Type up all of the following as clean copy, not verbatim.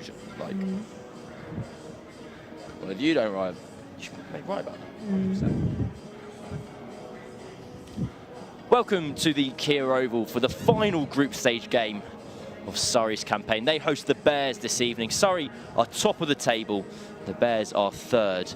stage. Like, well, if you don't write, you should write about that. So. Welcome to the Kia Oval for the final group stage game of Surrey's campaign. They host the Bears this evening. Surrey are top of the table. The Bears are third.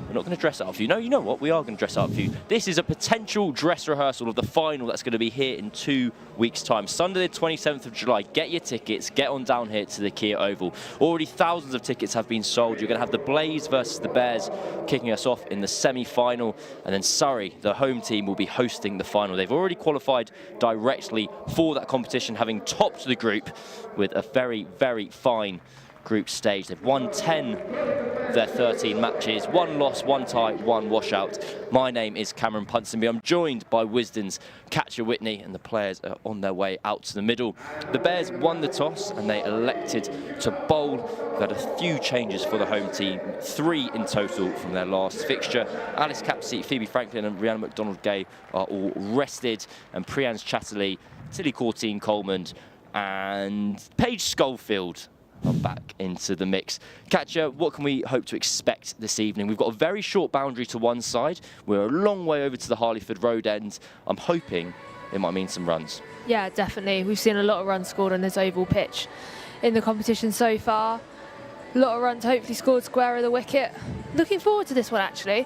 We're not going to dress it up for you. No, you know what? We are going to dress it up for you. This is a potential dress rehearsal of the final that's going to be here in 2 weeks' time. Sunday, the 27th of July. Get your tickets. Get on down here to the Kia Oval. Already thousands of tickets have been sold. You're going to have the Blaze versus the Bears kicking us off in the semi-final. And then Surrey, the home team, will be hosting the final. They've already qualified directly for that competition, having topped the group with a very, very fine group stage. They've won 10 of their 13 matches, 1 loss, 1 tie, 1 washout. My name is Cameron Ponsonby. I'm joined by Wisden's Catcher Whitney, and the players are on their way out to the middle. The Bears won the toss and they elected to bowl. We've had a few changes for the home team, 3 in total from their last fixture. Alice Capsey, Phoebe Franklin and Rhiannon McDonald-Gay are all rested, and Priyan's Chathli, Tilly Courtine-Coleman and Paige Schofield are back into the mix. Catcher, what can we hope to expect this evening? We've got a very short boundary to one side. We're a long way over to the Harleyford Road end. I'm hoping it might mean some runs. Yeah, definitely. We've seen a lot of runs scored on this oval pitch in the competition so far. A lot of runs hopefully scored square of the wicket. Looking forward to this one, actually.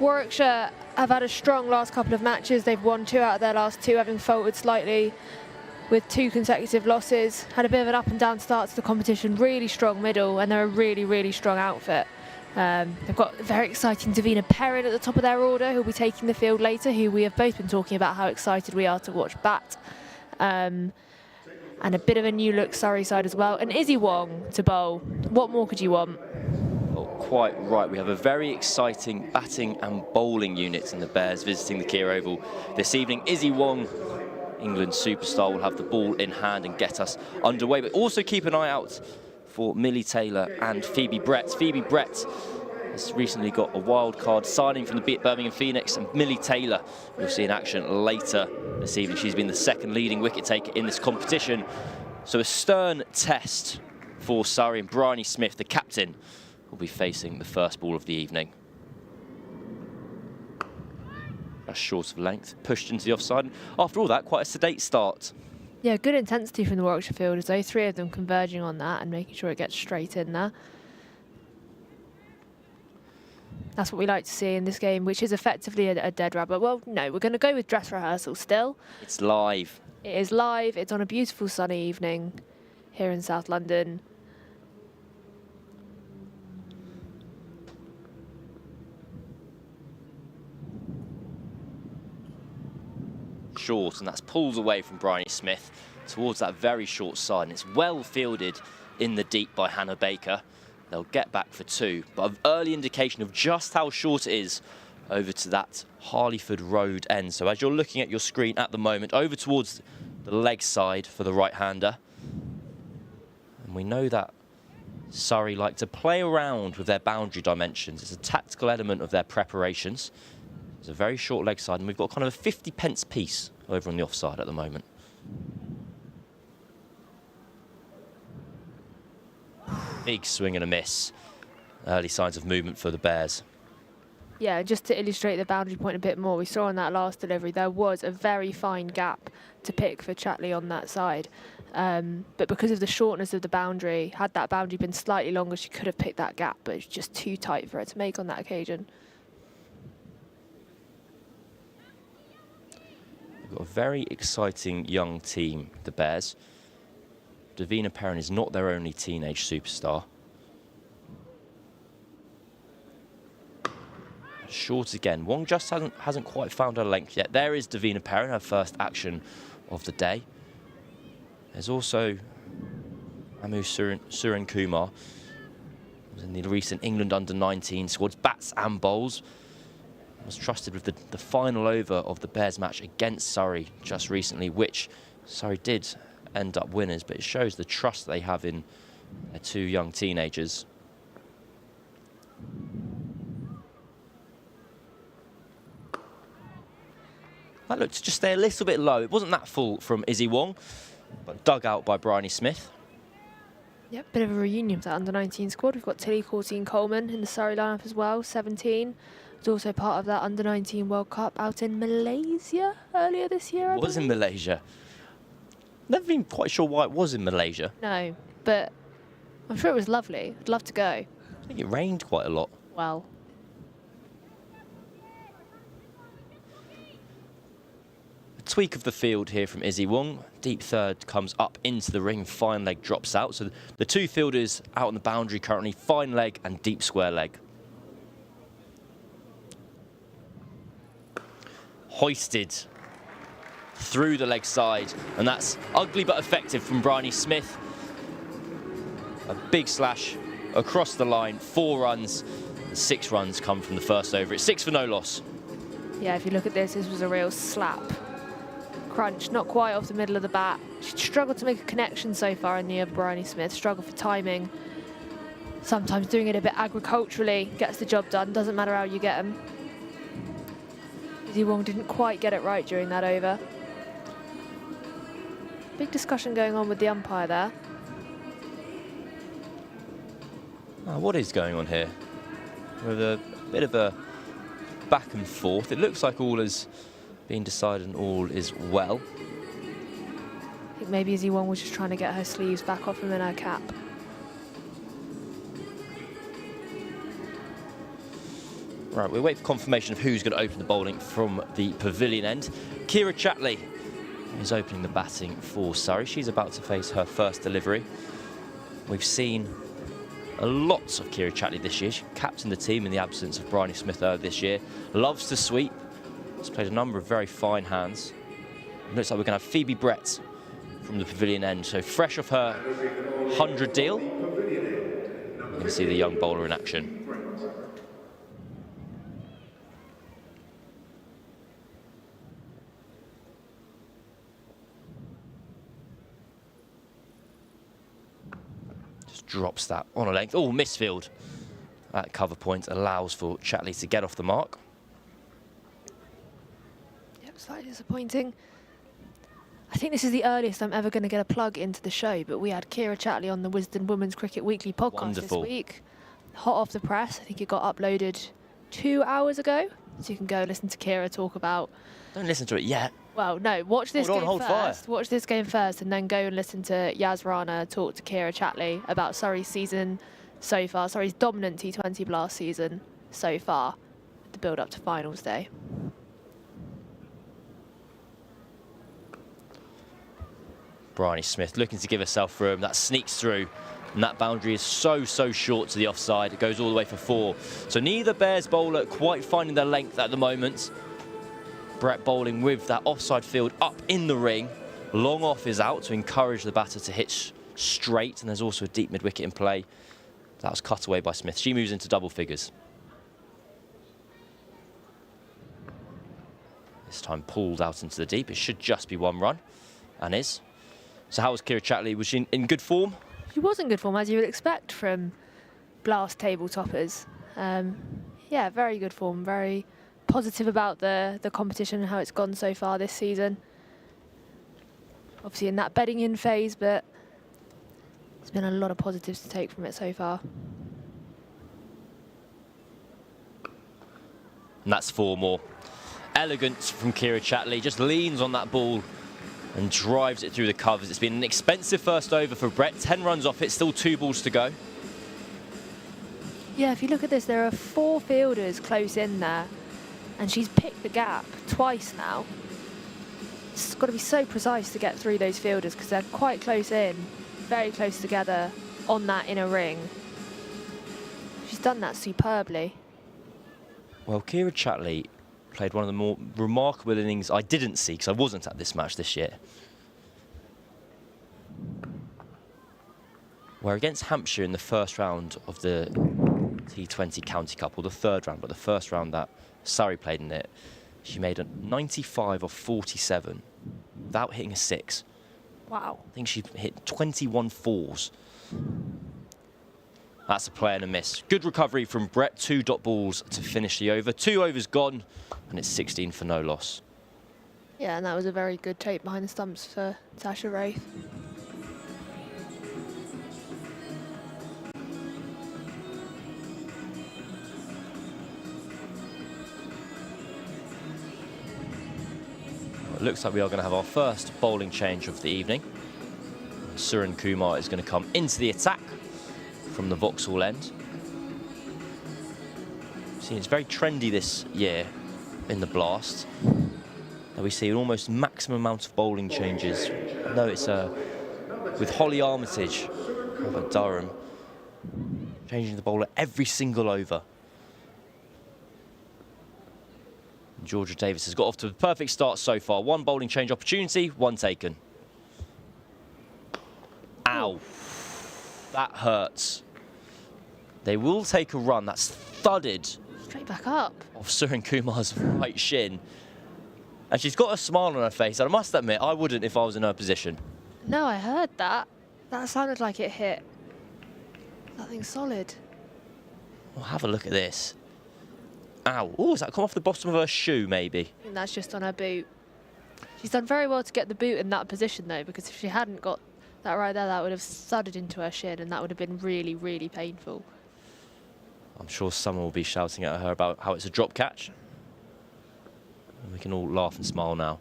Warwickshire have had a strong last couple of matches. They've won 2 out of their last 2, having faltered slightly with 2 consecutive losses. Had a bit of an up and down start to the competition, really strong middle, and they're a really, really strong outfit. They've got very exciting Davina Perrin at the top of their order, who'll be taking the field later, who we have both been talking about how excited we are to watch bat. And a bit of a new look Surrey side as well. And Izzy Wong to bowl. What more could you want? Well, quite right. We have a very exciting batting and bowling unit in the Bears visiting the Kia Oval this evening. Izzy Wong, England's superstar, will have the ball in hand and get us underway. But also keep an eye out for Millie Taylor and Phoebe Brett. Phoebe Brett has recently got a wild card signing from the Birmingham Phoenix, and Millie Taylor you'll see in action later this evening. She's been the second leading wicket taker in this competition. So a stern test for Surrey, and Bryony Smith, the captain, will be facing the first ball of the evening. Short of length, pushed into the offside. After all that, quite a sedate start. Yeah, good intensity from the Warwickshire fielders, though. 3 of them converging on that and making sure it gets straight in there. That's what we like to see in this game, which is effectively a dead rabbit. Well, no, we're going to go with dress rehearsal still. It's live. It is live. It's on a beautiful sunny evening here in South London. Short, and that's pulls away from Bryony Smith towards that very short side, and it's well fielded in the deep by Hannah Baker. They'll get back for 2, but an early indication of just how short it is over to that Harleyford Road end. So as you're looking at your screen at the moment, over towards the leg side for the right-hander. And we know that Surrey like to play around with their boundary dimensions. It's a tactical element of their preparations. It's a very short leg side, and we've got kind of a 50p piece over on the offside at the moment. Big swing and a miss. Early signs of movement for the Bears. Yeah, just to illustrate the boundary point a bit more, we saw on that last delivery there was a very fine gap to pick for Chathli on that side. But because of the shortness of the boundary, had that boundary been slightly longer, she could have picked that gap, but it's just too tight for her to make on that occasion. Got a very exciting young team, the Bears. Davina Perrin is not their only teenage superstar. Short again. Wong just hasn't quite found her length yet. There is Davina Perrin, her first action of the day. There's also Amu Suren Kumar, who's in the recent England under-19 squads, bats and bowls. Was trusted with the final over of the Bears match against Surrey just recently, which Surrey did end up winners, but it shows the trust they have in their 2 young teenagers. That looked to just stay a little bit low. It wasn't that full from Izzy Wong, but dug out by Bryony Smith. Yep, bit of a reunion for that under-19 squad. We've got Tilly Coleman in the Surrey lineup as well, 17. Was also part of that under-19 World Cup out in Malaysia earlier this year. Was in Malaysia. Never been quite sure why it was in Malaysia. No, but I'm sure it was lovely. I'd love to go. I think it rained quite a lot. Well. A tweak of the field here from Izzy Wong. Deep third comes up into the ring, fine leg drops out. So the two fielders out on the boundary currently, fine leg and deep square leg. Hoisted through the leg side, and that's ugly but effective from Bryony Smith. A big slash across the line, 4 runs, 6 runs come from the first over. It's 6 for no loss. Yeah, if you look at this was a real slap. Crunch, not quite off the middle of the bat. She struggled to make a connection so far in the Bryony Smith, struggled for timing. Sometimes doing it a bit agriculturally gets the job done, doesn't matter how you get them. Izzy Wong didn't quite get it right during that over. Big discussion going on with the umpire there. What is going on here? With a bit of a back and forth. It looks like all has been decided and all is well. I think maybe Izzy Wong was just trying to get her sleeves back off from in her cap. Right, we'll wait for confirmation of who's going to open the bowling from the pavilion end. Kira Chathli is opening the batting for Surrey. She's about to face her first delivery. We've seen a lot of Kira Chathli this year. She captained the team in the absence of Bryony Smith earlier this year. Loves to sweep. Has played a number of very fine hands. It looks like we're going to have Phoebe Brett from the pavilion end. So fresh off her 100 deal. You can see the young bowler in action. Drops that on a length. Oh, misfield. That cover point allows for Chathli to get off the mark. Yep, slightly disappointing. I think this is the earliest I'm ever going to get a plug into the show, but we had Kira Chathli on the Wisden Women's Cricket Weekly podcast this week. Hot off the press. I think it got uploaded 2 hours ago. So you can go listen to Kira talk about... Don't listen to it yet. Well, no, watch this game first. Fire. Watch this game first and then go and listen to Yaz Rana talk to Kira Chathli about Surrey's season so far, Surrey's dominant T20 Blast season so far, the build-up to finals day. Bryony Smith looking to give herself room. That sneaks through, and that boundary is so short to the offside. It goes all the way for 4. So neither Bears bowler quite finding their length at the moment. Brett bowling with that offside field up in the ring. Long off is out to encourage the batter to hit straight, and there's also a deep mid-wicket in play. That was cut away by Smith. She moves into double figures. This time pulled out into the deep. It should just be 1 run, and is. So how was Kira Chathli? Was she in good form? She was in good form, as you would expect from Blast table toppers. Yeah, very good form, very positive about the competition and how it's gone so far this season. Obviously in that bedding in phase, but there's been a lot of positives to take from it so far. And that's 4 more. Elegance from Kira Chathli, just leans on that ball and drives it through the covers. It's been an expensive first over for Brett. 10 runs off it, still 2 balls to go. Yeah, if you look at this, there are 4 fielders close in there, and she's picked the gap twice now. It's got to be so precise to get through those fielders because they're quite close in, very close together on that inner ring. She's done that superbly. Well, Kira Chathli played one of the more remarkable innings I didn't see because I wasn't at this match this year. Where against Hampshire in the first round of the T20 County Cup, or the 3rd round, but the first round that Surrey played in it, she made a 95 of 47 without hitting a 6. Wow. I think she hit 21 4s. That's a play and a miss. Good recovery from Brett. 2 dot balls to finish the over. 2 overs gone, and it's 16 for no loss. Yeah, and that was a very good tape behind the stumps for Tasha Wraith. looks like we are going to have our first bowling change of the evening. Suren Kumar is going to come into the attack from the Vauxhall end. See, it's very trendy this year in the Blast. We see an almost maximum amount of bowling changes. No, it's with Holly Armitage of Durham, changing the bowler every single over. Georgia Davis has got off to a perfect start so far. One bowling change opportunity, one taken. Ow. That hurts. They will take a run. That's thudded. Straight back up. Off Suren Kumar's right shin. And she's got a smile on her face. And I must admit, I wouldn't if I was in her position. No, I heard that. That sounded like it hit. Nothing solid. Well, have a look at this. Ow. Oh, has that come off the bottom of her shoe, maybe? I think that's just on her boot. She's done very well to get the boot in that position, though, because if she hadn't got that right there, that would have thudded into her shin, and that would have been really, really painful. I'm sure someone will be shouting at her about how it's a drop catch. And we can all laugh and smile now.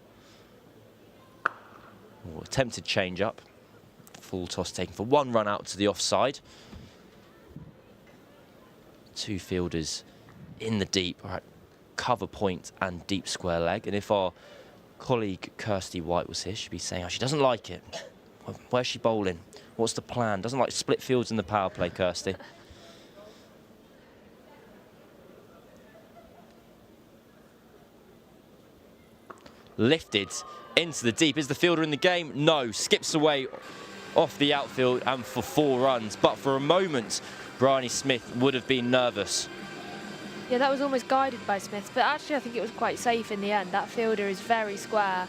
Oh, attempted change up. Full toss taken for one run out to the offside. Two fielders in the deep, right, cover point and deep square leg. And if our colleague Kirstie White was here, she'd be saying, oh, she doesn't like it. Where's she bowling? What's the plan? Doesn't like split fields in the power play, Kirstie. Lifted into the deep. Is the fielder in the game? No. Skips away off the outfield and for 4 runs. But for a moment, Bryony Smith would have been nervous. Yeah, that was almost guided by Smith, but actually I think it was quite safe in the end. That fielder is very square.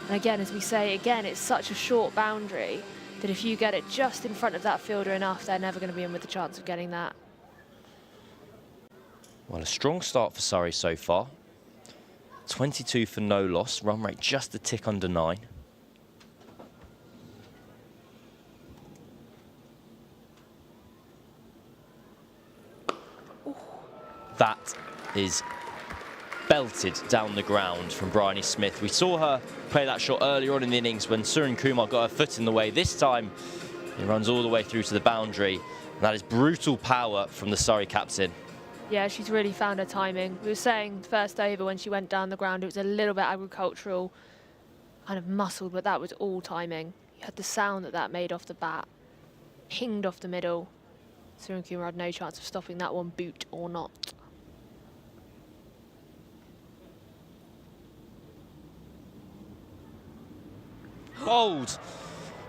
And again, as we say, again, it's such a short boundary that if you get it just in front of that fielder enough, they're never going to be in with the chance of getting that. Well, a strong start for Surrey so far. 22 for no loss, run rate just a tick under 9. That is belted down the ground from Bryony Smith. We saw her play that shot earlier on in the innings when Suren Kumar got her foot in the way. This time, it runs all the way through to the boundary. And that is brutal power from the Surrey captain. Yeah, she's really found her timing. We were saying first over when she went down the ground, it was a little bit agricultural, kind of muscled, but that was all timing. You had the sound that made off the bat, pinged off the middle. Suren Kumar had no chance of stopping that one, boot or not. Bold.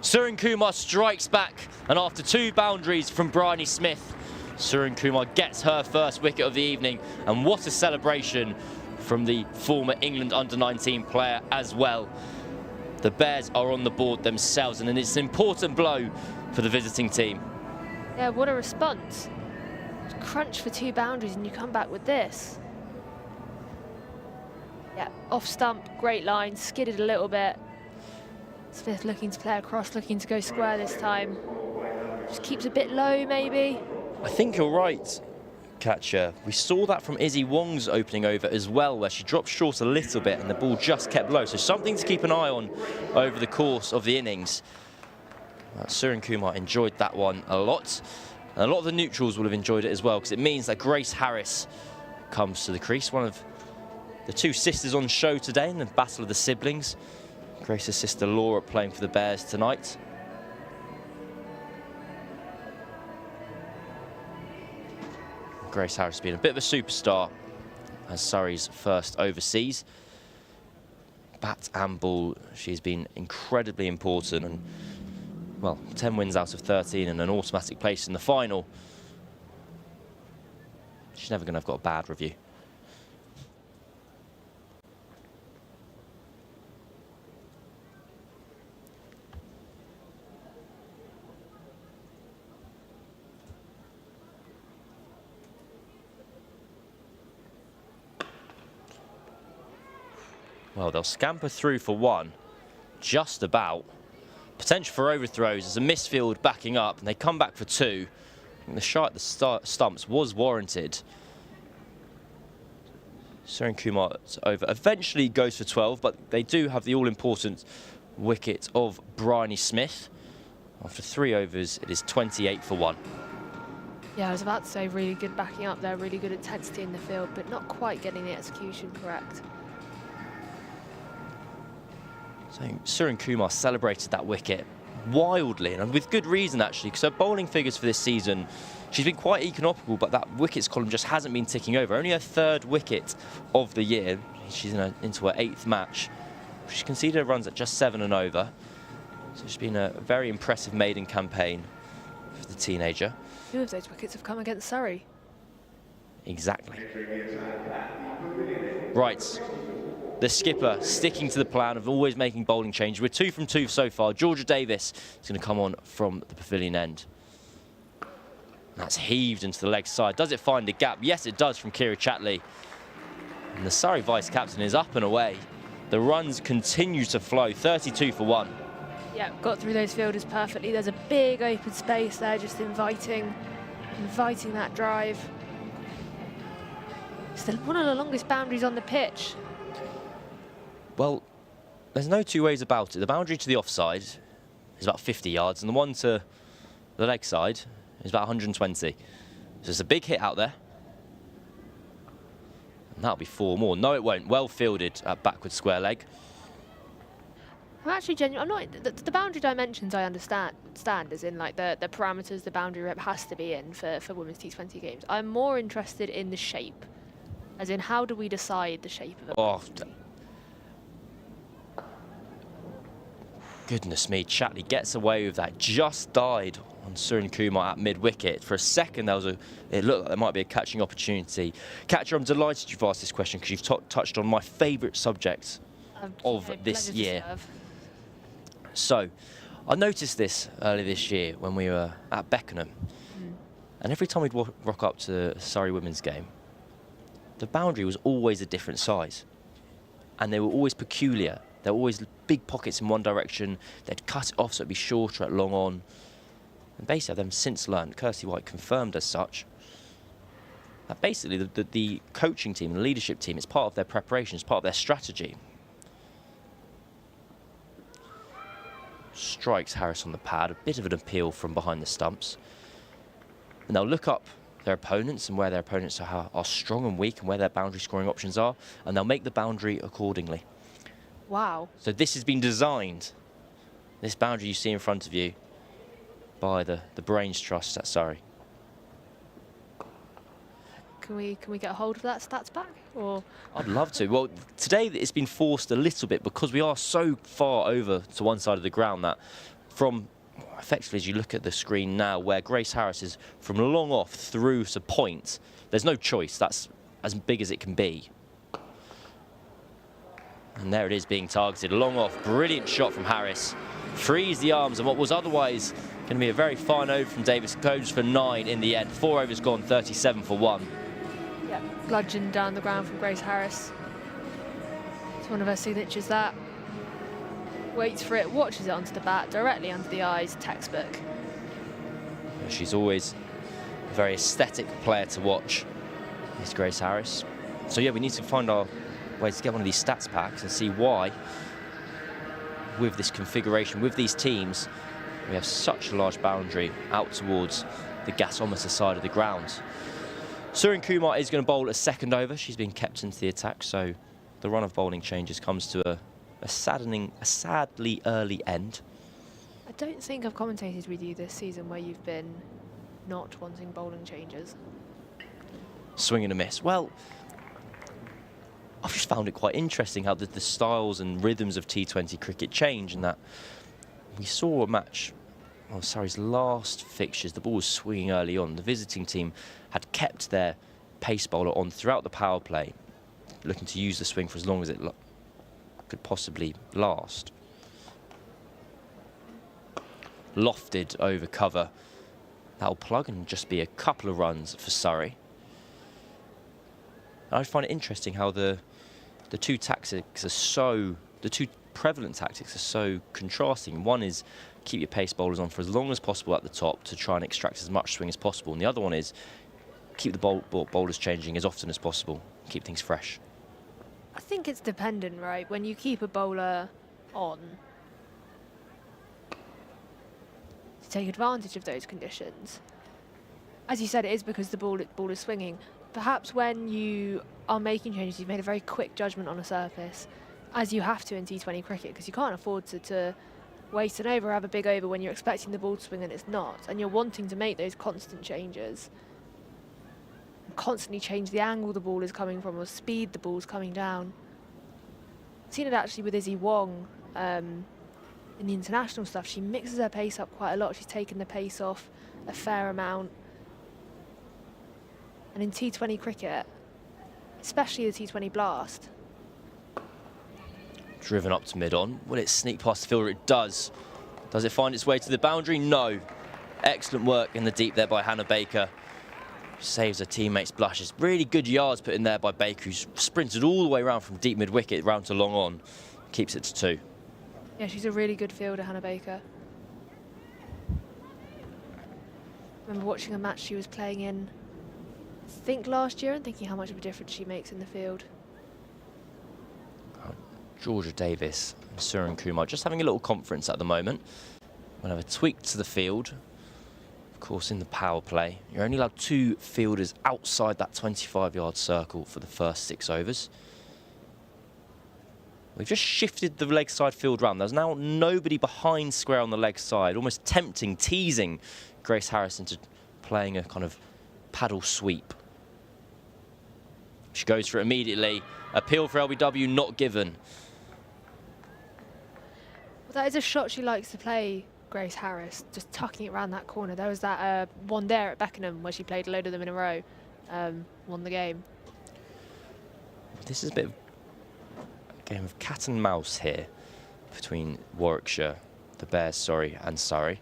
Suren Kumar strikes back, and after 2 boundaries from Bryony Smith, Suren Kumar gets her first wicket of the evening, and what a celebration from the former England under-19 player as well. The Bears are on the board themselves, and it's an important blow for the visiting team. Yeah, what a response. Crunch for 2 boundaries and you come back with this. Yeah, off stump, great line, skidded a little bit. Smith looking to play across, looking to go square this time. Just keeps a bit low, maybe. I think you're right, catcher. We saw that from Izzy Wong's opening over as well, where she dropped short a little bit and the ball just kept low. So something to keep an eye on over the course of the innings. Suren Kumar enjoyed that one a lot. And a lot of the neutrals will have enjoyed it as well, because it means that Grace Harris comes to the crease. One of the 2 sisters on show today in the battle of the siblings. Grace's sister Laura playing for the Bears tonight. Grace Harris has been a bit of a superstar as Surrey's first overseas. Bat and ball, she's been incredibly important, and well, 10 wins out of 13 and an automatic place in the final. She's never going to have got a bad review. Well, they'll scamper through for 1, just about. Potential for overthrows as a misfield backing up, and they come back for 2. And the shot at the stumps was warranted. Surrey Kumar's over eventually goes for 12, but they do have the all-important wicket of Bryony Smith. After 3 overs, it is 28 for 1. Yeah, I was about to say really good backing up there, really good intensity in the field, but not quite getting the execution correct. So Surrey Kumar celebrated that wicket wildly, and with good reason actually, because her bowling figures for this season, she's been quite economical, but that wickets column just hasn't been ticking over. Only her 3rd wicket of the year. She's into her 8th match. She's conceded her runs at just 7 and over. So it's been a very impressive maiden campaign for the teenager. 2 of those wickets have come against Surrey. Exactly. Right. The skipper sticking to the plan of always making bowling changes. We're 2 from 2 so far. Georgia Davis is going to come on from the pavilion end. That's heaved into the leg side. Does it find a gap? Yes, it does from Kira Chathli. And the Surrey vice-captain is up and away. The runs continue to flow, 32 for 1. Yeah, got through those fielders perfectly. There's a big open space there, just inviting that drive. It's one of the longest boundaries on the pitch. Well, there's no two ways about it. The boundary to the offside is about 50 yards, and the one to the leg side is about 120. So it's a big hit out there. And that'll be 4 more. No, it won't. Well fielded at backward square leg. I'm actually genuine. I'm not the boundary dimensions. I understand, as in like the parameters the boundary rep has to be in for women's T20 games. I'm more interested in the shape, as in how do we decide the shape of a boundary? Goodness me, Chathli gets away with that. Just died on Surrey Kumar at mid-wicket. For a second, it looked like there might be a catching opportunity. Catcher, I'm delighted you've asked this question because you've touched on my favourite subject of this year. So, I noticed this earlier this year when we were at Beckenham. And every time we'd rock up to a Surrey women's game, the boundary was always a different size. And they were always peculiar. There were always big pockets in one direction. They'd cut it off so it'd be shorter at long on. And basically, they've since learned, Kirstie White confirmed as such, that basically the coaching team and the leadership team, it's part of their preparation, it's part of their strategy. Strikes Harris on the pad, a bit of an appeal from behind the stumps. And they'll look up their opponents and where their opponents are strong and weak and where their boundary scoring options are, and they'll make the boundary accordingly. Wow. So this has been designed, this boundary you see in front of you, by the Brains Trust at Surrey. Can we get a hold of that stats back? Or I'd love to. Well, today it's been forced a little bit because we are so far over to one side of the ground that from, effectively as you look at the screen now, where Grace Harris is from long off through to point, there's no choice. That's as big as it can be. And there it is being targeted, long off, brilliant shot from Harris. Frees the arms, and what was otherwise going to be a very fine over from Davis goes for 9 in the end. 4 overs gone, 37 for 1. yeah, bludgeoned down the ground from Grace Harris. It's one of her signatures, that. Waits for it, watches it onto the bat, directly under the eyes, textbook. She's always a very aesthetic player to watch, is Grace Harris. So yeah, we need to find our ways to get one of these stats packs and see why, with this configuration, with these teams, we have such a large boundary out towards the gasometer side of the ground. Surrey Kumar is going to bowl a second over. She's been kept into the attack, so the run of bowling changes comes to a sadly early end. I don't think I've commentated with you this season where you've been not wanting bowling changes. Swing and a miss. Well, I've just found it quite interesting how the styles and rhythms of T20 cricket change, and that we saw a match, Surrey's last fixtures, the ball was swinging early on. The visiting team had kept their pace bowler on throughout the power play, looking to use the swing for as long as it could possibly last. Lofted over cover. That'll plug and just be a couple of runs for Surrey. And I find it interesting how the two prevalent tactics are so contrasting. One is keep your pace bowlers on for as long as possible at the top to try and extract as much swing as possible. And the other one is keep the bowlers changing as often as possible, keep things fresh. I think it's dependent, right? When you keep a bowler on, to take advantage of those conditions. As you said, it is because the ball is swinging. Perhaps when you are making changes, you've made a very quick judgment on a surface, as you have to in T20 cricket, because you can't afford to waste an over or have a big over when you're expecting the ball to swing and it's not, and you're wanting to make those constant changes. Constantly change the angle the ball is coming from or speed the ball's coming down. I've seen it actually with Izzy Wong in the international stuff. She mixes her pace up quite a lot. She's taken the pace off a fair amount. And in T20 cricket, especially the T20 blast. Driven up to mid-on. Will it sneak past the fielder? It does. Does it find its way to the boundary? No. Excellent work in the deep there by Hannah Baker. Saves her teammates' blushes. Really good yards put in there by Baker, who's sprinted all the way around from deep mid-wicket round to long on. Keeps it to 2. Yeah, she's a really good fielder, Hannah Baker. I remember watching a match she was playing in, I think last year, and thinking how much of a difference she makes in the field. Georgia Davis and Surrey Kumar just having a little conference at the moment. We'll have a tweak to the field. Of course, in the power play, you're only allowed 2 fielders outside that 25-yard circle for the first 6 overs. We've just shifted the leg side field round. There's now nobody behind square on the leg side, almost tempting, teasing Grace Harris into playing a kind of paddle sweep. She goes for it immediately. Appeal for LBW not given. Well, that is a shot she likes to play, Grace Harris, just tucking it around that corner. There was that one there at Beckenham where she played a load of them in a row, won the game. This is a bit of a game of cat and mouse here between Warwickshire, the Bears, and Surrey.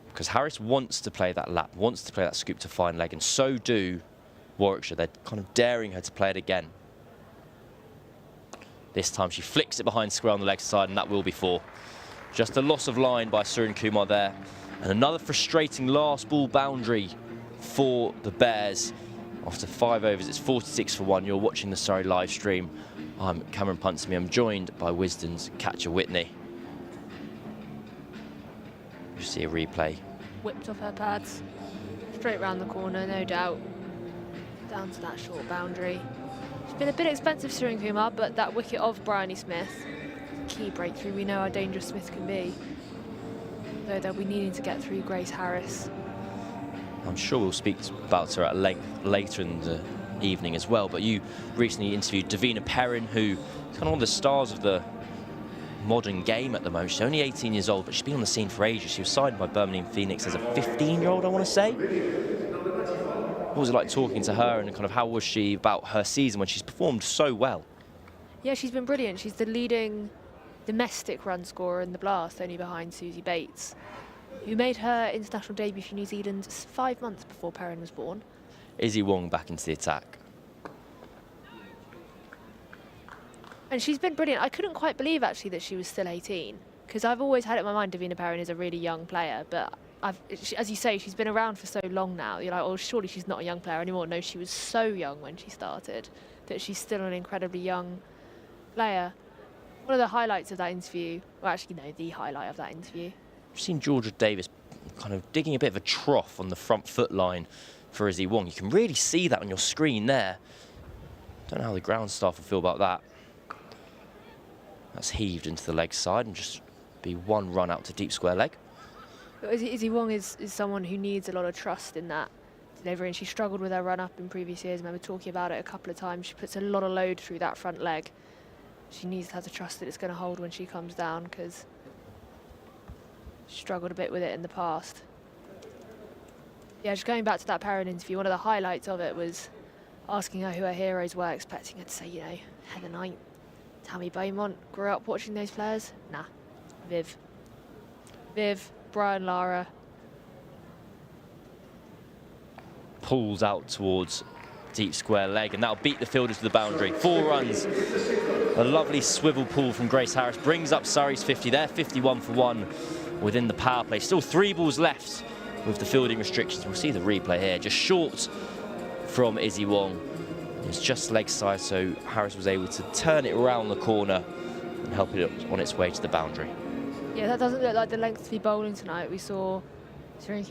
Because Harris wants to play that lap, wants to play that scoop to fine leg, and so do Warwickshire. They're kind of daring her to play it again. This time she flicks it behind square on the leg side, and that will be 4. Just a loss of line by Surrey Kumar there. And another frustrating last ball boundary for the Bears. After 5 overs, it's 46 for 1. You're watching the Surrey live stream. I'm Cameron Ponsonby. I'm joined by Wisden's Catcher Whitney. You see a replay. Whipped off her pads. Straight round the corner, no doubt. Down to that short boundary. It's been a bit expensive, Surrey Kumar, but that wicket of Bryony Smith, key breakthrough. We know how dangerous Smith can be. Though they'll be needing to get through Grace Harris. I'm sure we'll speak about her at length later in the evening as well, but you recently interviewed Davina Perrin, who is kind of one of the stars of the modern game at the moment. She's only 18 years old, but she's been on the scene for ages. She was signed by Birmingham Phoenix as a 15-year-old, I want to say. What was it like talking to her, and kind of how was she about her season when she's performed so well? Yeah, she's been brilliant. She's the leading domestic run scorer in the blast, only behind Susie Bates, who made her international debut for New Zealand 5 months before Perrin was born. Izzy Wong back into the attack. And she's been brilliant. I couldn't quite believe, actually, that she was still 18, because I've always had it in my mind Davina Perrin is a really young player, but as you say, she's been around for so long now. You're like, oh, surely she's not a young player anymore. No, she was so young when she started that she's still an incredibly young player. One of the highlights of that interview, well, actually, no, the highlight of that interview. I've seen Georgia Davis kind of digging a bit of a trough on the front foot line for Izzy Wong. You can really see that on your screen there. Don't know how the ground staff will feel about that. That's heaved into the leg side and just be 1 run out to deep square leg. Izzy Wong is someone who needs a lot of trust in that delivery, and she struggled with her run-up in previous years. I remember talking about it a couple of times. She puts a lot of load through that front leg. She needs to have the trust that it's going to hold when she comes down, because she struggled a bit with it in the past. Yeah, just going back to that Perrin interview, one of the highlights of it was asking her who her heroes were, expecting her to say, you know, Heather Knight, Tammy Beaumont. Grew up watching those players? Nah, Viv, Brian Lara. Pulls out towards deep square leg, and that'll beat the fielders to the boundary. 4 runs. A lovely swivel pull from Grace Harris brings up Surrey's 50 there, 51 for 1 within the power play. Still 3 balls left with the fielding restrictions. We'll see the replay here, just short from Izzy Wong. It was just leg side, so Harris was able to turn it around the corner and help it on its way to the boundary. Yeah, that doesn't look like the length to be bowling tonight. We saw Surrey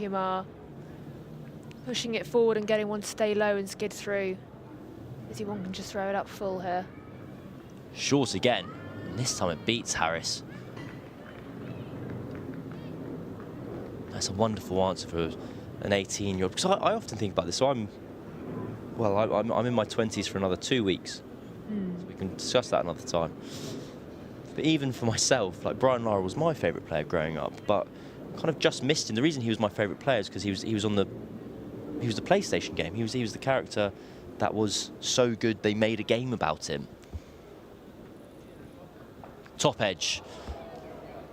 pushing it forward and getting one to stay low and skid through. Izzy Wong can just throw it up full here. Short again, and this time it beats Harris. That's a wonderful answer for an 18-year-old. Because I often think about this. So I'm in my 20s for another 2 weeks. So we can discuss that another time. But even for myself, like Brian Lara was my favourite player growing up, but kind of just missed him. The reason he was my favourite player is because he was the PlayStation game. He was the character that was so good they made a game about him. Top edge.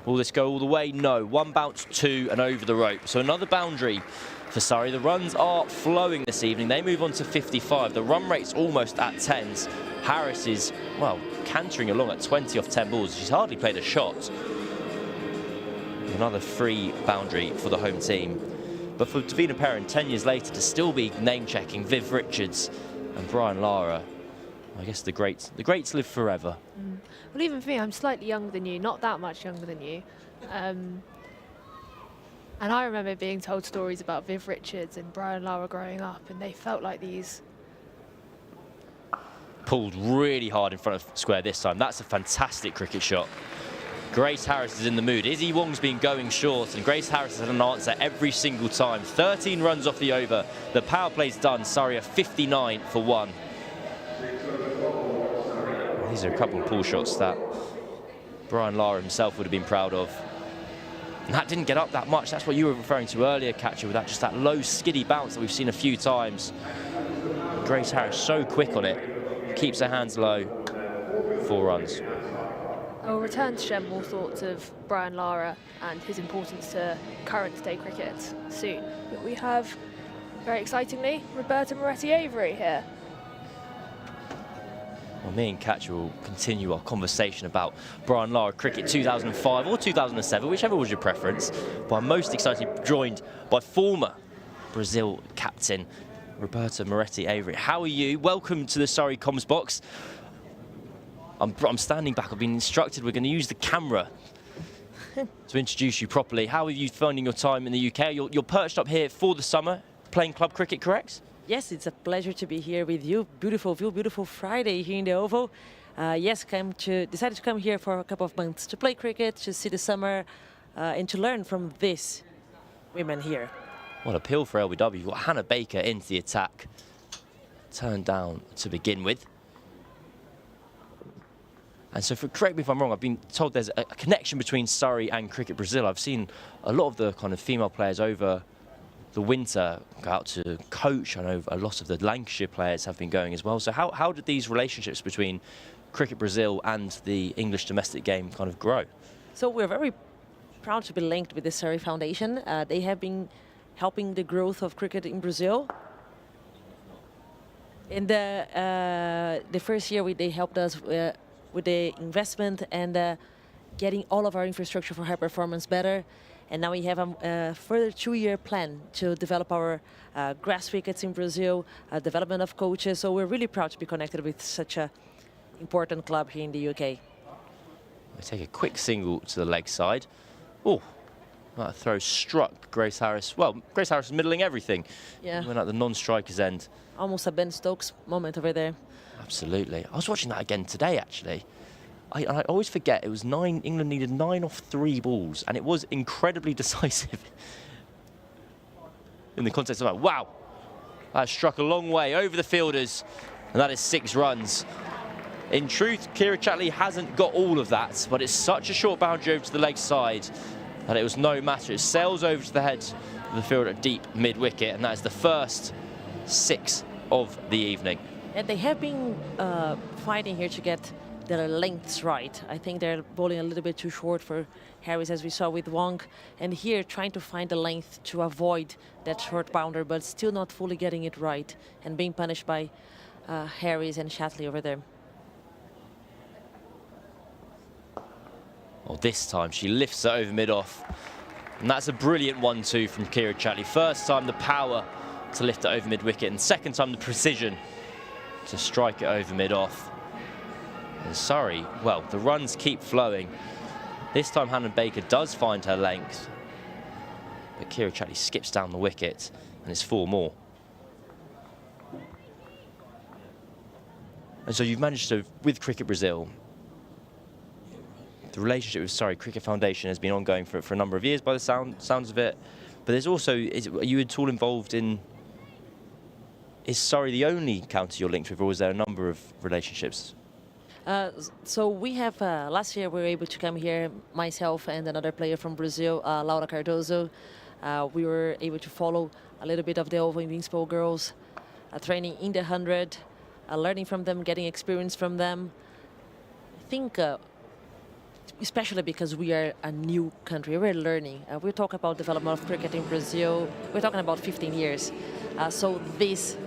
Will this go all the way? No. One bounce, two, and over the rope. So another boundary for Surrey. The runs are flowing this evening. They move on to 55. The run rate's almost at 10s. Harris is, well, cantering along at 20 off 10 balls. She's hardly played a shot. Another free boundary for the home team. But for Davina Perrin, 10 years later, to still be name-checking Viv Richards and Brian Lara, I guess the greats live forever. Well, even for me, I'm slightly younger than you, not that much younger than you. And I remember being told stories about Viv Richards and Brian Lara growing up, and they felt like these. Pulled really hard in front of square this time. That's a fantastic cricket shot. Grace Harris is in the mood. Izzy Wong's been going short, and Grace Harris has had an answer every single time. 13 runs off the over. The power play's done. Surrey are 59 for 1. These are a couple of pull shots that Brian Lara himself would have been proud of. And that didn't get up that much. That's what you were referring to earlier, Catcher, with just that low, skiddy bounce that we've seen a few times. Grace Harris so quick on it. Keeps her hands low. 4 runs. I'll return to share more thoughts of Brian Lara and his importance to current day cricket soon. But we have, very excitingly, Roberta Moretti-Avery here. Well, me and Catcher will continue our conversation about Brian Lara cricket 2005 or 2007, whichever was your preference. But I'm most excited joined by former Brazil captain Roberta Moretti-Avery. How are you? Welcome to the Surrey Comms box. I'm standing back. I've been instructed we're going to use the camera to introduce you properly. How are you finding your time in the UK? You're perched up here for the summer, playing club cricket, correct? Yes, it's a pleasure to be here with you. Beautiful view, beautiful Friday here in the Oval. Yes, decided to come here for a couple of months to play cricket, to see the summer, and to learn from these women here. What a appeal for LBW. You've got Hannah Baker into the attack. Turned down to begin with. And so, correct me if I'm wrong, I've been told there's a connection between Surrey and Cricket Brazil. I've seen a lot of the kind of female players over the winter go out to coach. I know a lot of the Lancashire players have been going as well. So how did these relationships between Cricket Brazil and the English domestic game kind of grow? So we're very proud to be linked with the Surrey Foundation. They have been helping the growth of cricket in Brazil. In the first year, they helped us with the investment and getting all of our infrastructure for high performance better. And now we have a further 2-year plan to develop our grass wickets in Brazil, development of coaches. So we're really proud to be connected with such an important club here in the UK. They take a quick single to the leg side. Oh, that throw struck Grace Harris. Well, Grace Harris is middling everything. Yeah. Went at the non-striker's end. Almost a Ben Stokes moment over there. Absolutely. I was watching that again today, actually. I always forget, it was 9, England needed 9 off 3 balls, and it was incredibly decisive in the context of that. Wow, that struck a long way over the fielders, and that is 6 runs. In truth, Kira Chathli hasn't got all of that, but it's such a short boundary over to the leg side that it was no matter. It sails over to the head of the field at deep mid-wicket, and that is the first 6 of the evening. And they have been fighting here to get their lengths right. I think they're bowling a little bit too short for Harris, as we saw with Wong. And here, trying to find the length to avoid that short boundary, but still not fully getting it right and being punished by Harris and Chathli over there. Well, this time she lifts it over mid-off. And that's a brilliant 1-2 from Kira Chathli. First time the power to lift it over mid-wicket, and second time the precision to strike it over mid-off. And Surrey, well, the runs keep flowing. This time Hannah Baker does find her length, but Kira Chathli skips down the wicket, and it's 4 more. And so you've managed to, with Cricket Brazil, the relationship with Surrey Cricket Foundation has been ongoing for a number of years by the sounds of it. But there's also, are you at all involved in, is Surrey the only county you're linked with, or is there a number of relationships? So we have, last year we were able to come here, myself and another player from Brazil, Laura Cardoso. We were able to follow a little bit of the Invincible girls, training in the 100, learning from them, getting experience from them. I think, especially because we are a new country, we're learning. We talk about development of cricket in Brazil, we're talking about 15 years. So this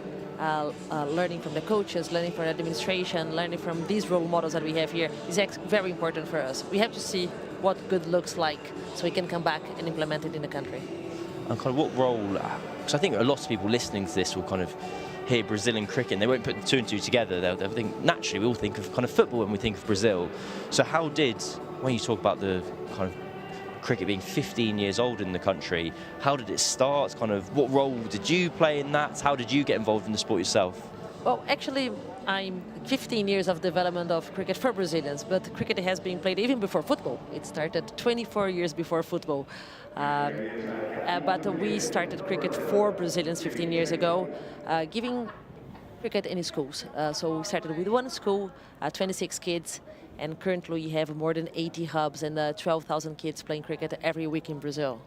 learning from the coaches, learning from the administration, learning from these role models that we have here is very important for us. We have to see what good looks like so we can come back and implement it in the country. And kind of what role, because I think a lot of people listening to this will kind of hear Brazilian cricket and they won't put 2 and 2 together. They'll think, naturally, we all think of kind of football when we think of Brazil. So how did, when you talk about the kind of cricket being 15 years old in the country, how did it start? Kind of what role did you play in that? How did you get involved in the sport yourself? Well, actually, I'm 15 years of development of cricket for Brazilians, but cricket has been played even before football. It started 24 years before football. But we started cricket for Brazilians 15 years ago, giving cricket in schools. So we started with 1 school, 26 kids, and currently we have more than 80 hubs and 12,000 kids playing cricket every week in Brazil.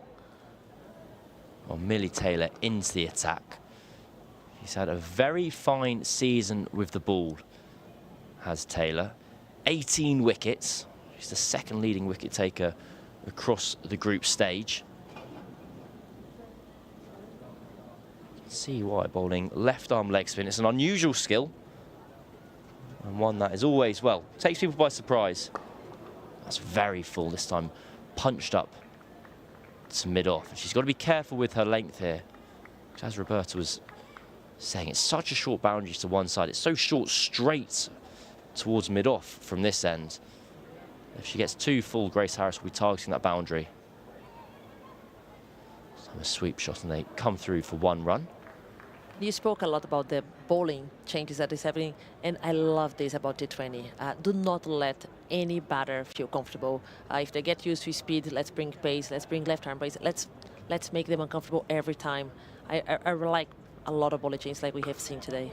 Well, Millie Taylor into the attack. She's had a very fine season with the ball, has Taylor. 18 wickets. She's the 2nd leading wicket taker across the group stage. Kirstie White bowling left arm leg spin. It's an unusual skill, and one that is always, well, takes people by surprise. That's very full this time, punched up to mid-off. She's got to be careful with her length here, as Roberta was saying, it's such a short boundary to one side. It's so short straight towards mid-off from this end. If she gets too full, Grace Harris will be targeting that boundary. So a sweep shot and they come through for 1 run. You spoke a lot about the bowling changes that is happening, and I love this about T20. Do not let any batter feel comfortable. If they get used to speed, let's bring pace, let's bring left arm pace, let's make them uncomfortable every time. I like a lot of bowling changes like we have seen today.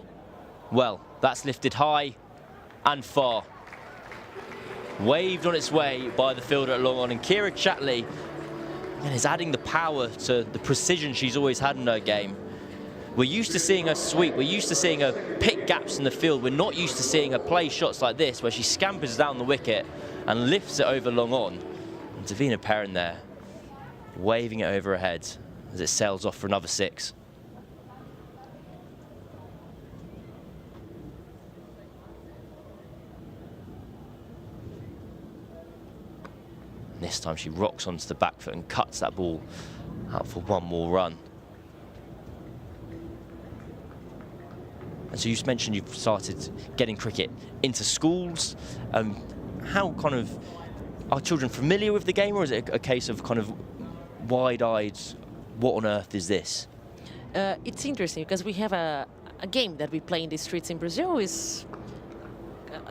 Well, that's lifted high and far. Waved on its way by the fielder at long on, and Kira Chathli is adding the power to the precision she's always had in her game. We're used to seeing her sweep, we're used to seeing her pick gaps in the field, we're not used to seeing her play shots like this where she scampers down the wicket and lifts it over long on. And Davina Perrin there, waving it over her head as it sails off for another 6. This time she rocks onto the back foot and cuts that ball out for 1 more run. And so you mentioned you've started getting cricket into schools. How kind of, are children familiar with the game, or is it a case of kind of wide-eyed, what on earth is this? It's interesting because we have a game that we play in the streets in Brazil is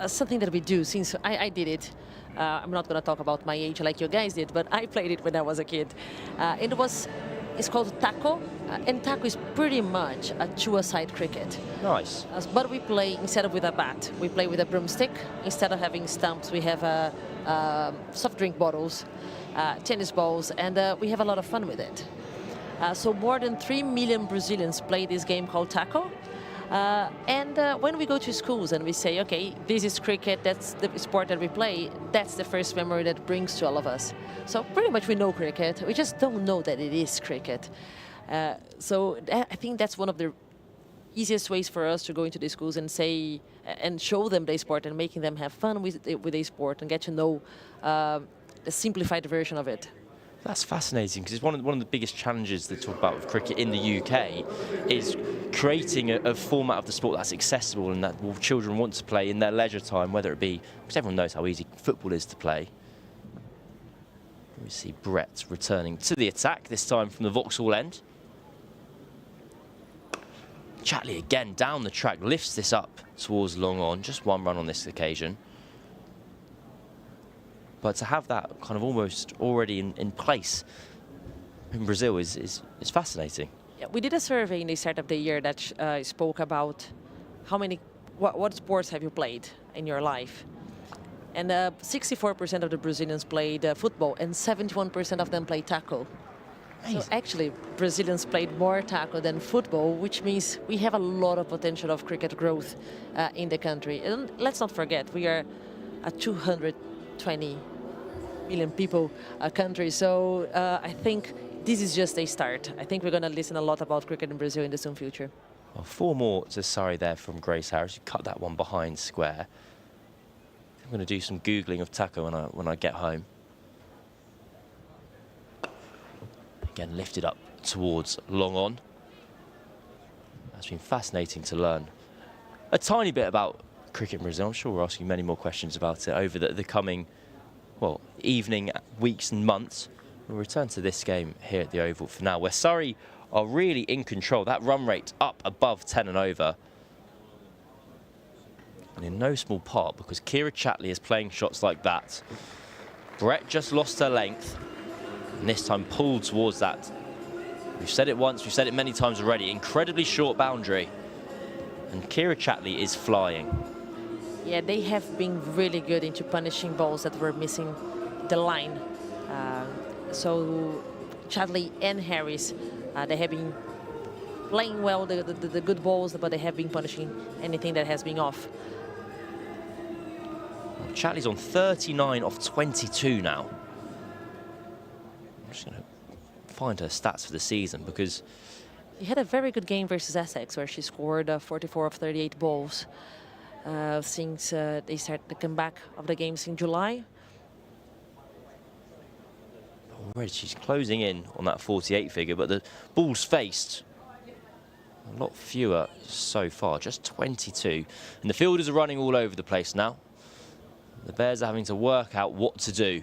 something that we do since I did it. I'm not going to talk about my age like you guys did, but I played it when I was a kid. It's called taco, and taco is pretty much a 2-a-side cricket. Nice. But we play, instead of with a bat, we play with a broomstick. Instead of having stumps, we have soft drink bottles, tennis balls, and we have a lot of fun with it. So more than 3 million Brazilians play this game called taco. When we go to schools and we say, okay, this is cricket, that's the sport that we play, that's the first memory that brings to all of us. So pretty much we know cricket, we just don't know that it is cricket. So I think that's one of the easiest ways for us to go into the schools and say, and show them the sport and making them have fun with the sport and get to know the simplified version of it. That's fascinating, because it's one of the biggest challenges they talk about with cricket in the UK is creating a format of the sport that's accessible and that children want to play in their leisure time, whether it be, because everyone knows how easy football is to play. We see Brett returning to the attack, this time from the Vauxhall end. Chathli again down the track, lifts this up towards long on, just one run on this occasion. But to have that kind of almost already in place in Brazil is fascinating. Yeah, we did a survey in the start of the year that spoke about what sports have you played in your life. And 64% of the Brazilians played football and 71% of them played tackle. So actually, Brazilians played more tackle than football, which means we have a lot of potential of cricket growth in the country. And let's not forget, we are a 220 million people country. So I think this is just a start. I think we're going to listen a lot about cricket in Brazil in the soon future. Well, 4 more to Surrey there from Grace Harris. You cut that one behind square. I'm going to do some Googling of tackle when I get home. Again, lifted up towards long on. That's been fascinating to learn a tiny bit about cricket in Brazil. I'm sure we'll ask you many more questions about it over the coming, well, evening, weeks and months. We'll return to this game here at the Oval for now, where Surrey are really in control. That run rate up above 10 and over. And in no small part because Kirstie Chathli is playing shots like that. Brett just lost her length. And this time pulled towards that. We've said it once, we've said it many times already. Incredibly short boundary. And Kirstie Chathli is flying. Yeah, they have been really good into punishing balls that were missing the line. So Chathli and Harris, they have been playing well the good balls, but they have been punishing anything that has been off. Well, Chatli's on 39 off 22 now. I'm just going to find her stats for the season because She had a very good game versus Essex, where she scored 44 of 38 balls since they started the comeback of the games in July. already she's closing in on that 48 figure, but the balls faced a lot fewer so far, just 22. And the fielders are running all over the place now. The Bears are having to work out what to do.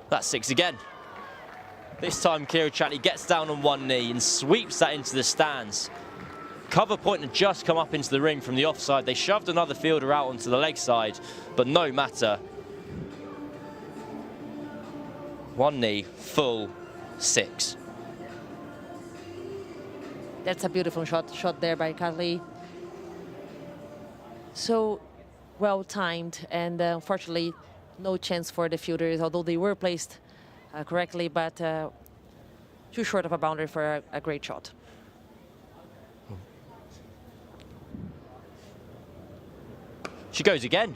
That's 6 again. This time Kirstie Chathli gets down on one knee and sweeps that into the stands. Cover point had just come up into the ring from the offside. They shoved another fielder out onto the leg side, but no matter. One knee, full 6. That's a beautiful shot there by Chathli. So well timed, and unfortunately no chance for the fielders, although they were placed correctly, but too short of a boundary for a great shot. She goes again.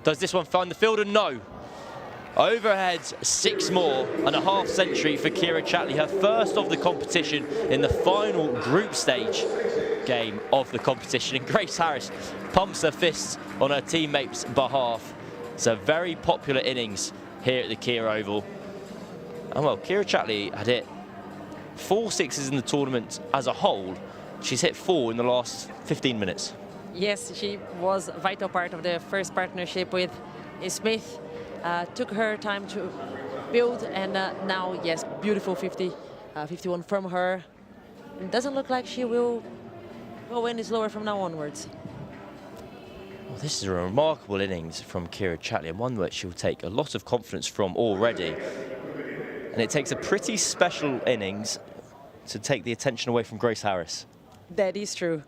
Does this one find the fielder? No. Overhead, 6 more and a half century for Kirstie Chathli, her first of the competition in the final group stage game of the competition. And Grace Harris pumps her fists on her teammates' behalf. It's a very popular innings here at the Kia Oval. And well, Kirstie Chathli had hit 4 sixes in the tournament as a whole. She's hit 4 in the last 15 minutes. Yes, she was a vital part of the first partnership with Smith. Took her time to build, and now, yes, beautiful 51 from her. It doesn't look like she will go any slower from now onwards. Well, this is a remarkable innings from Kirstie Chathli, and one that she'll take a lot of confidence from already. And it takes a pretty special innings to take the attention away from Grace Harris. That is true.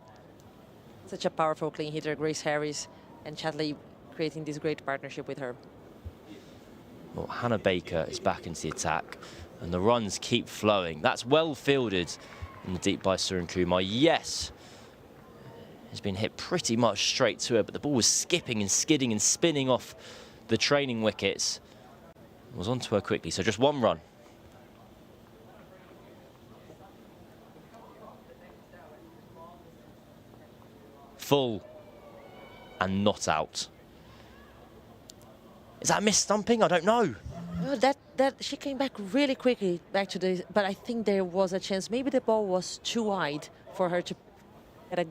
Such a powerful clean hitter, Grace Harris, and Chathli creating this great partnership with her. Well, Hannah Baker is back into the attack, and the runs keep flowing. That's well fielded in the deep by Surrey Kumar. Yes, it's been hit pretty much straight to her, but the ball was skipping and skidding and spinning off the training wickets. It was onto her quickly, so just 1 run. Full and not out. Is that a missed stumping? I don't know. That she came back really quickly back to the, but I think there was a chance. Maybe the ball was too wide for her to get a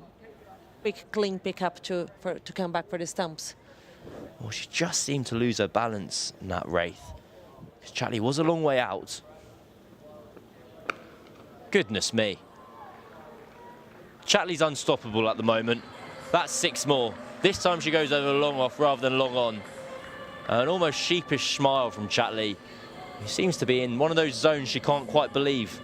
quick, clean pickup to come back for the stumps. Well, she just seemed to lose her balance in that Wraith. Chathli was a long way out. Goodness me. Chatli's unstoppable at the moment. That's 6 more. This time she goes over long off rather than long on. An almost sheepish smile from Chathli, who seems to be in one of those zones she can't quite believe.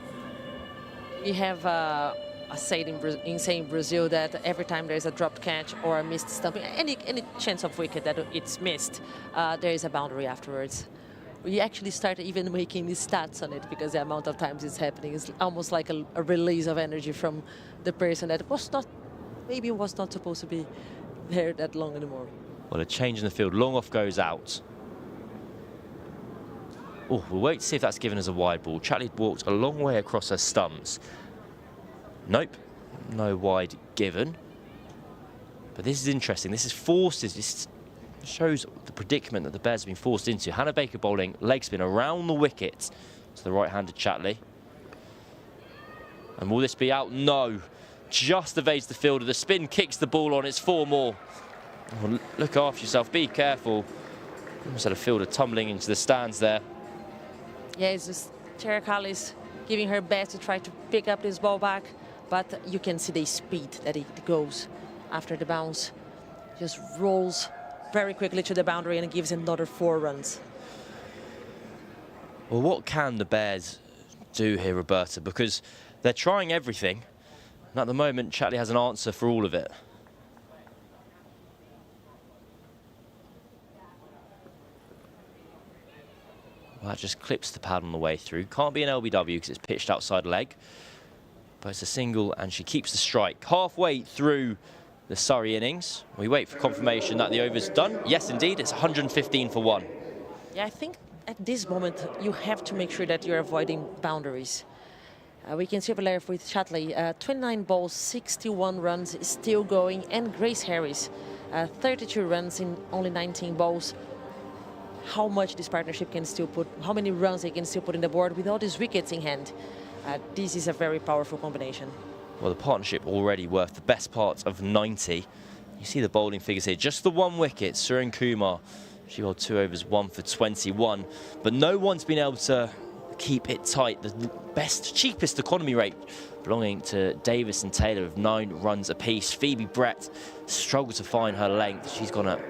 We have a saying in Brazil that every time there's a dropped catch or a missed stumping, any chance of wicket that it's missed, there is a boundary afterwards. We actually started even making these stats on it because the amount of times it's happening is almost like a release of energy from the person that maybe was not supposed to be there that long anymore. Well, a change in the field. Long off goes out. Oh, we'll wait to see if that's given as a wide ball. Chathli walked a long way across her stumps. Nope, no wide given. But this is interesting. This is forces. This shows the predicament that the Bears have been forced into. Hannah Baker bowling, leg spin around the wicket to the right-handed Chathli. And will this be out? No. Just evades the fielder. The spin kicks the ball on. It's 4 more. Oh, look after yourself. Be careful. Almost had a fielder tumbling into the stands there. Yeah, it's just Tara Callis giving her best to try to pick up this ball back. But you can see the speed that it goes after the bounce. Just rolls very quickly to the boundary and gives another 4 runs. Well, what can the Bears do here, Roberta? Because they're trying everything. And at the moment, Chathli has an answer for all of it. Well, that just clips the pad on the way through. Can't be an LBW because it's pitched outside leg. But it's a single and she keeps the strike. Halfway through the Surrey innings. We wait for confirmation that the over's done. Yes, indeed, it's 115 for 1. Yeah, I think at this moment you have to make sure that you're avoiding boundaries. We can see over there with Chathli, 29 balls, 61 runs, is still going, and Grace Harris, 32 runs in only 19 balls. How much this partnership can still put, how many runs they can still put in the board with all these wickets in hand. This is a very powerful combination. Well, the partnership already worth the best part of 90. You see the bowling figures here. Just the 1 wicket, Surrey Kumar. She bowled 2 overs, 1 for 21. But no one's been able to keep it tight. The best, cheapest economy rate belonging to Davis and Taylor of 9 runs apiece. Phoebe Brett struggled to find her length. She's gone at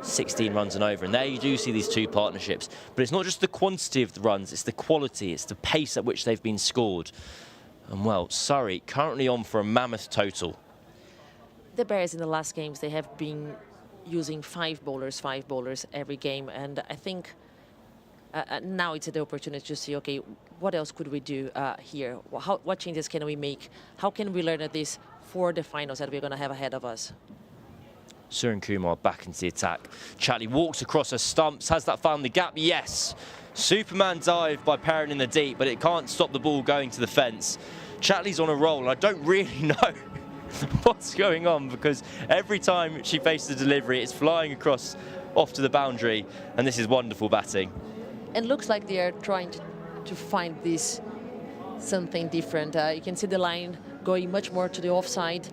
16 runs and over. And there you do see these 2 partnerships. But it's not just the quantity of the runs, it's the quality, it's the pace at which they've been scored. And well, Surrey currently on for a mammoth total. The Bears in the last games, they have been using 5 bowlers every game. And I think now it's the opportunity to see, okay, what else could we do here? What changes can we make? How can we learn at this for the finals that we're going to have ahead of us? Surrey Kumar back into the attack. Chathli walks across her stumps. Has that found the gap? Yes. Superman dive by Perrin in the deep, but it can't stop the ball going to the fence. Chatli's on a roll. I don't really know what's going on because every time she faces a delivery, it's flying across off to the boundary, and this is wonderful batting. And looks like they are trying to find this something different. You can see the line going much more to the offside,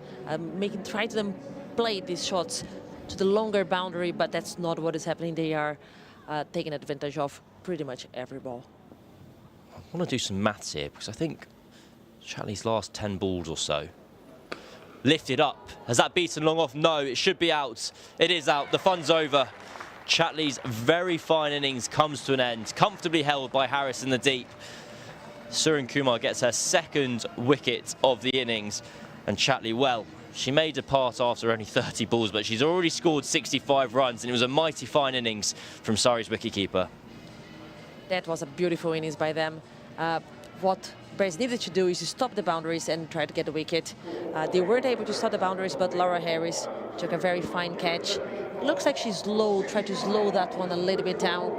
try to them play these shots to the longer boundary, but that's not what is happening. They are taking advantage of pretty much every ball. I want to do some maths here because I think Chathli's last 10 balls or so. Lifted up. Has that beaten long off? No, it should be out. It is out. The fun's over. Chatli's very fine innings comes to an end. Comfortably held by Harris in the deep. Surrey Kumar gets her 2nd wicket of the innings. And Chathli, well, she may depart after only 30 balls, but she's already scored 65 runs, and it was a mighty fine innings from Surrey's wicketkeeper. That was a beautiful innings by them. What Bears needed to do is to stop the boundaries and try to get a wicket. They weren't able to stop the boundaries, but Laura Harris took a very fine catch. Looks like she tried to slow that one a little bit down,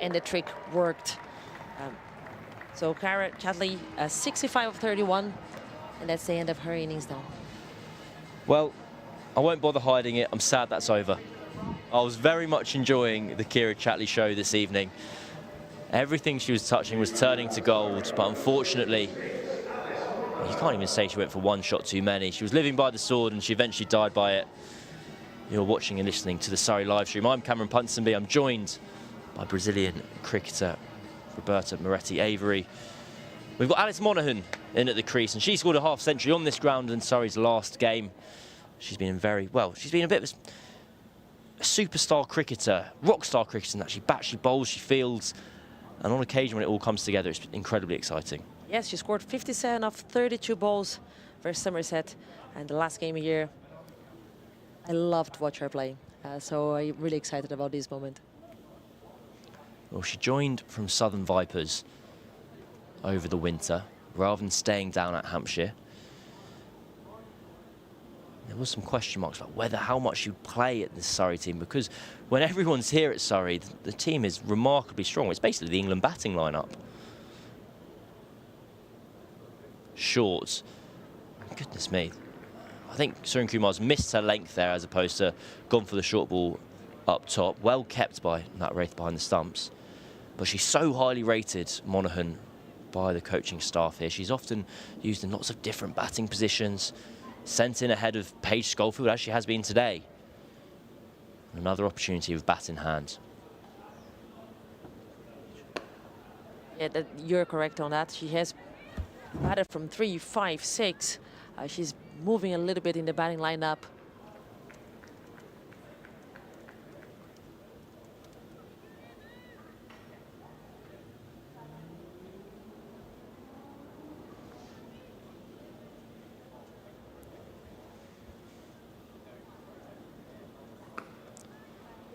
and the trick worked. So Chathli, 65 of 31, and that's the end of her innings now. Well, I won't bother hiding it. I'm sad that's over. I was very much enjoying the Kirstie Chathli show this evening. Everything she was touching was turning to gold, but unfortunately, you can't even say she went for one shot too many. She was living by the sword and she eventually died by it. You're watching and listening to the Surrey live stream. I'm Cameron Ponsonby. I'm joined by Brazilian cricketer Roberta Moretti-Avery. We've got Alice Monaghan in at the crease, and she scored a half century on this ground in Surrey's last game. She's been very well. She's been a bit of a superstar cricketer, rock star cricketer, that she bats, she bowls, she fields, and on occasion when it all comes together, it's incredibly exciting. Yes, she scored 57 of 32 balls for Somerset, and the last game here, I loved to watch her play. So I'm really excited about this moment. Well, she joined from Southern Vipers over the winter, rather than staying down at Hampshire. There was some question marks about how much she'd play at the Surrey team, because when everyone's here at Surrey, the team is remarkably strong. It's basically the England batting lineup. Short. Goodness me. I think Surrey Kumar's missed her length there as opposed to gone for the short ball up top. Well kept by Nat Wraith behind the stumps. But she's so highly rated, Monaghan, by the coaching staff here. She's often used in lots of different batting positions, sent in ahead of Paige Schofield, as she has been today. Another opportunity with bat in hand. Yeah, you're correct on that. She has batted from 3, 5, 6. She's moving a little bit in the batting lineup.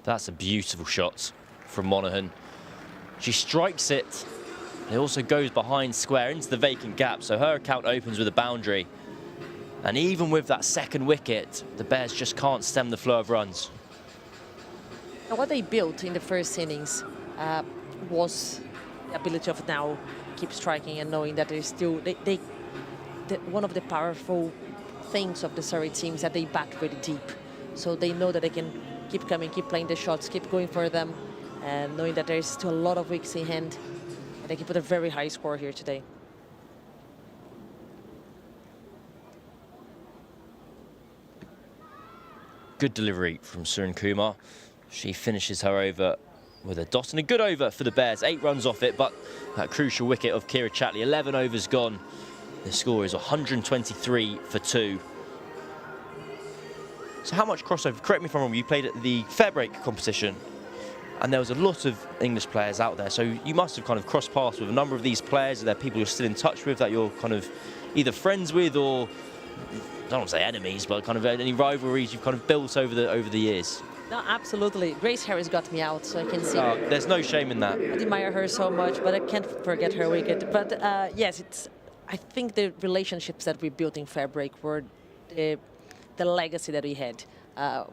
That's a beautiful shot from Monaghan. She strikes it. It also goes behind square into the vacant gap, so her account opens with a boundary. And even with that second wicket, the Bears just can't stem the flow of runs. Now, what they built in the first innings was the ability of now keep striking and knowing that there's still one of the powerful things of the Surrey team is that they bat really deep, so they know that they can keep coming, keep playing the shots, keep going for them, and knowing that there's still a lot of wickets in hand, and they can put a very high score here today. Good delivery from Surrey Kumar. She finishes her over with a dot, and a good over for the Bears. 8 runs off it, but that crucial wicket of Kirstie Chathli, 11 overs gone. The score is 123 for 2. So how much crossover? Correct me if I'm wrong, you played at the Fairbreak competition, and there was a lot of English players out there, so you must have kind of crossed paths with a number of these players. Are there people you're still in touch with that you're kind of either friends with, or I don't want to say enemies, but kind of any rivalries you've kind of built over the years? No, absolutely. Grace Harris got me out, so I can see her. There's no shame in that. I admire her so much, but I can't forget her wicket. But yes, I think the relationships that we built in Fairbreak were the legacy that we had.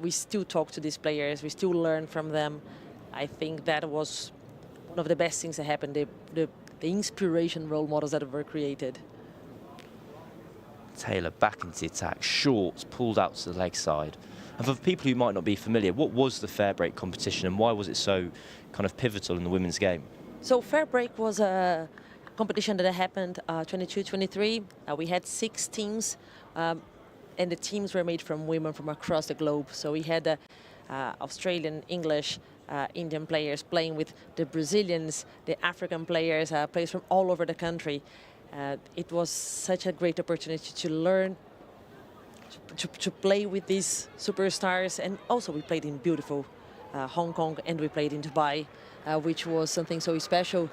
We still talk to these players, we still learn from them. I think that was one of the best things that happened, the inspiration role models that were created. Taylor back into the attack, short, pulled out to the leg side. And for people who might not be familiar, what was the Fairbreak competition and why was it so kind of pivotal in the women's game? So Fairbreak was a competition that happened 22-23. We had 6 teams. And the teams were made from women from across the globe. So we had Australian, English, Indian players playing with the Brazilians, the African players, players from all over the country. It was such a great opportunity to learn, to play with these superstars. And also we played in beautiful Hong Kong, and we played in Dubai, which was something so special.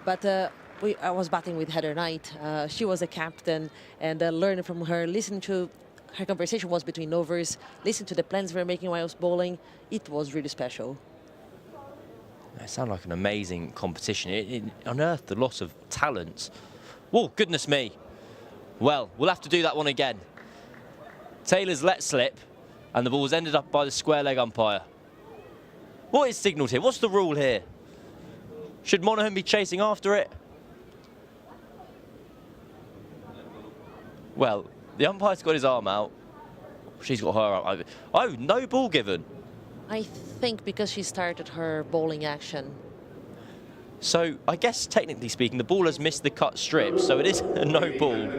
But I was batting with Heather Knight. She was a captain, and learning from her, listening to her conversation was between overs, listening to the plans we were making while I was bowling. It was really special. It sounded like an amazing competition. It unearthed a lot of talent. Whoa, goodness me. Well, we'll have to do that one again. Taylor's let slip, and the ball's ended up by the square leg umpire. What is signalled here? What's the rule here? Should Monaghan be chasing after it? Well, the umpire's got his arm out. She's got her arm out. Oh, no ball given. I think because she started her bowling action. So I guess technically speaking, the ball has missed the cut strip, so it is a no ball.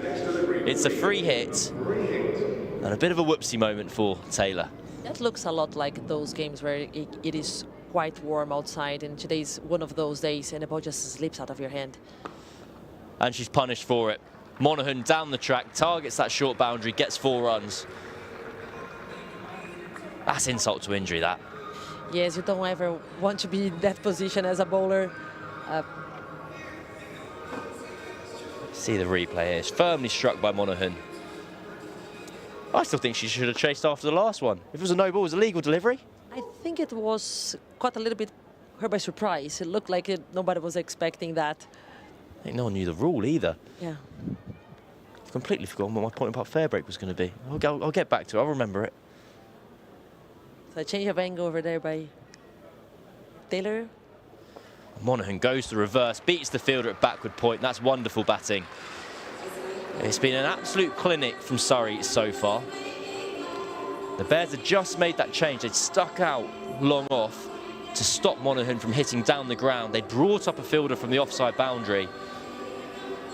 It's a free hit and a bit of a whoopsie moment for Taylor. That looks a lot like those games where it is quite warm outside, and today's one of those days and the ball just slips out of your hand. And she's punished for it. Monaghan down the track, targets that short boundary, gets 4 runs. That's insult to injury, that. Yes, you don't ever want to be in that position as a bowler. See the replay here. It's firmly struck by Monaghan. I still think she should have chased after the last one. If it was a no ball, it was a legal delivery. I think it was caught a little bit her by surprise. It looked like nobody was expecting that. I think no one knew the rule either. Yeah. I've completely forgotten what my point about fair break was going to be. I'll get back to it. I'll remember it. So a change of angle over there by Taylor. Monaghan goes to reverse, beats the fielder at backward point. That's wonderful batting. It's been an absolute clinic from Surrey so far. The Bears had just made that change. They'd stuck out long off to stop Monaghan from hitting down the ground. They'd brought up a fielder from the offside boundary.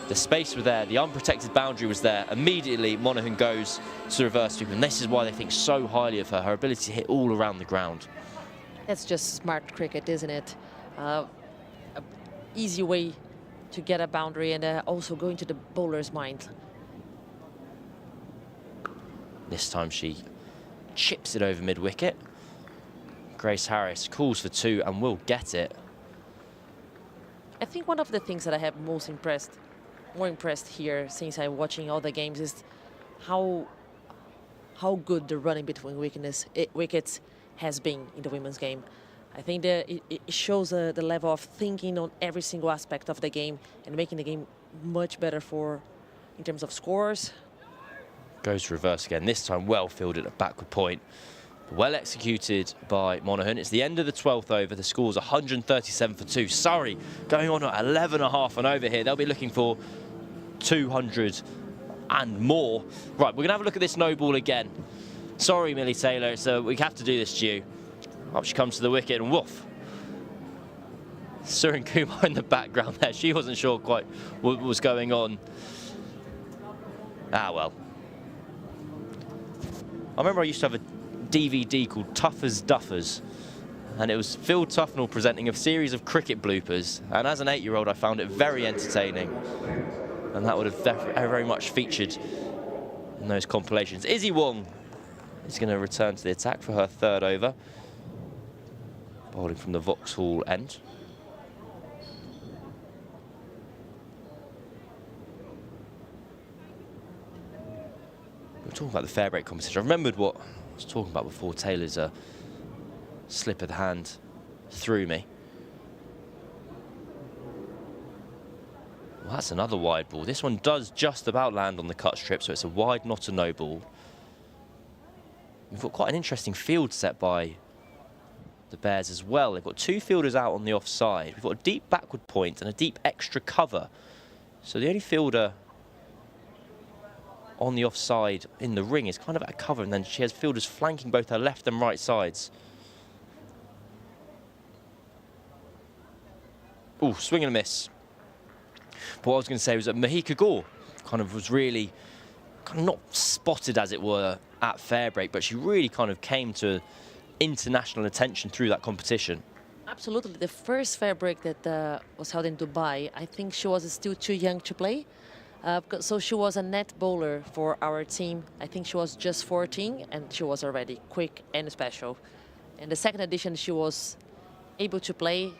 The space was there, the unprotected boundary was there. Immediately, Monaghan goes to reverse sweep, and this is why they think so highly of her ability to hit all around the ground. That's just smart cricket, isn't it? A easy way to get a boundary and also go into the bowler's mind. This time she chips it over mid-wicket. Grace Harris calls for 2 and will get it. I think one of the things that I have more impressed here since I'm watching all the games is how good the running between wickets has been in the women's game. I think that it shows the level of thinking on every single aspect of the game and making the game much better in terms of scores. Goes to reverse again, this time well fielded at backward point. Well executed by Monaghan. It's the end of the 12th over. The score's 137 for 2. Surrey going on at 11.5 and over here. They'll be looking for 200 and more. Right, we're going to have a look at this no ball again. Sorry, Millie Taylor, so we have to do this to you. Up she comes to the wicket and woof. Surin Kumar in the background there. She wasn't sure quite what was going on. Ah, well. I remember I used to have a DVD called Tough as Duffers, and it was Phil Tufnell presenting a series of cricket bloopers, and as an 8-year-old I found it very entertaining, and that would have very much featured in those compilations. Izzy Wong is going to return to the attack for her 3rd over, bowling from the Vauxhall end. We're talking about the fair break competition. I remembered what I was talking about before. Taylor's slip of the hand through me. Well, that's another wide ball. This one does just about land on the cut strip, so it's a wide, not a no ball. We've got quite an interesting field set by the Bears as well. They've got 2 fielders out on the offside. We've got a deep backward point and a deep extra cover. So the only fielder on the offside in the ring is kind of at a cover, and then she has fielders flanking both her left and right sides. Ooh, swing and a miss. But what I was going to say was that Mahika Gore kind of was really kind of not spotted, as it were, at fair break, but she really kind of came to international attention through that competition. Absolutely. The first fair break that was held in Dubai, I think she was still too young to play. So she was a net bowler for our team. I think she was just 14 and she was already quick and special. In the second edition, she was able to play,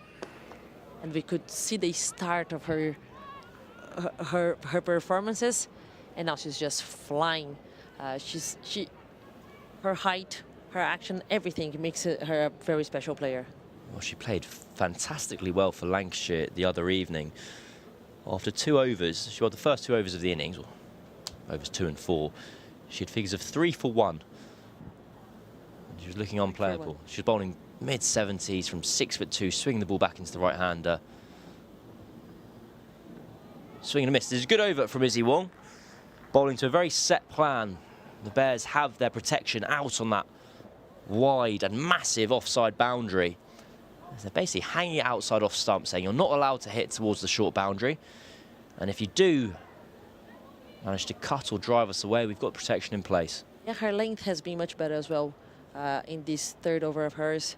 and we could see the start of her performances. And now she's just flying. Her height, her action, everything makes her a very special player. Well, she played fantastically well for Lancashire the other evening. After 2 overs, she won the first 2 overs of the innings, or overs 2 and 4. She had figures of 3 for 1. She was looking unplayable. She was bowling mid-70s from 6'2", swinging the ball back into the right-hander. Swing and a miss. This is a good over from Izzy Wong. Bowling to a very set plan. The Bears have their protection out on that wide and massive offside boundary. They're basically hanging it outside off stump, saying you're not allowed to hit towards the short boundary. And if you do manage to cut or drive us away, we've got protection in place. Yeah, her length has been much better as well in this third over of hers.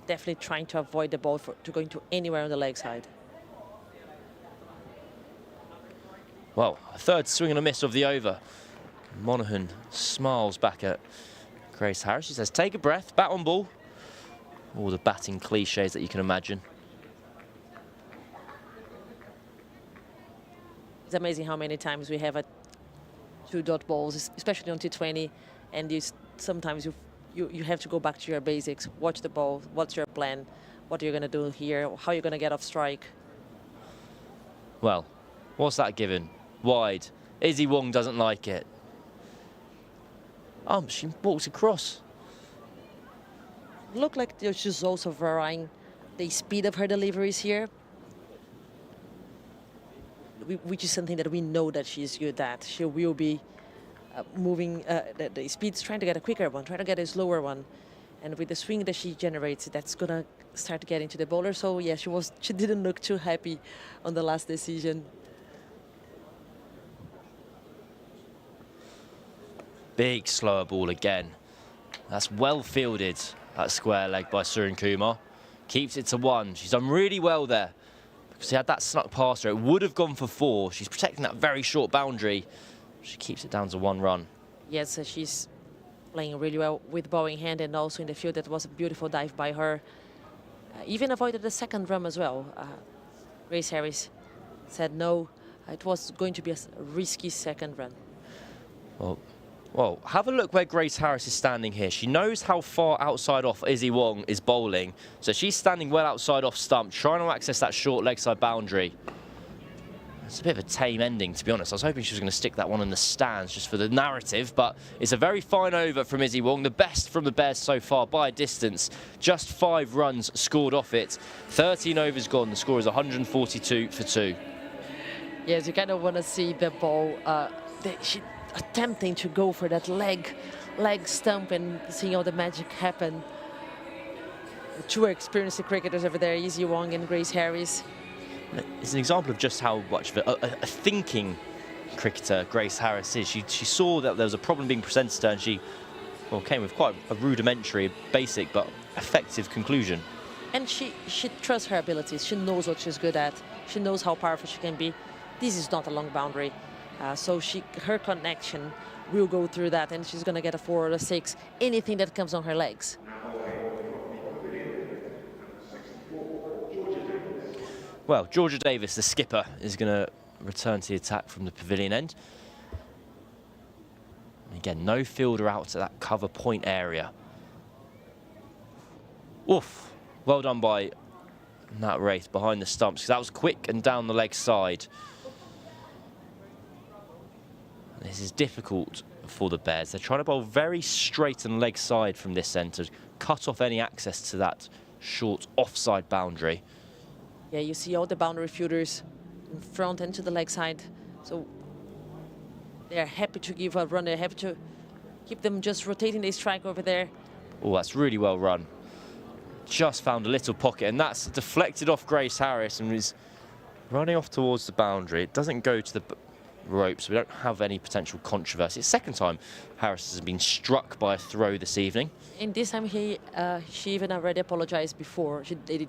Definitely trying to avoid the ball to going to anywhere on the leg side. Well, a third swing and a miss of the over. Monaghan smiles back at Grace Harris. She says, take a breath, bat on ball. All the batting cliches that you can imagine. It's amazing how many times we have 2-dot balls, especially on T20, and sometimes you have to go back to your basics. Watch the ball. What's your plan? What are you going to do here? How are you going to get off strike? Well, what's that given? Wide. Izzy Wong doesn't like it. She walks across. Look like she's also varying the speed of her deliveries here, which is something that we know that she's good at. She will be moving the speeds, trying to get a quicker one, trying to get a slower one. And with the swing that she generates, that's going to start getting to the bowler. So, yeah, she didn't look too happy on the last decision. Big slower ball again. That's well fielded, that square leg by Surrey Kumar. Keeps it to 1. She's done really well there. Because he had that snuck past her, it would have gone for 4. She's protecting that very short boundary. She keeps it down to 1 run. Yes, she's playing really well with ball in hand, and also in the field. That was a beautiful dive by her. Even avoided the second run as well. Grace Harris said no. It was going to be a risky second run. Well, have a look where Grace Harris is standing here. She knows how far outside off Izzy Wong is bowling. So she's standing well outside off stump, trying to access that short leg side boundary. It's a bit of a tame ending, to be honest. I was hoping she was going to stick that one in the stands just for the narrative, but it's a very fine over from Izzy Wong, the best from the Bears so far by a distance. Just 5 runs scored off it. 13 overs gone. The score is 142 for 2. Yes, you kind of want to see the ball. She attempting to go for that leg stump and seeing all the magic happen. The 2 experienced cricketers over there, Izzy Wong and Grace Harris. It's an example of just how much of a thinking cricketer Grace Harris is. She saw that there was a problem being presented to her, and she came with quite a rudimentary, basic but effective conclusion. And she trusts her abilities. She knows what she's good at. She knows how powerful she can be. This is not a long boundary. So her connection will go through that, and she's going to get a 4 or a 6, anything that comes on her legs. Well, Georgia Davis, the skipper, is going to return to the attack from the pavilion end. Again, no fielder out to that cover point area. Oof. Well done by Nat Wraith behind the stumps, because that was quick and down the leg side. This is difficult for the Bears. They're trying to bowl very straight and leg side from this end to cut off any access to that short offside boundary. Yeah, you see all the boundary fielders in front and to the leg side. So they're happy to give a run. They're happy to keep them just rotating the strike over there. Oh, that's really well run. Just found a little pocket, and that's deflected off Grace Harris and is running off towards the boundary. It doesn't go to the ropes, so we don't have any potential controversy. It's the second time Harris has been struck by a throw this evening. And this time she even already apologized before. They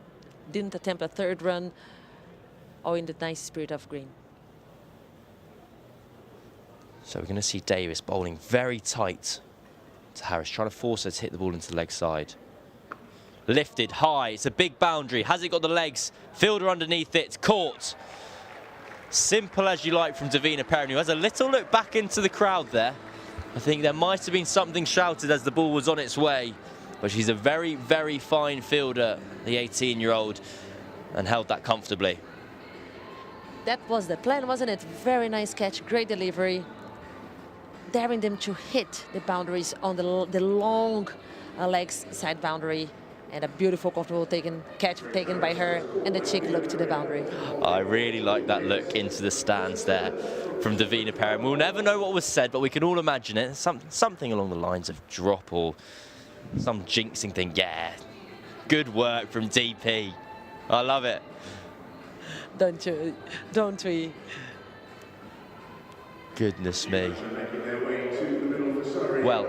didn't attempt a third run, or in the nice spirit of green. So we're going to see Davis bowling very tight to Harris, trying to force her to hit the ball into the leg side. Lifted high, it's a big boundary. Has it got the legs? Fielder underneath it, caught. Simple as you like from Davina Perrin, who has a little look back into the crowd there. I think there might have been something shouted as the ball was on its way, but she's a very, very fine fielder, the 18-year-old, and held that comfortably. That was the plan, wasn't it? Very nice catch, great delivery. Daring them to hit the boundaries on the long legs side boundary. And a beautiful, comfortable catch taken by her, and the cheek look to the boundary. I really like that look into the stands there from Davina Perrin. We'll never know what was said, but we can all imagine it. Something along the lines of drop or Some jinxing thing, yeah. Good work from DP. I love it. Don't we? Goodness me. Well,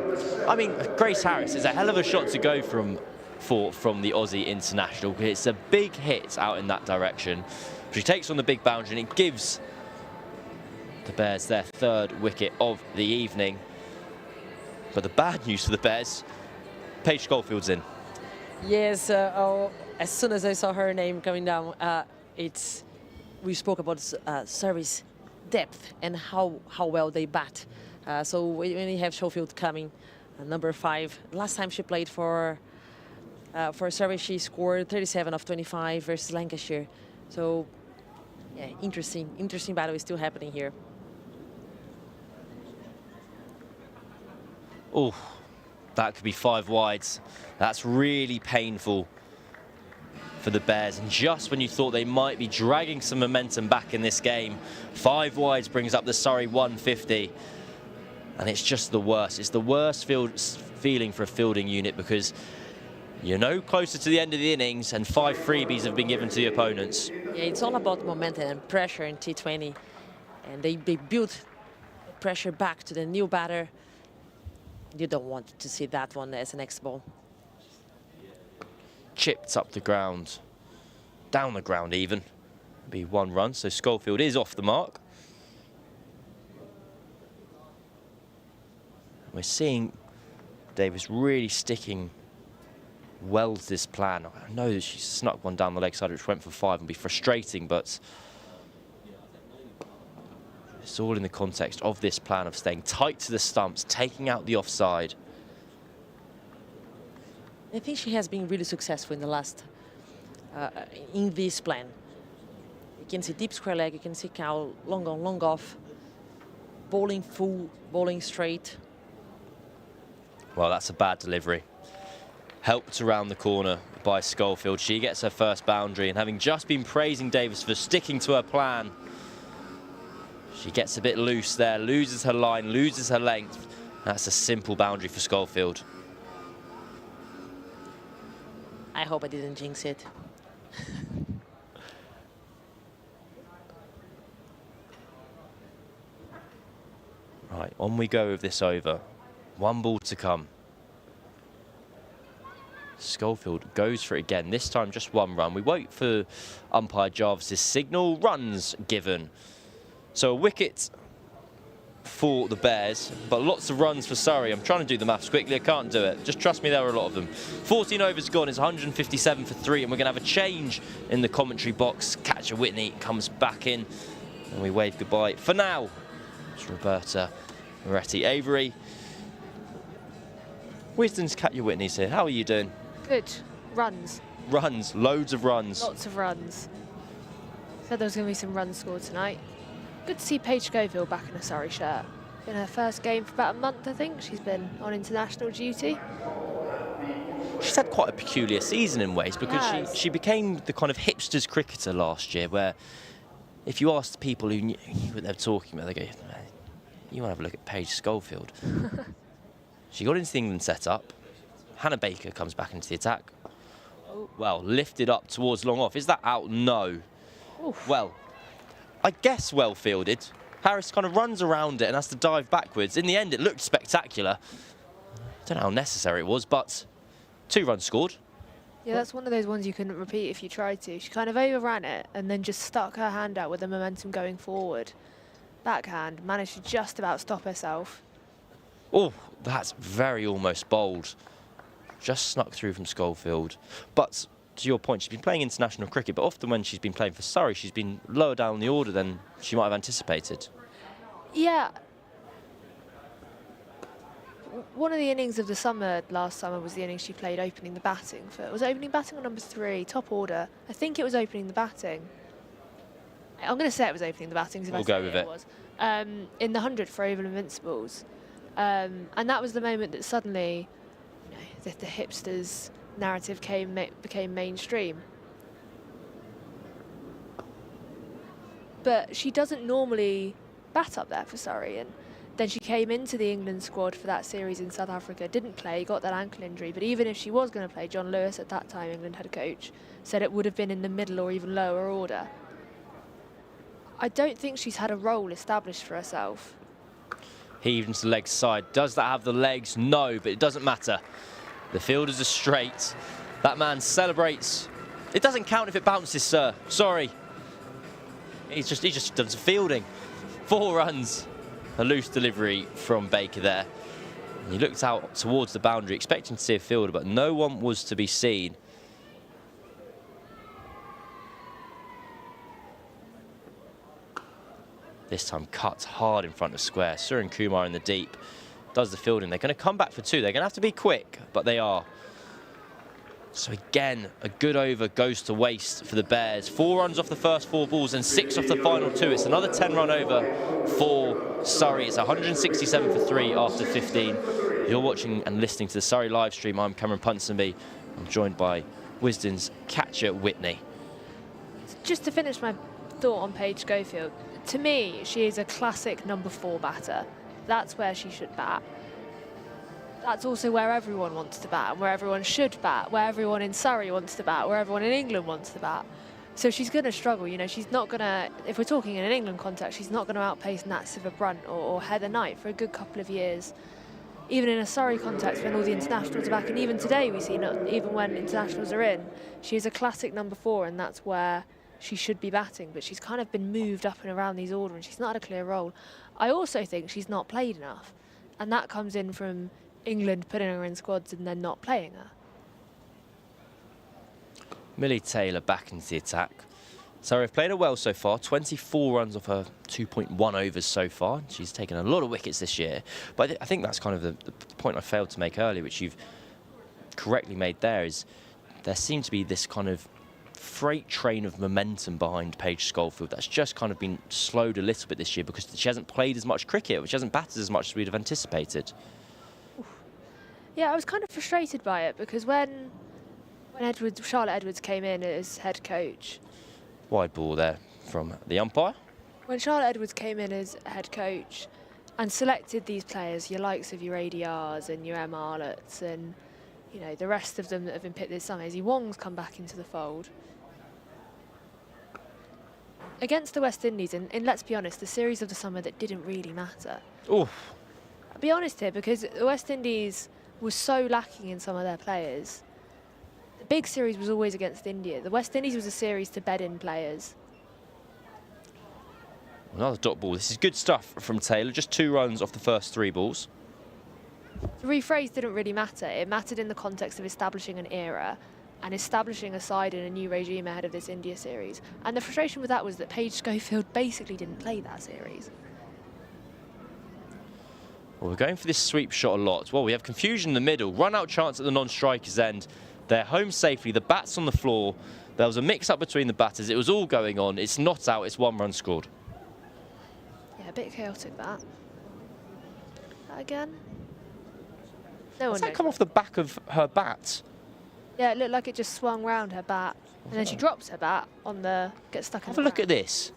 I mean, Grace Harris is a hell of a shot to go from the Aussie international. It's a big hit out in that direction. She takes on the big boundary and it gives the Bears their 3rd wicket of the evening. But the bad news for the Bears, Paige Schollfield's in. Yes, as soon as I saw her name coming down, we spoke about service depth and how well they bat. So when you have Schofield coming, number 5, last time she played for Surrey, she scored 37 of 25 versus Lancashire. So yeah, interesting battle is still happening here. Oh, that could be 5 wides. That's really painful for the Bears. And just when you thought they might be dragging some momentum back in this game, 5 wides brings up the Surrey 150. And it's just the worst. It's the worst feeling for a fielding unit because you're no closer to the end of the innings and 5 freebies have been given to the opponents. Yeah, it's all about momentum and pressure in T20. And they built pressure back to the new batter. You don't want to see that one as an X ball. Chipped up the ground, down the ground even. Be 1 run, so Schofield is off the mark. We're seeing Davis really sticking well to this plan. I know that she snuck one down the leg side which went for 5 and be frustrating, but it's all in the context of this plan of staying tight to the stumps, taking out the offside. I think she has been really successful in the last, in this plan. You can see deep square leg, you can see cow, long on, long off, bowling full, bowling straight. Well, that's a bad delivery. Helped around the corner by Schofield. She gets her first boundary, and having just been praising Davis for sticking to her plan, she gets a bit loose there, loses her line, loses her length. That's a simple boundary for Schofield. I hope I didn't jinx it. Right, on we go with this over. 1 ball to come. Schofield goes for it again, this time just 1 run. We wait for umpire Jarvis's signal, runs given. So a wicket for the Bears, but lots of runs for Surrey. I'm trying to do the maths quickly, I can't do it. Just trust me, there are a lot of them. 14 overs gone, it's 157 for 3, and we're going to have a change in the commentary box. Katja Whitney comes back in, and we wave goodbye. For now, it's Roberta Moretti-Avery. Wisden's Katja Whitney's here. How are you doing? Good. Runs. Runs, loads of runs. Lots of runs. Said there was going to be some runs scored tonight. Good to see Paige Schofield back in a Surrey shirt. In her first game for about a month, I think. She's been on international duty. She's had quite a peculiar season in ways because she became the kind of hipsters cricketer last year where if you asked people who knew what they were talking about, they go, you want to have a look at Paige Schofield. She got into the England setup. Hannah Baker comes back into the attack. Well, lifted up towards long off. Is that out? No. Oof. Well, I guess well fielded. Harris kind of runs around it and has to dive backwards. In the end, it looked spectacular. I don't know how necessary it was, but 2 runs scored. Yeah, that's one of those ones you couldn't repeat if you tried to. She kind of overran it and then just stuck her hand out with the momentum going forward. Backhand, managed to just about stop herself. Oh, that's very almost bowled. Just snuck through from Schofield. But to your point, she's been playing international cricket, but often when she's been playing for Surrey, she's been lower down the order than she might have anticipated. Yeah. One of the innings of the summer, last summer, was the innings she played opening the batting for. Was it opening batting on number 3, top order? I think it was opening the batting. I'm going to say it was opening the batting. We'll go with it. Was. In the 100 for Oval Invincibles. And that was the moment that suddenly the hipsters narrative became mainstream. But she doesn't normally bat up there for Surrey, and Then she came into the England squad for that series in South Africa, didn't play, got that ankle injury. But even if she was going to play, John Lewis, at that time England head coach, said it would have been in the middle or even lower order. I don't think she's had a role established for herself. Heaved into the leg side. Does that have the legs? No, but it doesn't matter. The fielders are straight. That man celebrates. It doesn't count if it bounces, sir. Sorry. He just done some fielding. 4 runs. A loose delivery from Baker there. He looked out towards the boundary, expecting to see a fielder, but no one was to be seen. This time cut hard in front of square. Surin Kumar in the deep does the fielding. They're going to come back for 2. They're going to have to be quick, but they are. So again, a good over goes to waste for the Bears. 4 runs off the first 4 balls and 6 off the final 2. It's another 10-run over for Surrey. It's 167 for 3 after 15. You're watching and listening to the Surrey live stream. I'm Cameron Ponsonby. I'm joined by Wisden's catcher, Whitney. Just to finish my thought on Paige Schofield, to me, she is a classic number 4 batter. That's where she should bat. That's also where everyone wants to bat, and where everyone should bat, where everyone in Surrey wants to bat, where everyone in England wants to bat. So she's going to struggle, you know, she's not going to, if we're talking in an England context, she's not going to outpace Nat Siva-Brunt or Heather Knight for a good couple of years. Even in a Surrey context, when all the internationals are back, and even today we see, even when internationals are in, she is a classic number 4, and that's where she should be batting, but she's kind of been moved up and around these orders, and she's not had a clear role. I also think she's not played enough, and that comes in from England putting her in squads and then not playing her. Millie Taylor back into the attack. So we've played her well so far. 24 runs off her 2.1 overs so far. She's taken a lot of wickets this year. But I think that's kind of the point I failed to make earlier, which you've correctly made there, is there seems to be this kind of freight train of momentum behind Paige Schofield that's just kind of been slowed a little bit this year because she hasn't played as much cricket, which hasn't batted as much as we'd have anticipated. Yeah, I was kind of frustrated by it because when Charlotte Edwards came in as head coach. Wide ball there from the umpire. When Charlotte Edwards came in as head coach and selected these players, your likes of your ADRs and your M. Arletts and, you know, the rest of them that have been picked this summer, Izzy Wong's come back into the fold. Against the West Indies, and let's be honest, the series of the summer that didn't really matter. Oof. I'll be honest here, because the West Indies was so lacking in some of their players. The big series was always against India. The West Indies was a series to bed in players. Another dot ball. This is good stuff from Taylor. Just 2 runs off the first 3 balls. The rephrase didn't really matter. It mattered in the context of establishing an era and establishing a side in a new regime ahead of this India series. And the frustration with that was that Paige Schofield basically didn't play that series. Well, we're going for this sweep shot a lot. Well, we have confusion in the middle. Run-out chance at the non-striker's end. They're home safely. The bat's on the floor. There was a mix-up between the batters. It was all going on. It's not out. It's 1 run scored. Yeah, a bit chaotic, that. That again? No one Does that knows. come off the back of her bat? Yeah, it looked like it just swung round her bat. And then she drops her bat on the... gets stuck in Have the a look ground. at this.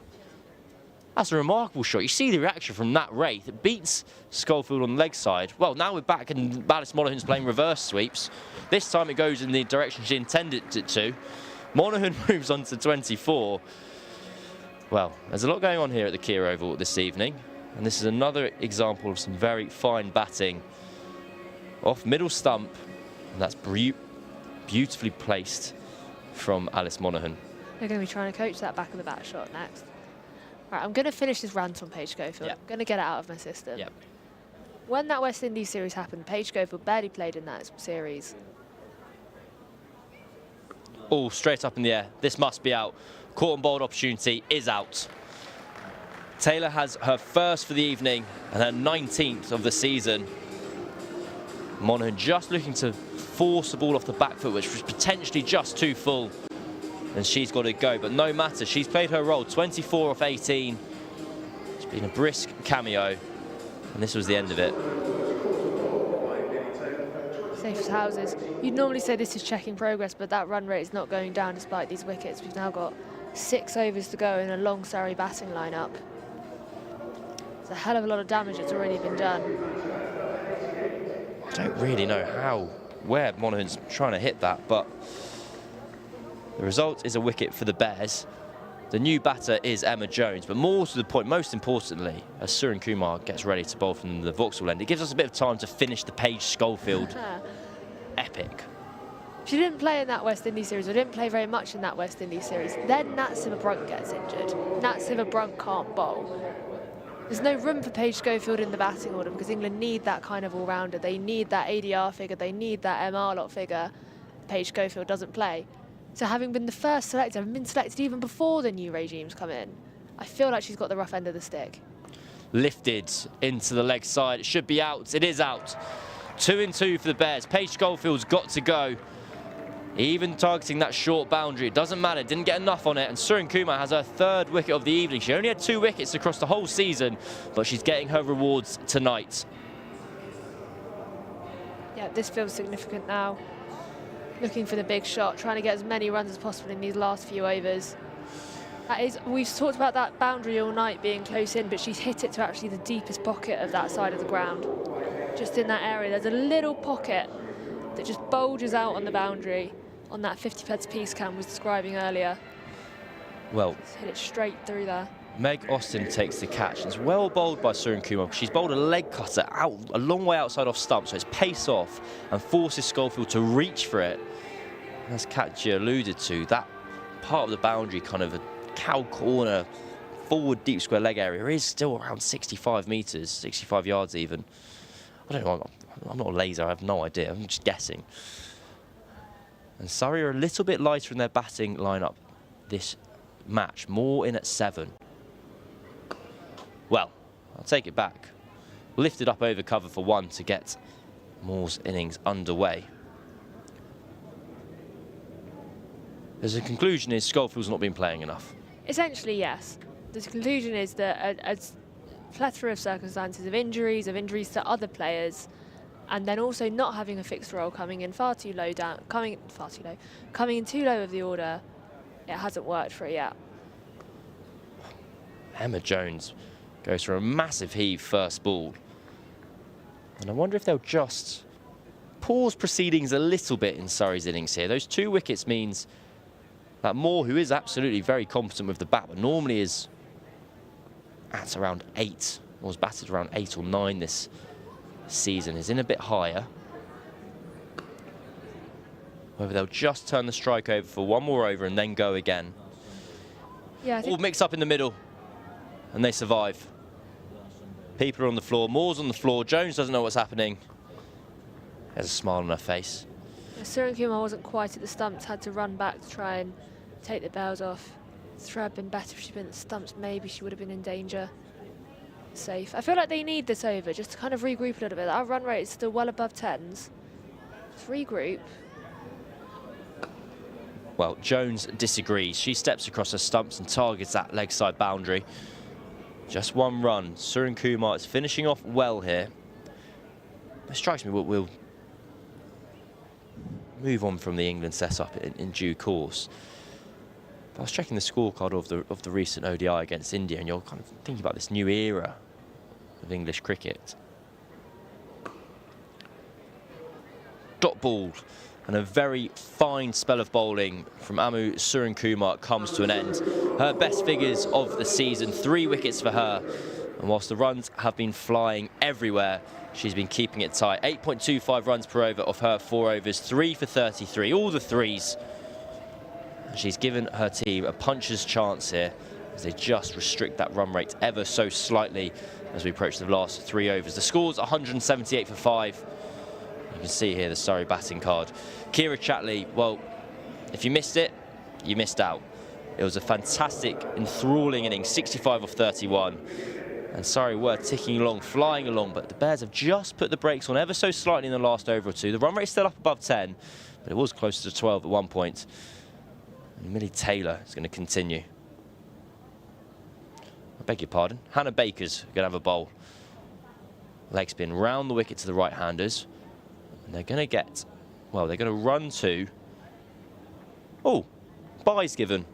That's a remarkable shot. You see the reaction from Nat Wraith. It beats Schofield on the leg side. Well, now we're back and Alice Monaghan's playing reverse sweeps. This time it goes in the direction she intended it to. Monaghan moves on to 24. Well, there's a lot going on here at the Kia Oval this evening. And this is another example of some very fine batting off middle stump. And that's beautifully placed from Alice Monaghan. They're going to be trying to coach that back of the bat shot next. Right, I'm going to finish this rant on Paige Schofield. Yep. I'm going to get it out of my system. Yep. When that West Indies series happened, Paige Schofield barely played in that series. All straight up in the air. This must be out. Caught and bowled opportunity is out. Taylor has her first for the evening and her 19th of the season. Monaghan just looking to force the ball off the back foot, which was potentially just too full. And she's got to go, but no matter. She's played her role, 24 off 18. It's been a brisk cameo, and this was the end of it. Safe as houses. You'd normally say this is checking progress, but that run rate is not going down despite these wickets. We've now got 6 overs to go in a long Surrey batting lineup. It's a hell of a lot of damage that's already been done. I don't really know where Monaghan's trying to hit that, but the result is a wicket for the Bears. The new batter is Emma Jones, but more to the point, most importantly, as Suren Kumar gets ready to bowl from the Vauxhall end, it gives us a bit of time to finish the Paige Schofield epic. She didn't play in that West Indies series, or didn't play very much in that West Indies series. Then Nat Sciver-Brunt gets injured. Nat Sciver-Brunt can't bowl. There's no room for Paige Schofield in the batting order because England need that kind of all-rounder. They need that ADR figure, they need that MR lot figure. Paige Schofield doesn't play. So having been the first selected, having been selected even before the new regimes come in, I feel like she's got the rough end of the stick. Lifted into the leg side, it should be out, it is out. 2 and 2 for the Bears. Paige Schofield's got to go. Even targeting that short boundary, it doesn't matter, didn't get enough on it, and Suren Kumar has her 3rd wicket of the evening. She only had 2 wickets across the whole season, but she's getting her rewards tonight. Yeah, this feels significant now. Looking for the big shot, trying to get as many runs as possible in these last few overs. We've talked about that boundary all night being close in, but she's hit it to actually the deepest pocket of that side of the ground. Just in that area, there's a little pocket that just bulges out on the boundary on that 50 pence piece Cam was describing earlier. Well, just hit it straight through there. Meg Austin takes the catch. It's well bowled by Suren Kumar. She's bowled a leg cutter out a long way outside off stump, so it's pace off and forces Schofield to reach for it. As Katja alluded to, that part of the boundary, kind of a cow corner, forward deep square leg area, is still around 65 metres, 65 yards even. I don't know, I'm not a laser, I have no idea, I'm just guessing. And Surrey are a little bit lighter in their batting lineup this match, more in at 7. Well, I'll take it back. Lifted up over cover for 1 to get Moore's innings underway. As a conclusion is Schofield's not been playing enough. Essentially, yes. The conclusion is that a plethora of circumstances of injuries to other players, and then also not having a fixed role, coming in far too low down, coming in too low of the order, it hasn't worked for it yet. Emma Jones goes for a massive heave first ball. And I wonder if they'll just pause proceedings a little bit in Surrey's innings here. Those 2 wickets means that Moore, who is absolutely very competent with the bat, but normally is at around 8, or has batted around 8 or 9 this season, is in a bit higher. Whether they'll just turn the strike over for 1 more over and then go again. Yeah, All mixed up in the middle, and they survive. People are on the floor, Moore's on the floor, Jones doesn't know what's happening. There's a smile on her face. Suren Kumar wasn't quite at the stumps, had to run back to try and take the bails off. This would have been better if she'd been at the stumps, maybe she would have been in danger. Safe. I feel like they need this over just to kind of regroup a little bit. Our run rate is still well above 10s. Let's regroup. Well, Jones disagrees. She steps across her stumps and targets that leg side boundary. Just 1 run. Suren Kumar is finishing off well here. It strikes me we'll move on from the England setup in due course. But I was checking the scorecard of the recent ODI against India, and you're kind of thinking about this new era of English cricket. Dot ball and a very fine spell of bowling from Amu Suren Kumar comes to an end. Her best figures of the season, 3 wickets for her. And whilst the runs have been flying everywhere, she's been keeping it tight. 8.25 runs per over of her 4 overs, 3 for 33, all the 3s. And she's given her team a puncher's chance here as they just restrict that run rate ever so slightly as we approach the last 3 overs. The score's 178 for 5. You can see here the Surrey batting card. Kira Chathli, well, if you missed it, you missed out. It was a fantastic, enthralling innings, 65 off 31. And Surrey were ticking along, flying along, but the Bears have just put the brakes on ever so slightly in the last over or 2. The run rate's still up above 10, but it was closer to 12 at one point. And Millie Taylor is going to continue. I beg your pardon. Hannah Baker's going to have a bowl. Leg spin round the wicket to the right-handers. And they're going to get, well, they're going to run to, oh, byes given.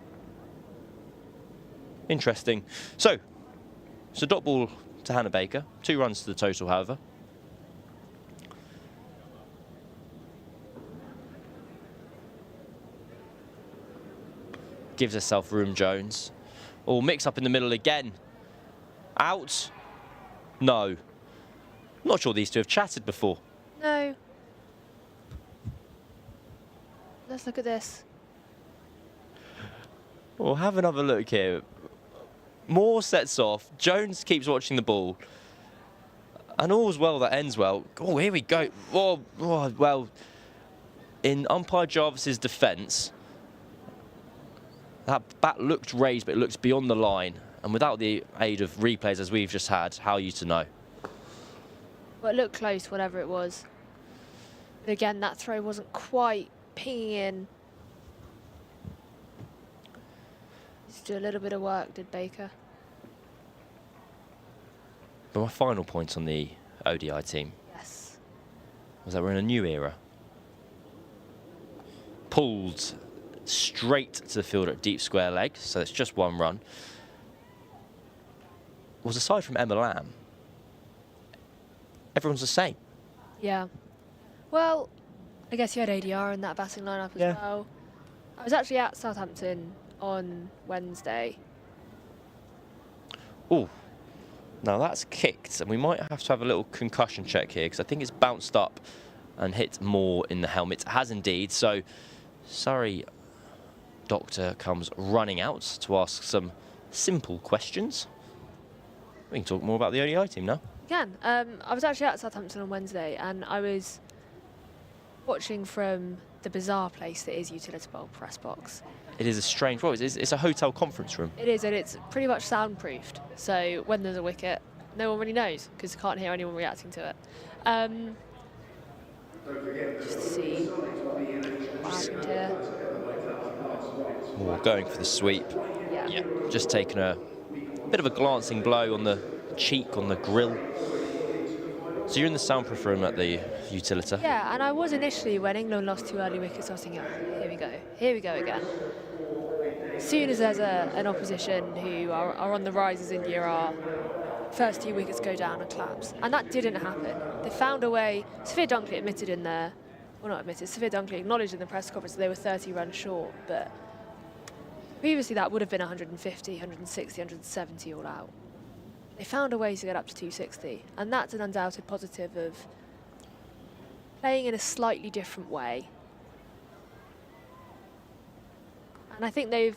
Interesting. So dot ball to Hannah Baker. 2 runs to the total, however. Gives herself room, Jones. Oh, mix up in the middle again. Out. No. Not sure these two have chatted before. No. Let's look at this. Well, have another look here. Moore sets off. Jones keeps watching the ball. And all's well that ends well. Oh, here we go. Oh, well, in umpire Jarvis's defence, that bat looked raised, but it looked beyond the line. And without the aid of replays, as we've just had, how are you to know? Well, it looked close, whatever it was. But again, that throw wasn't quite pinging in. Just do a little bit of work, did Baker. But my final point on the ODI team Yes. was that we're in a new era. Pulled straight to the field at deep square leg, so it's just 1 run. Was aside from Emma Lamb, everyone's the same. Yeah. Well, I guess you had ADR in that batting lineup as well. I was actually at Southampton on Wednesday. Oh, now that's kicked, and we might have to have a little concussion check here because I think it's bounced up and hit Moore in the helmet. It has indeed. So, Surrey doctor comes running out to ask some simple questions. We can talk more about the ODI team now. Again, I was actually at Southampton on Wednesday, and I was watching from the bizarre place that is Utility Bowl press box. It is a strange, well, it's a hotel conference room. It is, and it's pretty much soundproofed. So when there's a wicket, no one really knows because you can't hear anyone reacting to it. Just to see what happened here. Moore going for the sweep. Yeah. Just taking a bit of a glancing blow on the cheek, on the grill. So you're in the soundproof room at the Utilita. Yeah, and I was initially, when England lost 2 early wickets, I was thinking, oh, here we go again. As soon as there's an opposition who are on the rise as India are, first 2 wickets go down and collapse. And that didn't happen. They found a way. Sophia Dunkley admitted in there, well, not admitted, Sophia Dunkley acknowledged in the press conference that they were 30 runs short, but previously that would have been 150, 160, 170 all out. They found a way to get up to 260, and that's an undoubted positive of playing in a slightly different way. And I think they've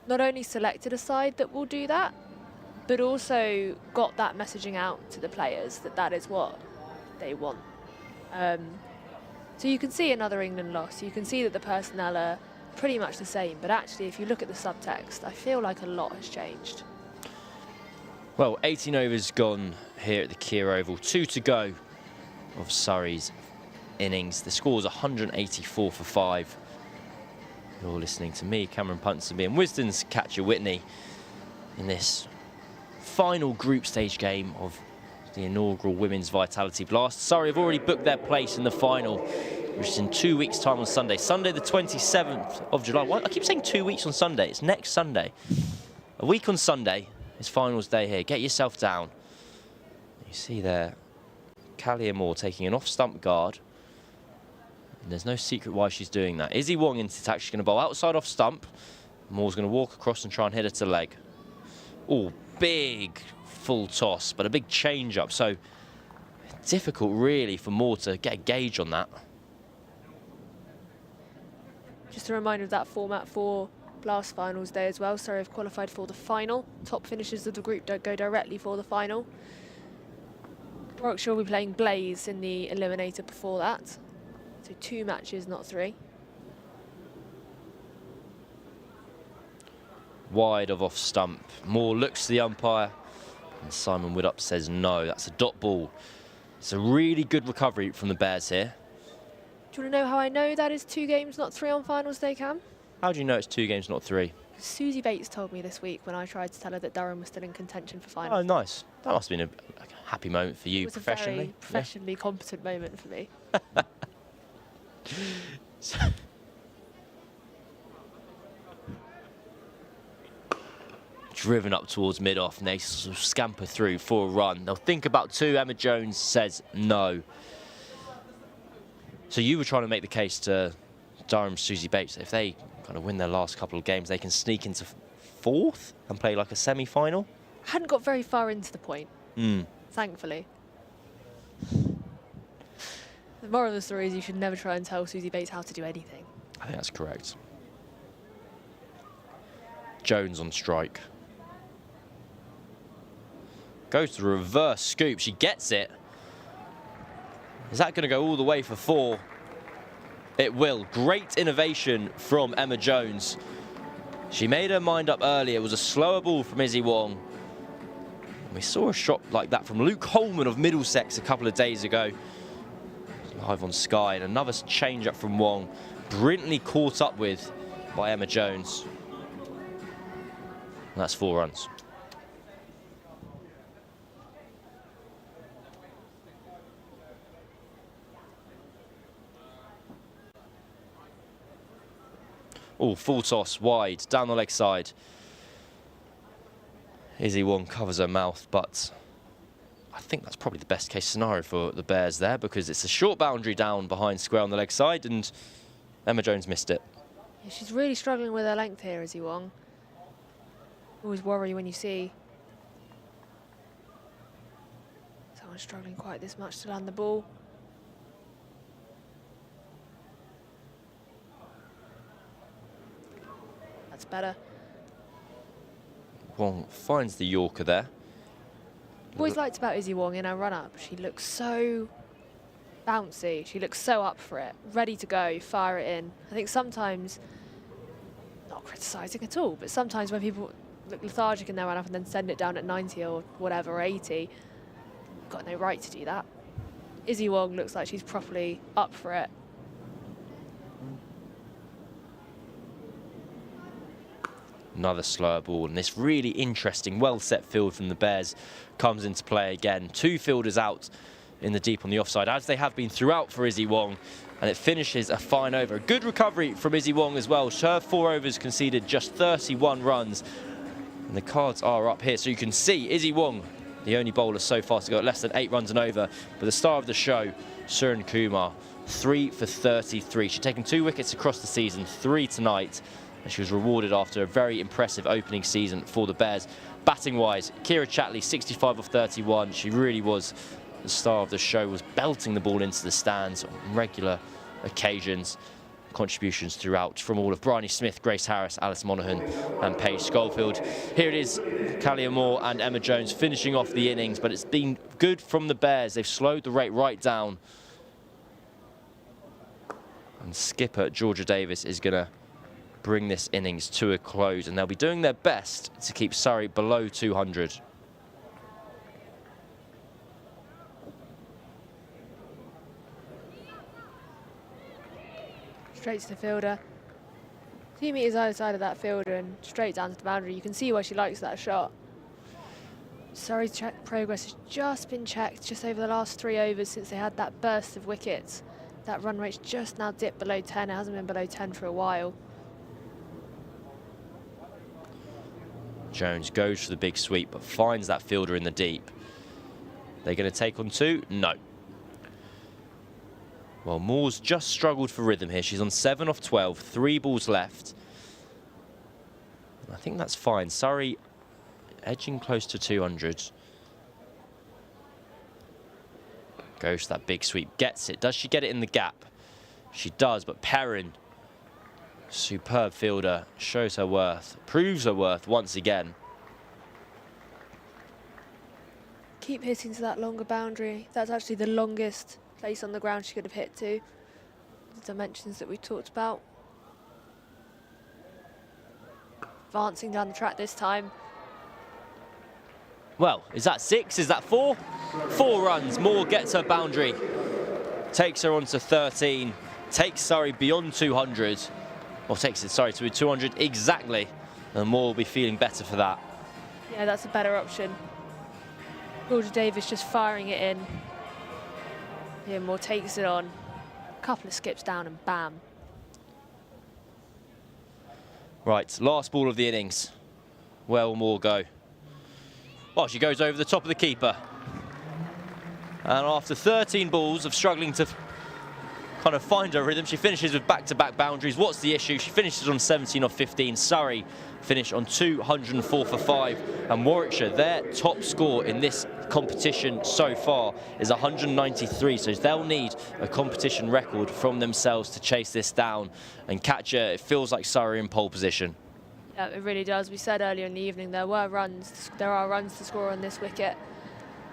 not only selected a side that will do that, but also got that messaging out to the players that that is what they want. So you can see another England loss. You can see that the personnel are pretty much the same, but actually if you look at the subtext, I feel like a lot has changed. Well, 18 overs gone here at the Kia Oval. 2 to go of Surrey's innings. The score is 184 for 5. You're listening to me, Cameron Ponsonby, and Wisden's Catcher Whitney in this final group stage game of the inaugural Women's Vitality Blast. Surrey have already booked their place in the final, which is in 2 weeks' time on Sunday. Sunday, the 27th of July. Why? I keep saying 2 weeks on Sunday. It's next Sunday. A week on Sunday. It's finals day here. Get yourself down. You see there, Callie Moore taking an off-stump guard. And there's no secret why she's doing that. Izzy Wong is actually going to bowl outside off-stump. Moore's going to walk across and try and hit it to leg. Oh, big full toss, but a big change-up. So difficult, really, for Moore to get a gauge on that. Just a reminder of that format for Blast Finals Day as well. Surrey have qualified for the final. Top finishers of the group don't go directly for the final. Warwickshire will be playing Blaze in the eliminator before that. So 2 matches, not 3. Wide of off stump. Moore looks to the umpire, and Simon Widdop says no. That's a dot ball. It's a really good recovery from the Bears here. Do you want to know how I know that is 2 games, not 3 on Finals Day, Cam? How do you know it's 2 games, not 3? Susie Bates told me this week when I tried to tell her that Durham was still in contention for finals. Oh, nice. That must have been a happy moment for you It was professionally. a very professionally competent moment for me. driven up towards mid-off, and they sort of scamper through for a run. They'll think about 2. Emma Jones says no. So you were trying to make the case to Durham's Susie Bates, if they kind of win their last couple of games, they can sneak into 4th and play like a semi-final? I hadn't got very far into the point, thankfully. The moral of the story is you should never try and tell Susie Bates how to do anything. I think that's correct. Jones on strike. Goes to the reverse scoop. She gets it. Is that going to go all the way for 4? It will. Great innovation from Emma Jones. She made her mind up earlier. It was a slower ball from Izzy Wong. We saw a shot like that from Luke Holman of Middlesex a couple of days ago. Live on Sky. And another change up from Wong. Brilliantly caught up with by Emma Jones. And that's 4 runs. Oh, full toss, wide, down the leg side. Izzy Wong covers her mouth, but I think that's probably the best case scenario for the Bears there, because it's a short boundary down behind square on the leg side, and Emma Jones missed it. Yeah, she's really struggling with her length here, Izzy Wong. Always worry when you see someone struggling quite this much to land the ball. That's better. Wong finds the Yorker there. Always liked about Izzy Wong in her run-up. She looks so bouncy. She looks so up for it, ready to go, fire it in. I think sometimes, not criticising at all, but sometimes when people look lethargic in their run-up and then send it down at 90 or whatever, or 80, got no right to do that. Izzy Wong looks like she's properly up for it. Another slower ball, and this really interesting, well-set field from the Bears comes into play again. 2 fielders out in the deep on the offside, as they have been throughout for Izzy Wong, and it finishes a fine over. A good recovery from Izzy Wong as well. Her 4 overs conceded just 31 runs, and the cards are up here. So you can see Izzy Wong, the only bowler so far to go at less than 8 runs and over, but the star of the show, Suren Kumar, 3 for 33. She's taken 2 wickets across the season, 3 tonight. And she was rewarded after a very impressive opening season for the Bears. Batting-wise, Kira Chathli, 65 of 31. She really was the star of the show, was belting the ball into the stands on regular occasions. Contributions throughout from all of Bryony Smith, Grace Harris, Alice Monaghan and Paige Schofield. Here it is, Callia Moore and Emma Jones finishing off the innings, but it's been good from the Bears. They've slowed the rate right down. And skipper Georgia Davis is going to bring this innings to a close, and they'll be doing their best to keep Surrey below 200. Straight to the fielder. 2 metres either side of that fielder and straight down to the boundary. You can see why she likes that shot. Surrey's progress has just been checked just over the last 3 overs since they had that burst of wickets. That run rate's just now dipped below 10. It hasn't been below 10 for a while. Jones goes for the big sweep, but finds that fielder in the deep. They're going to take on 2? No. Well, Moore's just struggled for rhythm here. She's on 7 off 12, 3 balls left. I think that's fine. Surrey edging close to 200. Goes to that big sweep, gets it. Does she get it in the gap? She does, but Perrin, superb fielder, shows her worth, proves her worth once again. Keep hitting to that longer boundary. That's actually the longest place on the ground she could have hit to. The dimensions that we talked about. Advancing down the track this time. Well, is that 6? Is that 4? 4 runs. Moore gets her boundary. Takes her on to 13. Takes Surrey beyond 200. Or takes it, sorry, to 200 exactly. And Moore will be feeling better for that. Yeah, that's a better option. Georgia Davis just firing it in. Yeah, Moore takes it on. A couple of skips down and bam. Right, last ball of the innings. Where will Moore go? Well, she goes over the top of the keeper. And after 13 balls of struggling to kind of find her rhythm, she finishes with back-to-back boundaries. What's the issue? She finishes on 17 of 15. Surrey finished on 204 for 5. And Warwickshire, their top score in this competition so far is 193. So they'll need a competition record from themselves to chase this down and catch her. It feels like Surrey in pole position. Yeah, it really does. We said earlier in the evening there are runs to score on this wicket.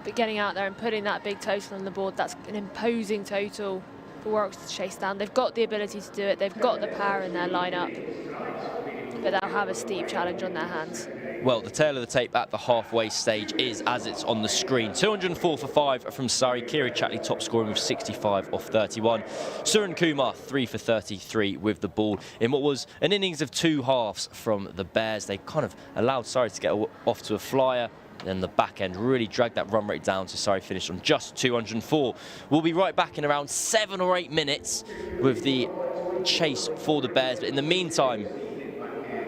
But getting out there and putting that big total on the board, that's an imposing total for Warwick to chase down. They've got the ability to do it. They've got the power in their lineup. But they'll have a steep challenge on their hands. Well, the tail of the tape at the halfway stage is as it's on the screen. 204 for 5 from Surrey. Chathli top scoring with 65 off 31. Suren Kumar 3 for 33 with the ball in what was an innings of 2 halves from the Bears. They kind of allowed Surrey to get off to a flyer. Then the back end really dragged that run rate down, so Surrey finished on just 204. We'll be right back in around 7 or 8 minutes with the chase for the Bears. But in the meantime,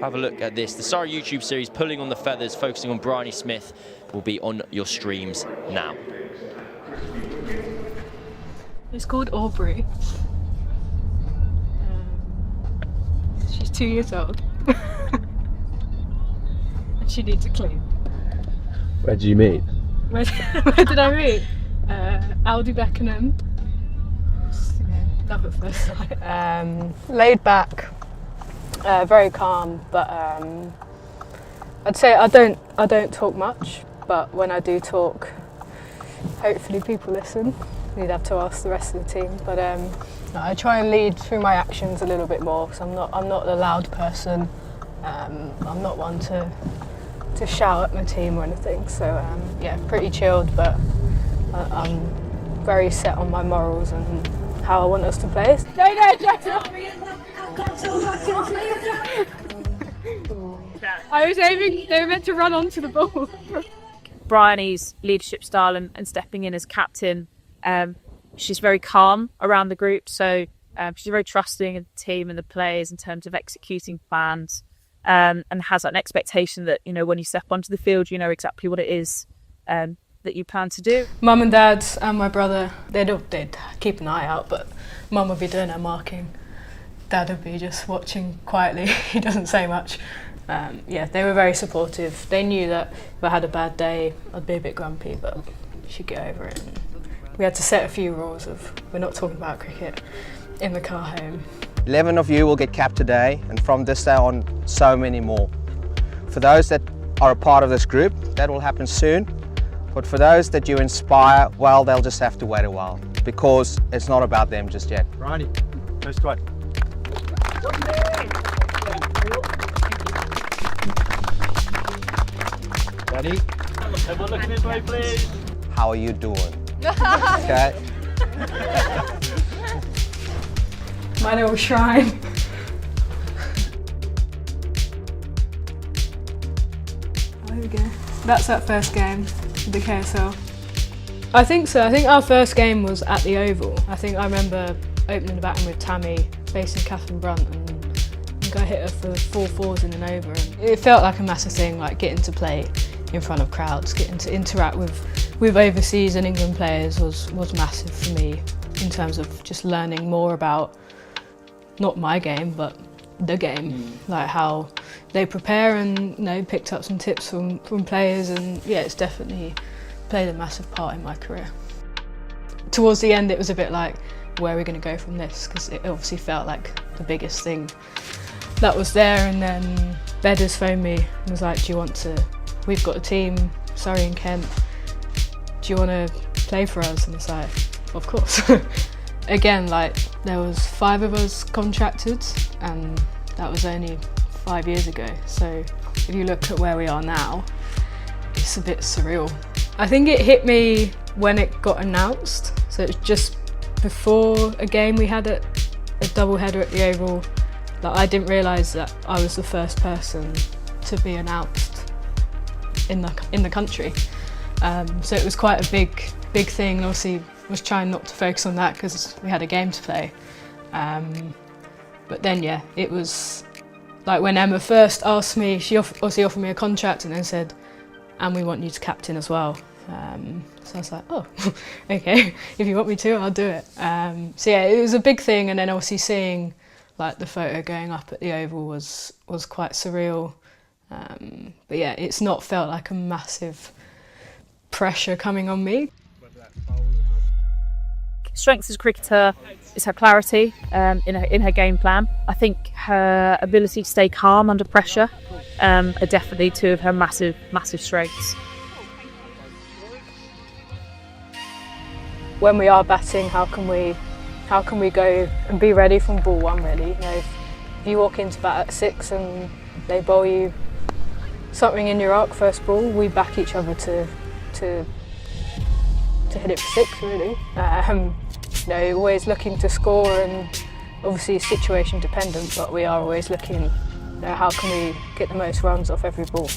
have a look at this. The Surrey YouTube series, Pulling on the Feathers, focusing on Bryony Smith, will be on your streams now. It's called Aubrey. She's 2 years old. And she needs a clean. Where did you meet? Where did I meet? Aldi Beckenham. Love at first sight. Laid back, very calm, but I'd say I don't talk much, but when I do talk, hopefully people listen. You'd have to ask the rest of the team, but I try and lead through my actions a little bit more, because I'm not a loud person. I'm not one to shout at my team or anything, so yeah, pretty chilled, but I'm very set on my morals and how I want us to play. I was aiming, they were meant to run onto the ball. Bryony's leadership style and stepping in as captain, she's very calm around the group, so she's very trusting of the team and the players in terms of executing plans. And has an expectation that, you know, when you step onto the field, you know exactly what it is that you plan to do. Mum and Dad and my brother, they'd keep an eye out, but Mum would be doing her marking. Dad would be just watching quietly. He doesn't say much. Yeah, they were very supportive. They knew that if I had a bad day, I'd be a bit grumpy, but she'd get over it. And we had to set a few rules of, we're not talking about cricket in the car home. 11 of you will get capped today, and from this day on, so many more. For those that are a part of this group, that will happen soon. But for those that you inspire, well, they'll just have to wait a while, because it's not about them just yet. Bryony, go straight. Ready? Everyone looking this way, please. How are you doing? Okay. My little shrine. There we go. That's that first game, the KSL. I think so. I think our first game was at the Oval. I think I remember opening the batting with Tammy, facing Catherine Brunt, and I think I hit her for 4 fours in an over. And it felt like a massive thing, like getting to play in front of crowds, getting to interact with overseas and England players was massive for me in terms of just learning more about not my game, but the game, like how they prepare, and, you know, picked up some tips from players, and yeah, it's definitely played a massive part in my career. Towards the end, it was a bit like, where are we going to go from this? Because it obviously felt like the biggest thing that was there, and then Bedders phoned me and was like, we've got a team, Surrey and Kent, do you want to play for us? And it's like, of course. Again, like, there was 5 of us contracted, and that was only 5 years ago. So if you look at where we are now, it's a bit surreal. I think it hit me when it got announced. So it was just before a game we had a double header at the Oval. Like, I didn't realise that I was the first person to be announced in the country. So it was quite a big thing, and obviously was trying not to focus on that because we had a game to play. But then, yeah, it was like when Emma first asked me, she obviously offered me a contract and then said, and we want you to captain as well. So I was like, oh, okay, if you want me to, I'll do it. So yeah, it was a big thing, and then obviously seeing like the photo going up at the Oval was quite surreal. But yeah, it's not felt like a massive pressure coming on me. Strength as a cricketer is her clarity in her game plan. I think her ability to stay calm under pressure are definitely two of her massive strengths. When we are batting, how can we go and be ready from ball one, really? You know, if you walk into bat at 6 and they bowl you something in your arc first ball, we back each other to hit it for 6, really. You know, always looking to score, and obviously situation dependent, but we are always looking, you know, how can we get the most runs off every ball.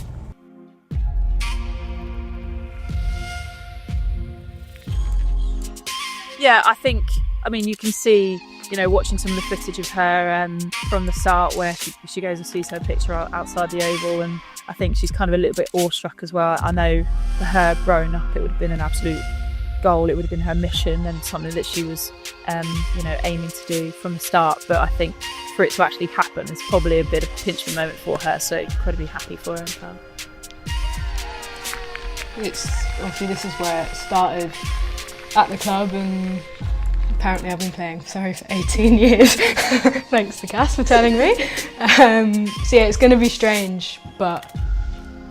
Yeah, I mean, you can see, you know, watching some of the footage of her from the start where she goes and sees her picture outside the Oval, and I think she's kind of a little bit awestruck as well. I know for her growing up, it would have been an absolute goal. It would have been her mission and something that she was, you know, aiming to do from the start. But I think for it to actually happen is probably a bit of a pinch moment for her. So incredibly happy for her. It's obviously, this is where it started at the club, and apparently I've been playing for Surrey for 18 years. Thanks to Cass for telling me. So yeah, it's going to be strange, but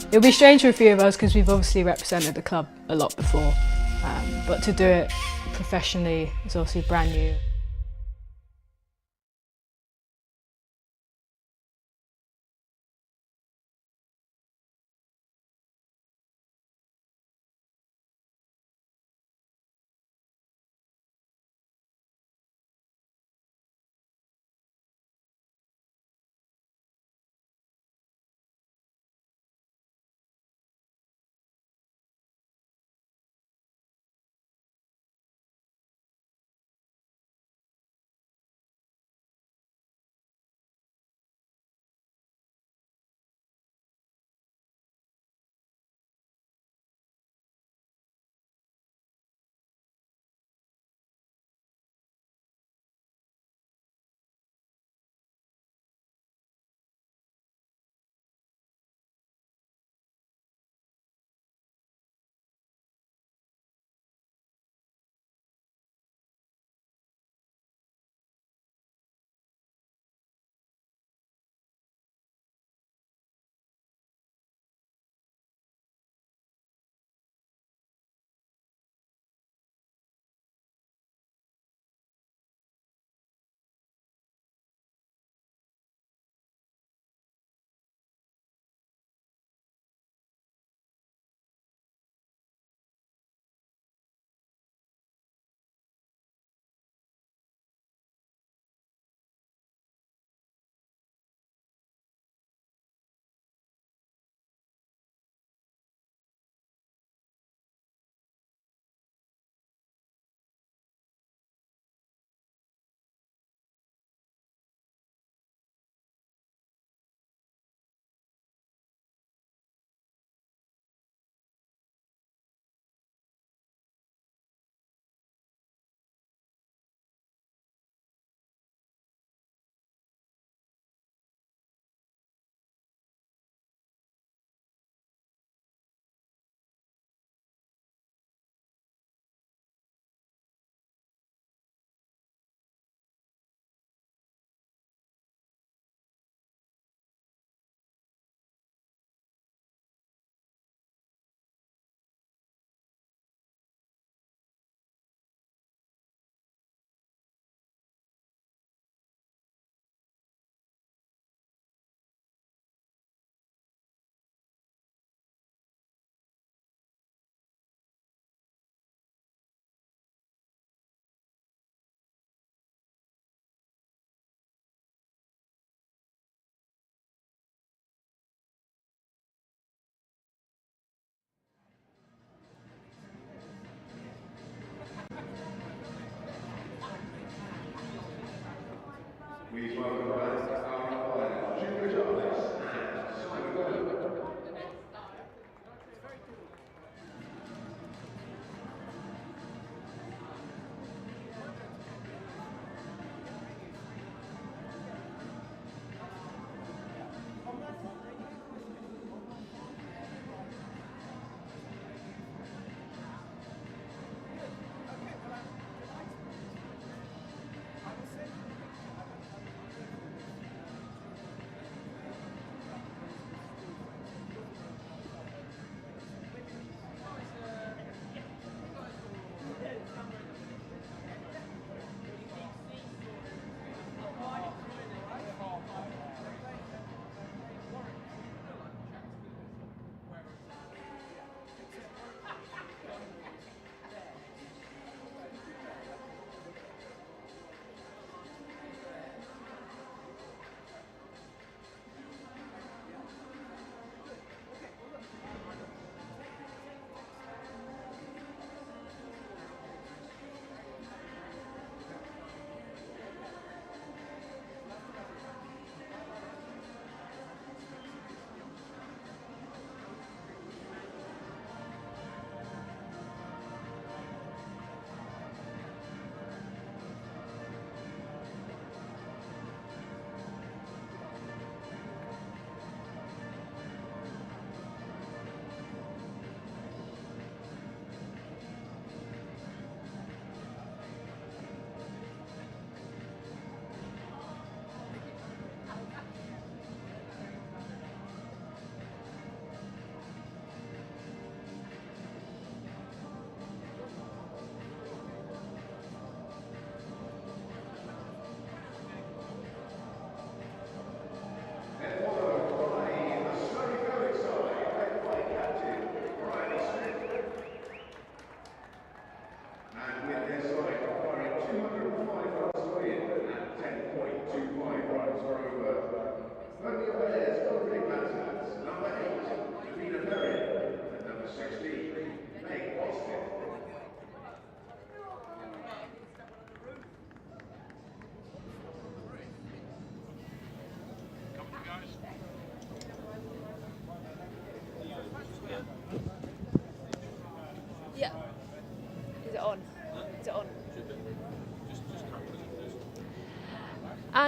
it'll be strange for a few of us because we've obviously represented the club a lot before. But to do it professionally is obviously brand new.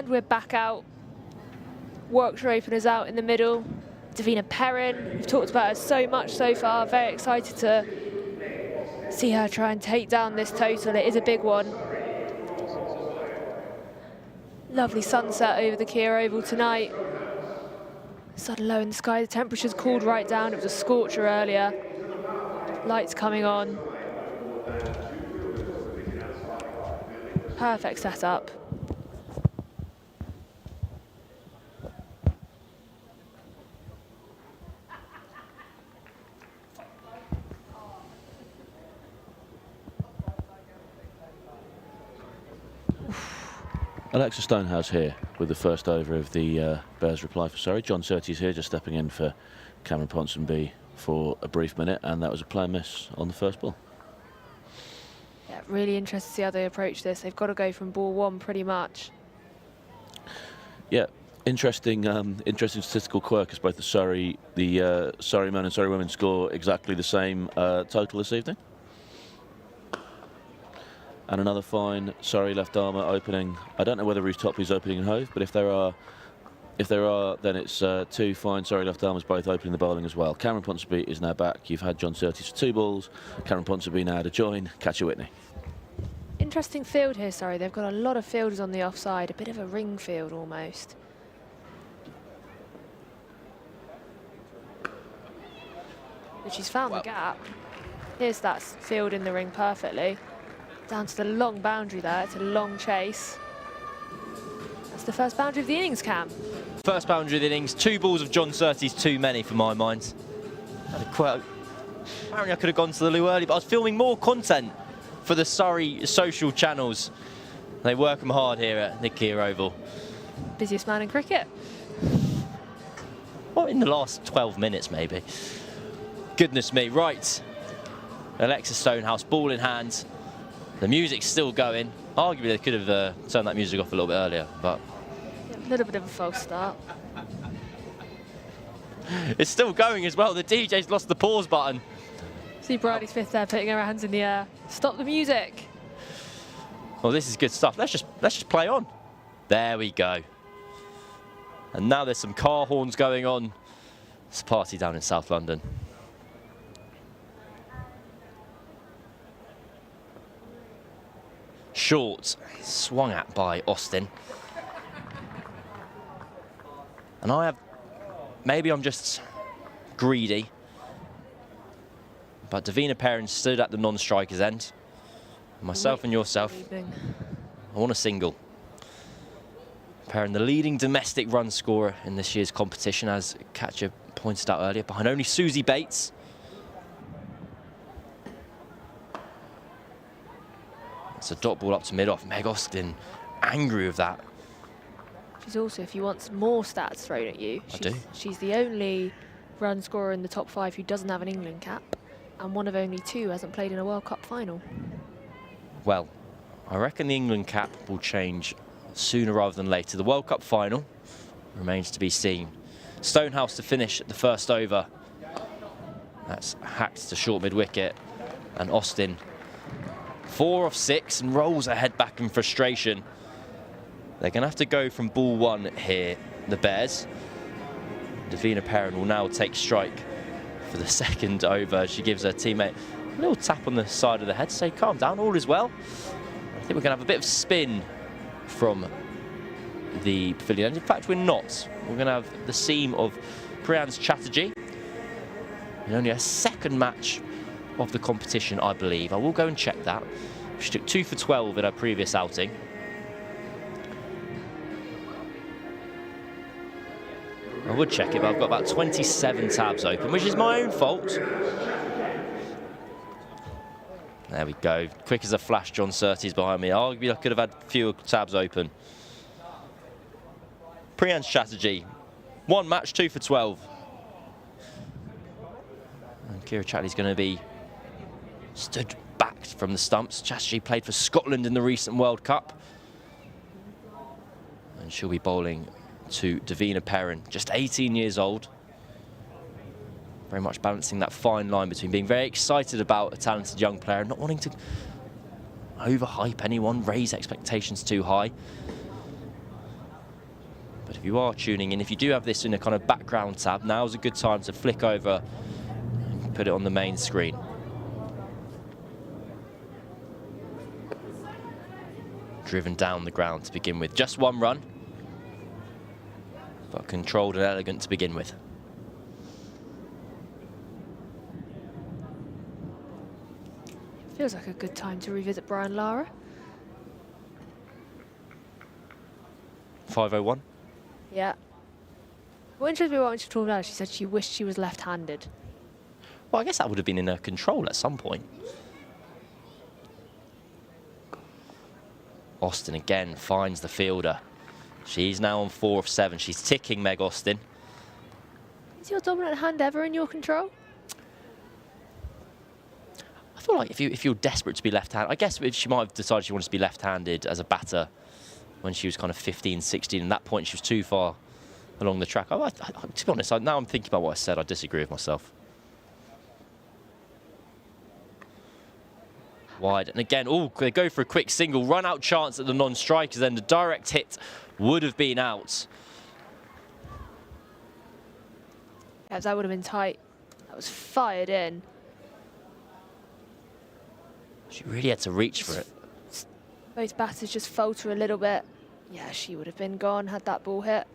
And we're back out. Warwickshire openers out in the middle. Davina Perrin, we've talked about her so much so far. Very excited to see her try and take down this total. It is a big one. Lovely sunset over the Kia Oval tonight. Sun low in the sky, the temperature's cooled right down. It was a scorcher earlier. Lights coming on. Perfect setup. Alexa Stonehouse here with the first over of the Bears reply for Surrey. John Surtees here, just stepping in for Cameron Ponsonby for a brief minute, and that was a player miss on the first ball. Yeah, really interested to see how they approach this. They've got to go from ball one pretty much. Yeah, interesting statistical quirk as both the Surrey men and Surrey women score exactly the same total this evening. And another fine Surrey left armour opening. I don't know whether Ruth Topley's opening in Hove, but if there are, then it's two fine Surrey left armers both opening the bowling as well. Cameron Ponsonby is now back. You've had John Surtees for 2 balls. Cameron Ponsonby now to join. Catcher Whitney. Interesting field here, sorry. They've got a lot of fielders on the offside, a bit of a ring field almost. But she's found the gap. Here's that field in the ring perfectly. Down to the long boundary there. It's a long chase. That's the first boundary of the innings, Cam. First boundary of the innings. 2 balls of John Surtees too many for my mind. Had a quote. Apparently I could have gone to the loo early, but I was filming more content for the Surrey social channels. They work them hard here at the Kia Oval. Busiest man in cricket. Well, in the last 12 minutes, maybe. Goodness me. Right. Alexa Stonehouse, ball in hand. The music's still going. Arguably, they could have turned that music off a little bit earlier, but... Yeah, a little bit of a false start. It's still going as well. The DJ's lost the pause button. See Bridie Smith there putting her hands in the air. Stop the music. Well, this is good stuff. Let's just play on. There we go. And now there's some car horns going on. It's a party down in South London. Short, swung at by Austin. And maybe I'm just greedy, but Davina Perrin stood at the non-striker's end. Myself and yourself, I want a single. Perrin, the leading domestic run scorer in this year's competition, as Catcher pointed out earlier, behind only Susie Bates. It's a dot ball up to mid-off. Meg Austin, angry with that. She's also, if you want some more stats thrown at you, she's the only run scorer in the top 5 who doesn't have an England cap, and one of only 2 who hasn't played in a World Cup final. Well, I reckon the England cap will change sooner rather than later. The World Cup final remains to be seen. Stonehouse to finish the first over. That's hacked to short mid-wicket, and Austin 4 off 6 and rolls her head back in frustration. They're going to have to go from ball 1 here, the Bears. Davina Perrin will now take strike for the second over. She gives her teammate a little tap on the side of the head to say, calm down, all is well. I think we're going to have a bit of spin from the pavilion. In fact, we're not. We're going to have the seam of Priyan's Chatterjee in only her second match of the competition, I believe. I will go and check that. She took 2 for 12 in her previous outing. I would check it, but I've got about 27 tabs open, which is my own fault. There we go. Quick as a flash, John Surtees behind me. Arguably, I could have had fewer tabs open. Priyan's Chatterjee. 1 match, 2 for 12. And Kira Chathli's going to be stood back from the stumps. Chatterjee played for Scotland in the recent World Cup. And she'll be bowling to Davina Perrin, just 18 years old. Very much balancing that fine line between being very excited about a talented young player and not wanting to overhype anyone, raise expectations too high. But if you are tuning in, if you do have this in a kind of background tab, now's a good time to flick over and put it on the main screen. Driven down the ground to begin with. Just one run, but controlled and elegant to begin with. Feels like a good time to revisit Brian Lara. 5:01. Yeah. What interested me when she told her, she said she wished she was left-handed. Well, I guess that would have been in her control at some point. Austin again finds the fielder. She's now on 4 of 7. She's ticking Meg Austin. Is your dominant hand ever in your control? I feel like if you're desperate to be left-handed, I guess if she might have decided she wanted to be left-handed as a batter when she was kind of 15, 16. At that point, she was too far along the track. To be honest, now I'm thinking about what I said. I disagree with myself. Wide, and again, they go for a quick single, run-out chance at the non-strikers, then the direct hit would have been out. Yeah, that would have been tight. That was fired in. She really had to reach for it. Both batters just falter a little bit. Yeah, she would have been gone had that ball hit.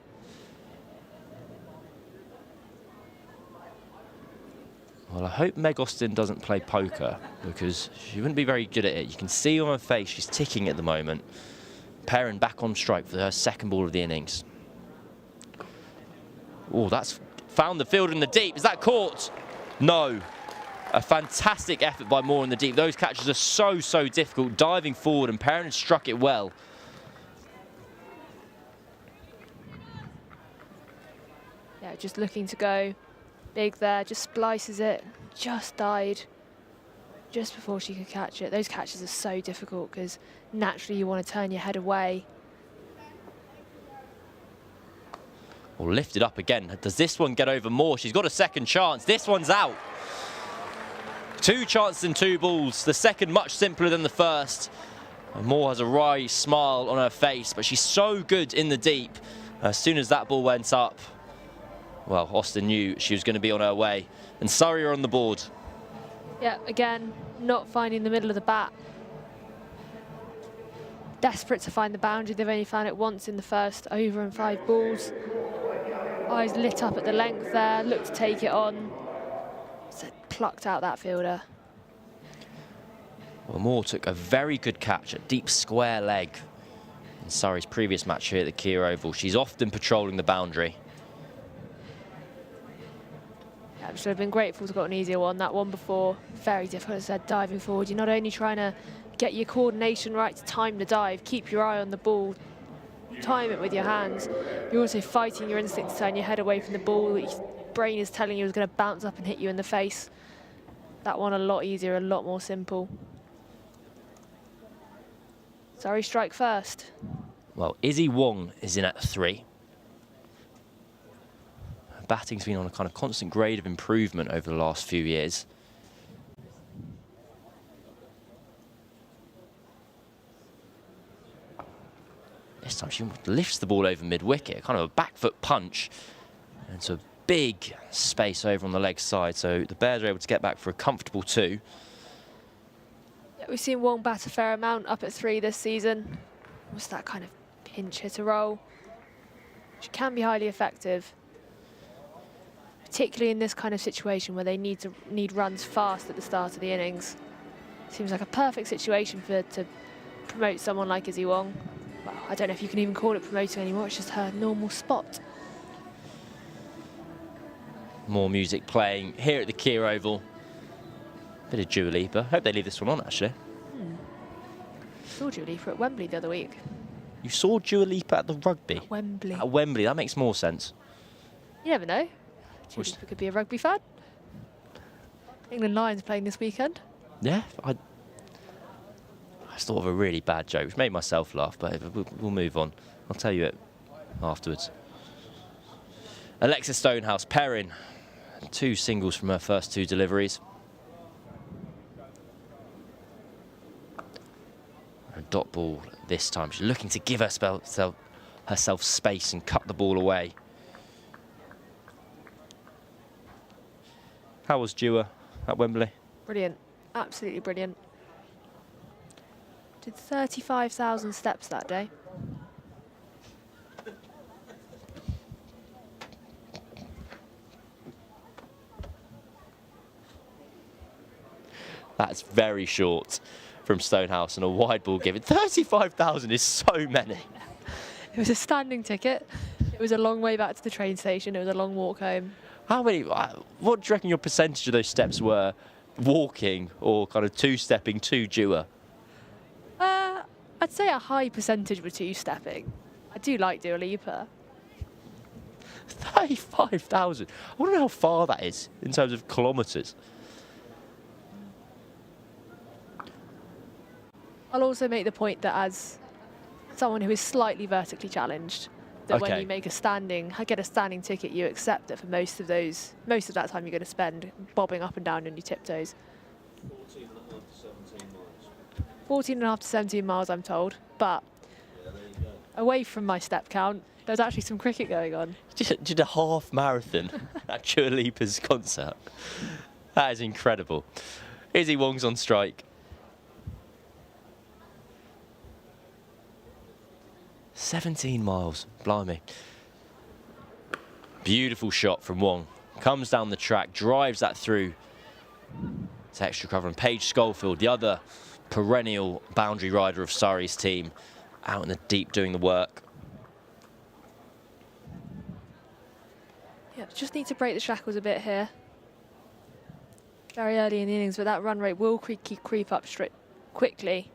Well, I hope Meg Austin doesn't play poker, because she wouldn't be very good at it. You can see on her face she's ticking at the moment. Perrin back on strike for her second ball of the innings. Oh, that's found the fielder in the deep. Is that caught? No. A fantastic effort by Moore in the deep. Those catches are so difficult. Diving forward, and Perrin struck it well. Yeah, just looking to go big there, just splices it, just died just before she could catch it. Those catches are so difficult because naturally you want to turn your head away. Well, lifted up again. Does this one get over Moore? She's got a second chance. This one's out. 2 chances and 2 balls. The second much simpler than the first. And Moore has a wry smile on her face, but she's so good in the deep. As soon as that ball went up, well, Austin knew she was going to be on her way. And Surrey are on the board. Yeah, again, not finding the middle of the bat. Desperate to find the boundary. They've only found it once in the first over and 5 balls. Eyes lit up at the length there, looked to take it on. So plucked out that fielder. Well, Moore took a very good catch at deep square leg in Surrey's previous match here at the Kia Oval. She's often patrolling the boundary. Yeah, should have been grateful to have got an easier one. That one before, very difficult, as I said, diving forward. You're not only trying to get your coordination right to time the dive, keep your eye on the ball, time it with your hands. You're also fighting your instinct to turn your head away from the ball that your brain is telling you is going to bounce up and hit you in the face. That one a lot easier, a lot more simple. Surrey strike first. Well, Izzy Wong is in at 3. Her batting's been on a kind of constant grade of improvement over the last few years. This time she lifts the ball over mid-wicket, kind of a back foot punch into a big space over on the leg side, so the Bears are able to get back for a comfortable 2. Yeah, we've seen Wong bat a fair amount up at 3 this season. What's that kind of pinch hitter role? She can be highly effective, particularly in this kind of situation where they need runs fast at the start of the innings. Seems like a perfect situation to promote someone like Izzy Wong. Well, I don't know if you can even call it promoting anymore, it's just her normal spot. More music playing here at the Kia Oval. Bit of Dua Lipa. Hope they leave this one on, actually. Saw Dua Lipa at Wembley the other week. You saw Dua Lipa at the rugby? At Wembley. At Wembley, that makes more sense. You never know. Dua Lipa could be a rugby fan. England Lions playing this weekend. Yeah, I thought of a really bad joke, which made myself laugh, but we'll move on. I'll tell you it afterwards. Alexa Stonehouse, Perrin. 2 singles from her first 2 deliveries. A dot ball this time. She's looking to give herself herself space and cut the ball away. How was Dewar at Wembley? Brilliant. Absolutely brilliant. Did 35,000 steps that day. That's very short from Stonehouse and a wide ball given. 35,000 is so many. It was a standing ticket. It was a long way back to the train station. It was a long walk home. How many, what do you reckon your percentage of those steps were walking or kind of two-stepping to Dewar? I'd say a high percentage were two-stepping. I do like Dua Lipa. 35,000. I wonder how far that is in terms of kilometres. I'll also make the point that as someone who is slightly vertically challenged, that when you get a standing ticket, you accept that for most of that time you're going to spend bobbing up and down on your tiptoes. 14.5 to 17 miles, I'm told, but away from my step count, there's actually some cricket going on. Did a half marathon at Dua Lipa's concert. That is incredible. Izzy Wong's on strike. 17 miles, blimey. Beautiful shot from Wong. Comes down the track, drives that through to extra cover. And Paige Schofield, the other perennial boundary rider of Surrey's team, out in the deep doing the work. Yeah, just need to break the shackles a bit here. Very early in the innings, but that run rate will creep up quickly.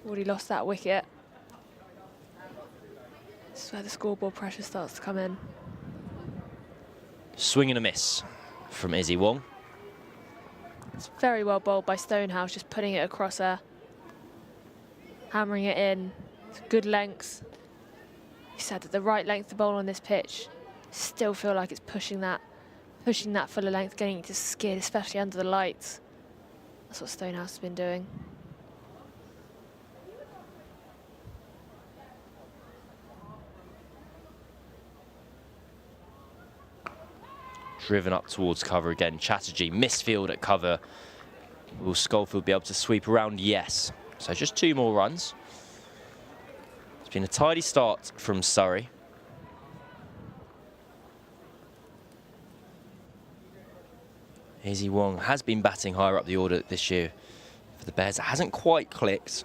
Already lost that wicket. This is where the scoreboard pressure starts to come in. Swing and a miss from Izzy Wong. It's very well bowled by Stonehouse, just putting it across her, hammering it in. It's good length. He said that the right length to bowl on this pitch. Still feel like it's pushing that fuller length, getting it to skid, especially under the lights. That's what Stonehouse has been doing. Driven up towards cover again. Chatterjee, misfield at cover. Will Schofield be able to sweep around? Yes. So just 2 more runs. It's been a tidy start from Surrey. Izzy Wong has been batting higher up the order this year for the Bears. It hasn't quite clicked.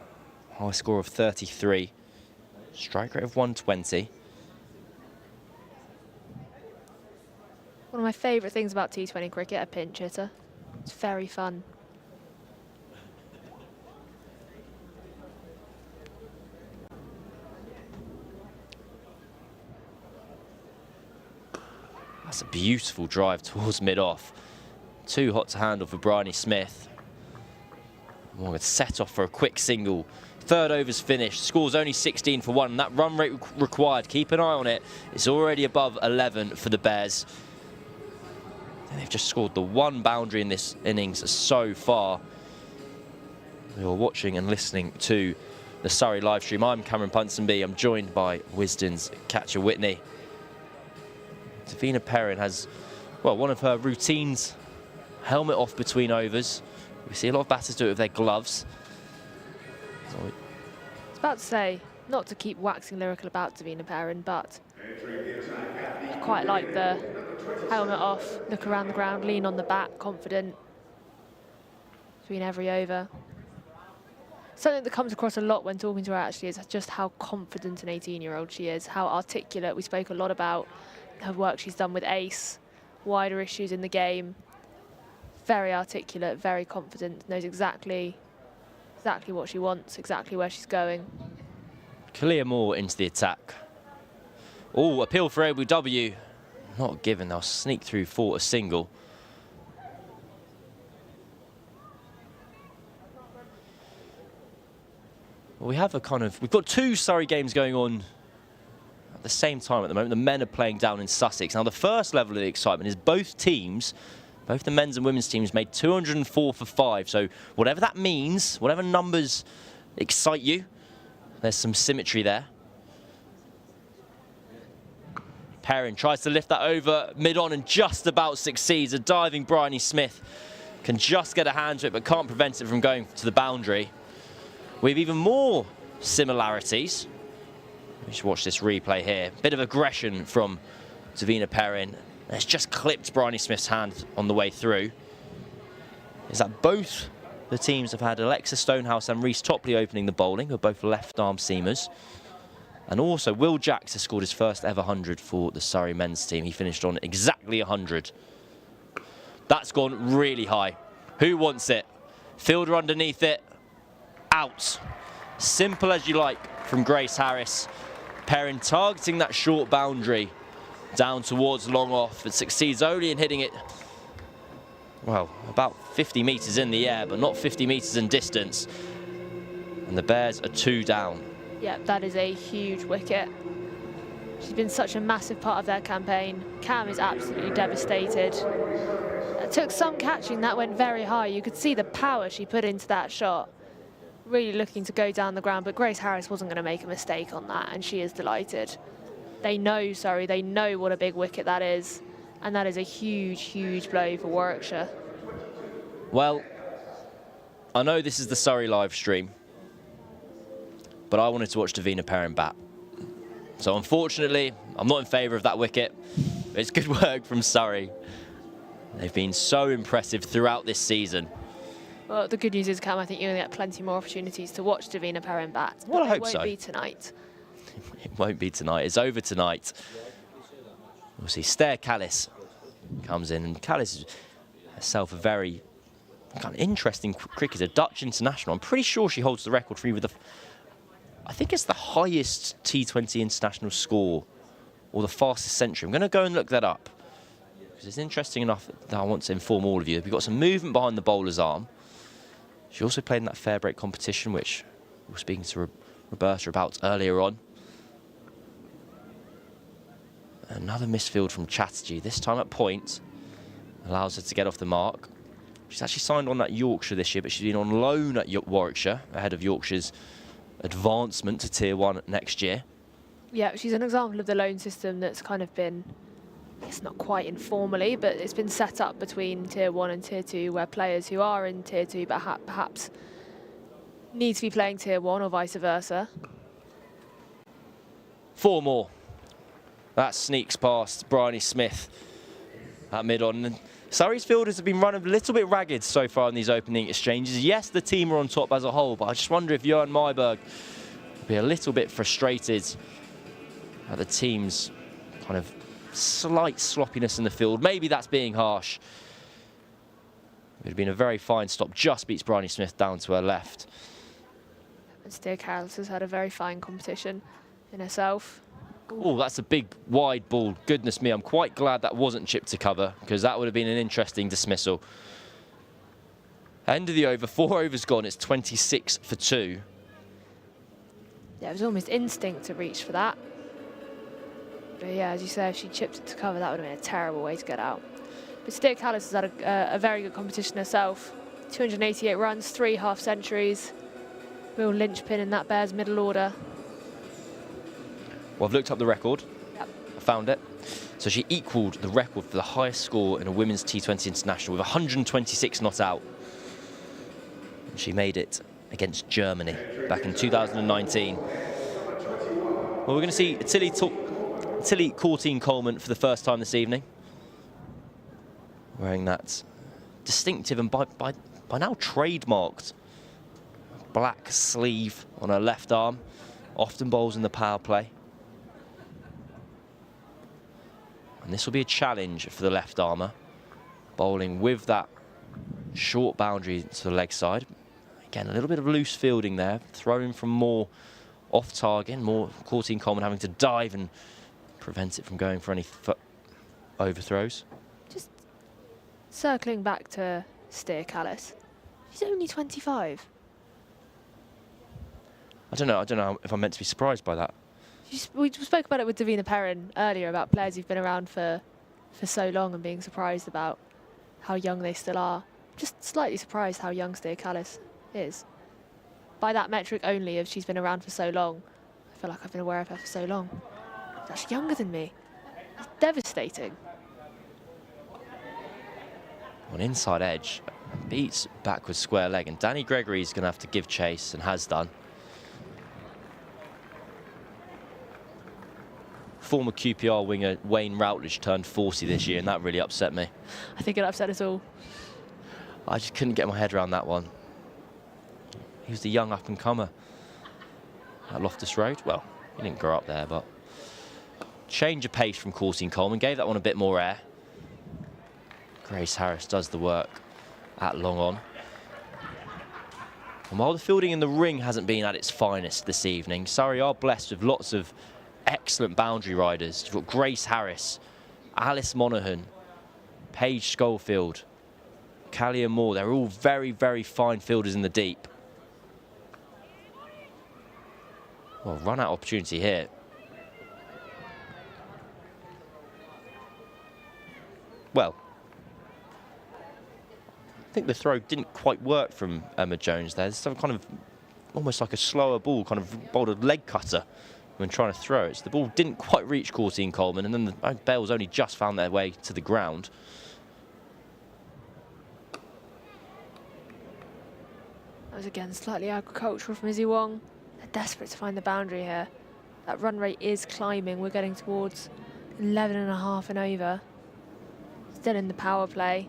High score of 33. Strike rate of 120. One of my favourite things about T20 cricket, a pinch hitter. It's very fun. That's a beautiful drive towards mid-off. Too hot to handle for Bryony Smith. Wong had set off for a quick single. 3rd over's finished. Score's only 16 for 1. And that run rate required, keep an eye on it. It's already above 11 for the Bears. They've just scored the 1 boundary in this innings so far. You're watching and listening to the Surrey live stream. I'm Cameron Ponsonby. I'm joined by Wisden's Catcher Whitney. Davina Perrin has, well, one of her routines, helmet off between overs. We see a lot of batters do it with their gloves. I was about to say, not to keep waxing lyrical about Davina Perrin, but I quite like the helmet off, look around the ground, lean on the bat, confident between every over. Something that comes across a lot when talking to her actually is just how confident an 18-year-old she is, how articulate. We spoke a lot about her work she's done with Ace, wider issues in the game. Very articulate, very confident, knows exactly what she wants, exactly where she's going. Kalia Moore into the attack. Oh, appeal for AW. Not given, they'll sneak through for a single. Well, we've got 2 Surrey games going on at the same time at the moment. The men are playing down in Sussex. Now, the first level of the excitement is both teams, both the men's and women's teams, made 204 for 5. So whatever that means, whatever numbers excite you, There's some symmetry there. Perrin tries to lift that over mid-on and just about succeeds. A diving Bryony Smith can just get a hand to it but can't prevent it from going to the boundary. We have even more similarities. We should watch this replay here. Bit of aggression from Davina Perrin. It's just clipped Bryony Smith's hand on the way through. Is that both the teams have had Alexa Stonehouse and Reece Topley opening the bowling, who are both left-arm seamers. And also, Will Jacks has scored his first ever 100 for the Surrey men's team. He finished on exactly 100. That's gone really high. Who wants it? Fielder underneath it. Out. Simple as you like from Grace Harris. Perrin targeting that short boundary down towards long off. It succeeds only in hitting it, well, about 50 metres in the air, but not 50 metres in distance. And the Bears are 2 down. Yeah, that is a huge wicket. She's been such a massive part of their campaign. Cam is absolutely devastated. It took some catching, that went very high. You could see the power she put into that shot. Really looking to go down the ground, but Grace Harris wasn't going to make a mistake on that, and she is delighted. They know, Surrey, they know what a big wicket that is. And that is a huge, huge blow for Warwickshire. Well, I know this is the Surrey live stream, but I wanted to watch Davina Perrin bat. So unfortunately, I'm not in favour of that wicket. It's good work from Surrey. They've been so impressive throughout this season. Well, the good news is, Cam, I think you're going to get plenty more opportunities to watch Davina Perrin bat. Well, I hope so. It won't be tonight. It won't be tonight. It's over tonight. We'll see Stair Callis comes in, and Callis is herself a very kind of interesting cricketer, Dutch international. I'm pretty sure she holds the record for either I think it's the highest T20 international score or the fastest century. I'm going to go and look that up because it's interesting enough that I want to inform all of you. We've got some movement behind the bowler's arm. She also played in that fair break competition, which we were speaking to Roberta about earlier on. Another misfield from Chathli, this time at point. Allows her to get off the mark. She's actually signed on at Yorkshire this year, but she's been on loan at Warwickshire, ahead of Yorkshire's advancement to Tier 1 next year. Yeah, she's an example of the loan system that's kind of been, it's not quite informally, but it's been set up between Tier 1 and Tier 2, where players who are in Tier 2 but perhaps need to be playing Tier 1 or vice versa. 4 more. That sneaks past Bryony Smith at mid-on. And Surrey's fielders have been running a little bit ragged so far in these opening exchanges. Yes, the team are on top as a whole, but I just wonder if Johan Myberg will be a little bit frustrated at the team's kind of slight sloppiness in the field. Maybe that's being harsh. It would have been a very fine stop. Just beats Bryony Smith down to her left. And Steer Carroll has had a very fine competition in herself. Oh, that's a big wide ball. Goodness me, I'm quite glad that wasn't chipped to cover because that would have been an interesting dismissal. End of the over, 4 overs gone, it's 26 for 2. Yeah, it was almost instinct to reach for that. But yeah, as you say, if she chipped it to cover, that would have been a terrible way to get out. But Steer Callis has had a very good competition herself. 288 runs, 3 half-centuries. Real linchpin in that Bears middle order. Well, I've looked up the record. Yep. I found it. So she equalled the record for the highest score in a women's T20 international with 126 not out. She made it against Germany back in 2019. Well, we're going to see Tilly Courtine Coleman for the first time this evening, wearing that distinctive and by now trademarked black sleeve on her left arm. Often bowls in the power play. And this will be a challenge for the left armour, bowling with that short boundary to the leg side. Again, a little bit of loose fielding there, throwing from more off target, more Courtine Coleman having to dive and prevent it from going for any overthrows. Just circling back to Steer Callis, she's only 25. I don't know if I'm meant to be surprised by that. We spoke about it with Davina Perrin earlier about players who've been around for so long and being surprised about how young they still are. Just slightly surprised how young Steer Callis is. by that metric only, if she's been around for so long. I feel like I've been aware of her for so long. She's actually younger than me. It's devastating. On inside edge, beats backward square leg, and Danny Gregory's going to have to give chase, and has done. Former QPR winger Wayne Routledge turned 40 this year, and that really upset me. I think it upset us all. I just couldn't get my head around that one. He was the young up-and-comer at Loftus Road. Well, he didn't grow up there, but change of pace from Kirstie Coleman, gave that one a bit more air. Grace Harris does the work at long on. And while the fielding in the ring hasn't been at its finest this evening, Surrey are blessed with lots of excellent boundary riders. You've got Grace Harris, Alice Monaghan, Paige Schofield, Callie Moore. They're all very, very fine fielders in the deep. Well, run-out opportunity here. Well, I think the throw didn't quite work from Emma Jones there. There's some kind of, almost like a slower ball, kind of bowled a leg cutter when trying to throw it. So the ball didn't quite reach Kirstie Coleman, and then the bails only just found their way to the ground. That was again slightly agricultural from Izzy Wong. They're desperate to find the boundary here. That run rate is climbing. We're getting towards 11.5 and over. Still in the power play.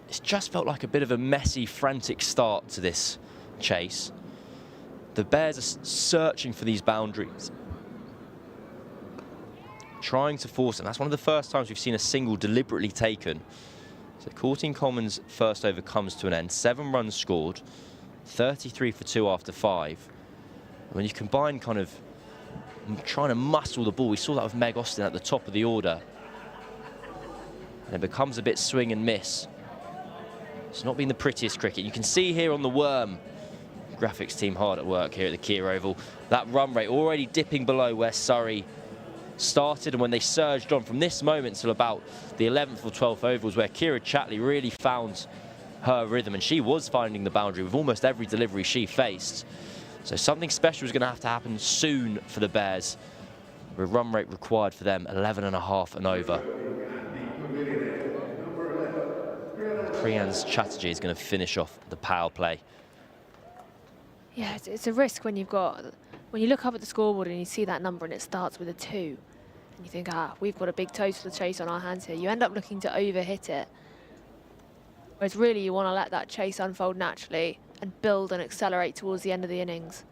It's just felt like a bit of a messy, frantic start to this chase. The Bears are searching for these boundaries, trying to force it. That's one of the first times we've seen a single deliberately taken. So Kirstie Coleman's first over comes to an end. 7 runs scored, 33 for 2 after 5. And when you combine kind of trying to muscle the ball, we saw that with Meg Austin at the top of the order. And it becomes a bit swing and miss. It's not been the prettiest cricket. You can see here on the worm, graphics team hard at work here at the Kia Oval. That run rate already dipping below where Surrey started, and when they surged on from this moment till about the 11th or 12th over was where Kira Chathli really found her rhythm, and she was finding the boundary with almost every delivery she faced. So something special is going to have to happen soon for the Bears. The run rate required for them, 11.5 and over. Priyan's Chatterjee is going to finish off the power play. Yeah, it's a risk when you look up at the scoreboard and you see that number and it starts with a 2. And you think, we've got a big total chase on our hands here. You end up looking to overhit it. Whereas really you want to let that chase unfold naturally and build and accelerate towards the end of the innings.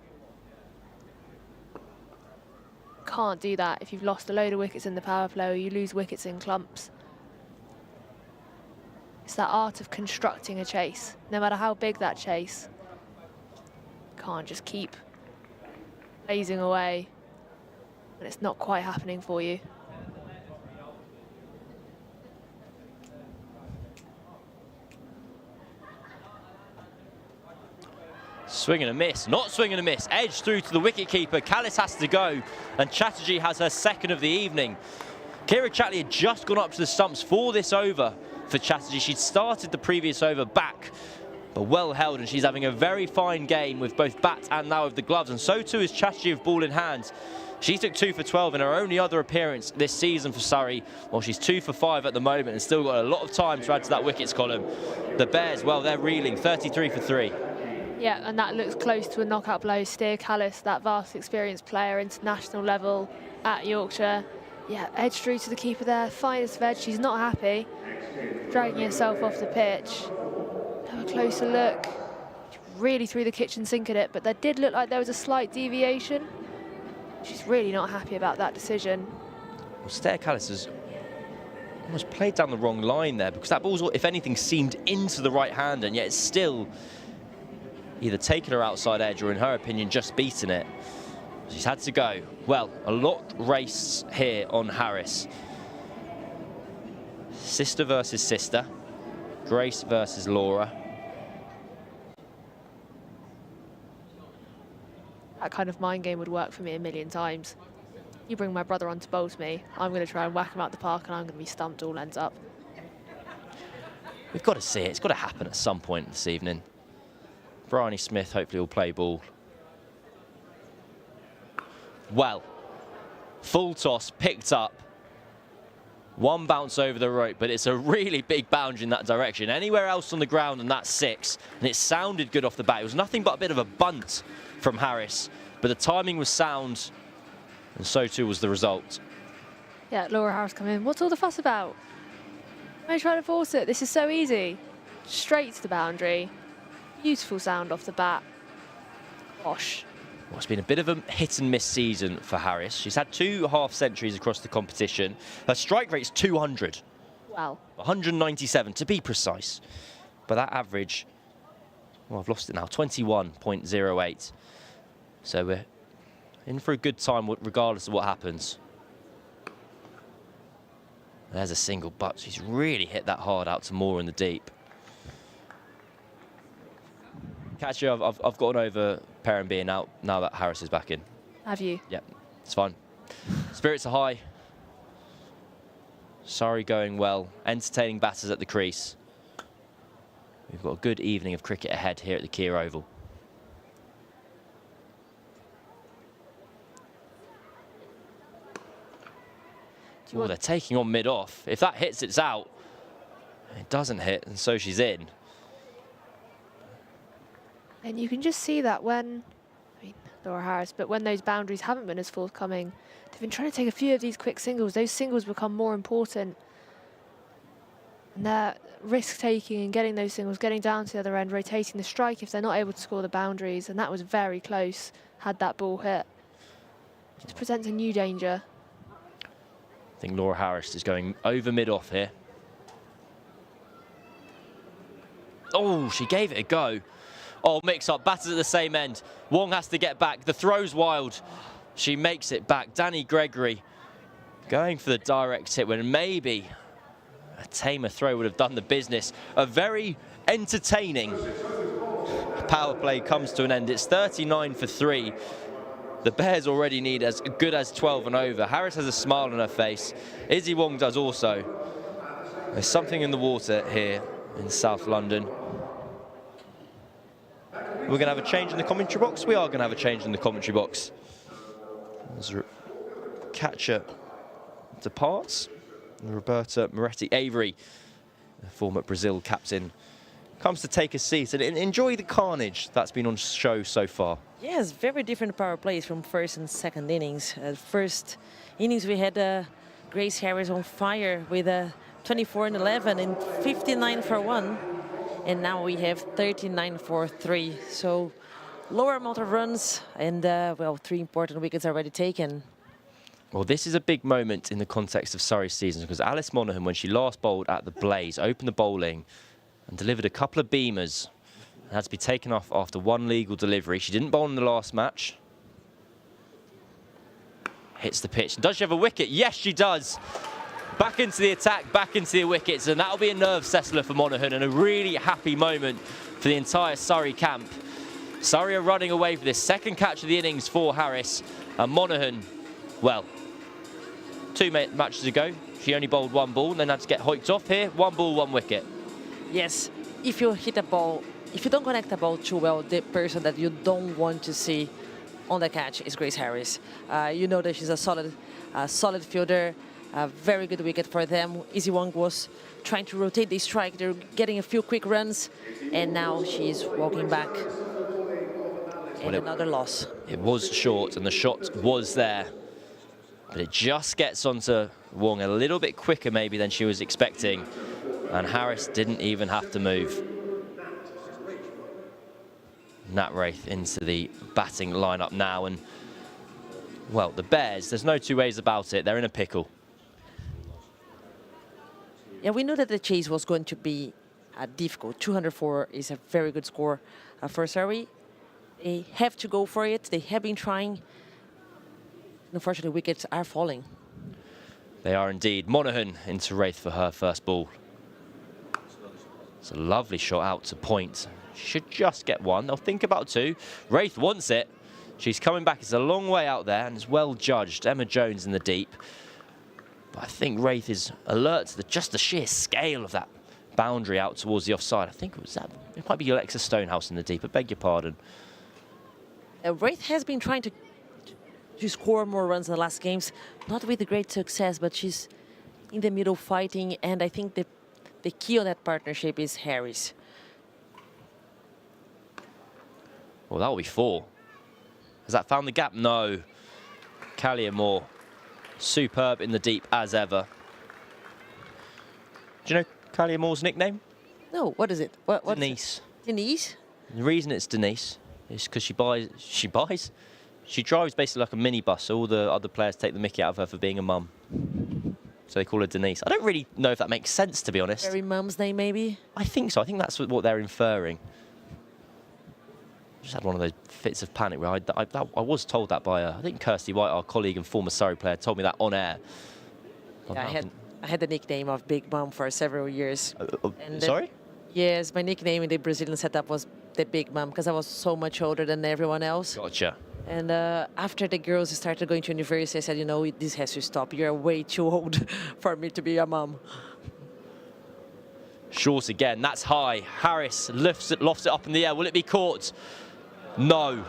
Can't do that if you've lost a load of wickets in the power play or you lose wickets in clumps. It's that art of constructing a chase, no matter how big that chase. Can't just keep blazing away when it's not quite happening for you. Swing and a miss, not swing and a miss. Edge through to the wicketkeeper. Callis has to go, and Chatterjee has her second of the evening. Kira Chathli had just gone up to the stumps for this over for Chatterjee. She'd started the previous over back, but well held, and she's having a very fine game with both bat and now with the gloves, and so too is Chatterjee with ball in hand. She took 2 for 12 in her only other appearance this season for Surrey. Well, she's 2 for 5 at the moment and still got a lot of time to add to that wickets column. The Bears, well, they're reeling, 33 for 3. Yeah, and that looks close to a knockout blow. Steer Callis, that vast experienced player, international level at Yorkshire. Yeah, edge through to the keeper there, finest of edge. She's not happy, dragging herself off the pitch. Have a closer look. She really threw the kitchen sink at it, but there did look like there was a slight deviation. She's really not happy about that decision. Well, Steer Callis has almost played down the wrong line there, because that ball's, if anything, seemed into the right hand, and yet it's still either taken her outside edge or, in her opinion, just beaten it. She's had to go. Well, a lot race here on Harris. Sister versus sister. Grace versus Laura. That kind of mind game would work for me a million times. You bring my brother on to bowl to me, I'm going to try and whack him out the park, and I'm going to be stumped all ends up. We've got to see it. It's got to happen at some point this evening. Bryony Smith hopefully will play ball. Well, full toss, picked up. One bounce over the rope, but it's a really big boundary in that direction. Anywhere else on the ground, and that's 6. And it sounded good off the bat. It was nothing but a bit of a bunt from Harris, but the timing was sound, and so too was the result. Yeah, Laura Harris coming in. What's all the fuss about? Why are you trying to force it? This is so easy. Straight to the boundary. Beautiful sound off the bat. Gosh. Well, it's been a bit of a hit and miss season for Harris. She's had 2 half centuries across the competition. Her strike rate's 200. Wow. 197 to be precise. But that average, well, I've lost it now, 21.08. So we're in for a good time regardless of what happens. There's a single, but she's really hit that hard out to Moore in the deep. Actually, I've gotten over Perrin being out now that Harris is back in. Have you? Yep, it's fine. Spirits are high. Surrey going well. Entertaining batters at the crease. We've got a good evening of cricket ahead here at the Kia Oval. Oh, they're taking on mid-off. If that hits, it's out. It doesn't hit, and so she's in. And you can just see that when, I mean, Laura Harris, but when those boundaries haven't been as forthcoming, they've been trying to take a few of these quick singles. Those singles become more important. And they're risk-taking and getting those singles, getting down to the other end, rotating the strike if they're not able to score the boundaries. And that was very close, had that ball hit. Just presents a new danger. I think Laura Harris is going over mid-off here. Oh, she gave it a go. Oh, mix-up, batters at the same end. Wong has to get back. The throw's wild. She makes it back. Danny Gregory going for the direct hit when maybe a tamer throw would have done the business. A very entertaining power play comes to an end. It's 39 for 3. The Bears already need as good as 12 and over. Harris has a smile on her face. Izzy Wong does also. There's something in the water here in South London. We're going to have a change in the commentary box. We are going to have a change in the commentary box. As catcher departs, Roberta Moretti-Avery, the former Brazil captain, comes to take a seat and enjoy the carnage that's been on show so far. Yes, very different power plays from first and second innings. First innings we had Grace Harris on fire with 24 and 11 and 59 for 1. And now we have 39 for 3. So lower amount of runs and, well, 3 important wickets already taken. Well, this is a big moment in the context of Surrey's season because Alice Monaghan, when she last bowled at the Blaze, opened the bowling and delivered a couple of beamers. And had to be taken off after 1 legal delivery. She didn't bowl in the last match. Hits the pitch. Does she have a wicket? Yes, she does. Back into the attack, back into the wickets, and that'll be a nerve settler for Monaghan and a really happy moment for the entire Surrey camp. Surrey are running away for this second catch of the innings for Harris, and Monaghan, well, 2 matches ago, she only bowled 1 ball and then had to get hoiked off here. 1 ball, 1 wicket. Yes, if you hit a ball, if you don't connect the ball too well, the person that you don't want to see on the catch is Grace Harris. You know that she's a solid fielder. A very good wicket for them. Izzy Wong was trying to rotate the strike. They're getting a few quick runs, and now she's walking back. And another loss. It was short, and the shot was there. But it just gets onto Wong a little bit quicker maybe than she was expecting. And Harris didn't even have to move. Nat Wraith into the batting lineup now. And, well, the Bears, there's no 2 ways about it. They're in a pickle. Yeah, we knew that the chase was going to be difficult. 204 is a very good score for Surrey. They have to go for it. They have been trying. Unfortunately, wickets are falling. They are indeed. Monaghan into Wraith for her first ball. It's a lovely shot out to point. Should just get 1. They'll think about 2. Wraith wants it. She's coming back. It's a long way out there and it's well judged. Emma Jones in the deep. But I think Wraith is alert to just the sheer scale of that boundary out towards the offside. I think it might be Alexa Stonehouse in the deep. I beg your pardon. Wraith has been trying to score more runs in the last games, not with great success, but she's in the middle fighting, and I think the key on that partnership is Harris. Well, that'll be 4. Has that found the gap? No. Callie Moore, superb in the deep as ever. Do you know Callie Moore's nickname? No, what is it? What Denise. Denise? The reason it's Denise is because she drives basically like a minibus, so all the other players take the mickey out of her for being a mum. So they call her Denise. I don't really know if that makes sense, to be honest. Very mum's name, maybe? I think so. I think that's what they're inferring. I just had one of those fits of panic where I was told that by, I think Kirstie White, our colleague and former Surrey player, told me that on air. Yeah, I had the nickname of Big Mum for several years. Sorry? Yes, my nickname in the Brazilian setup was the Big Mum because I was so much older than everyone else. Gotcha. And after the girls started going to university, I said, you know, this has to stop. You're way too old for me to be a mum. Short again, that's high. Harris lofts it up in the air. Will it be caught? No.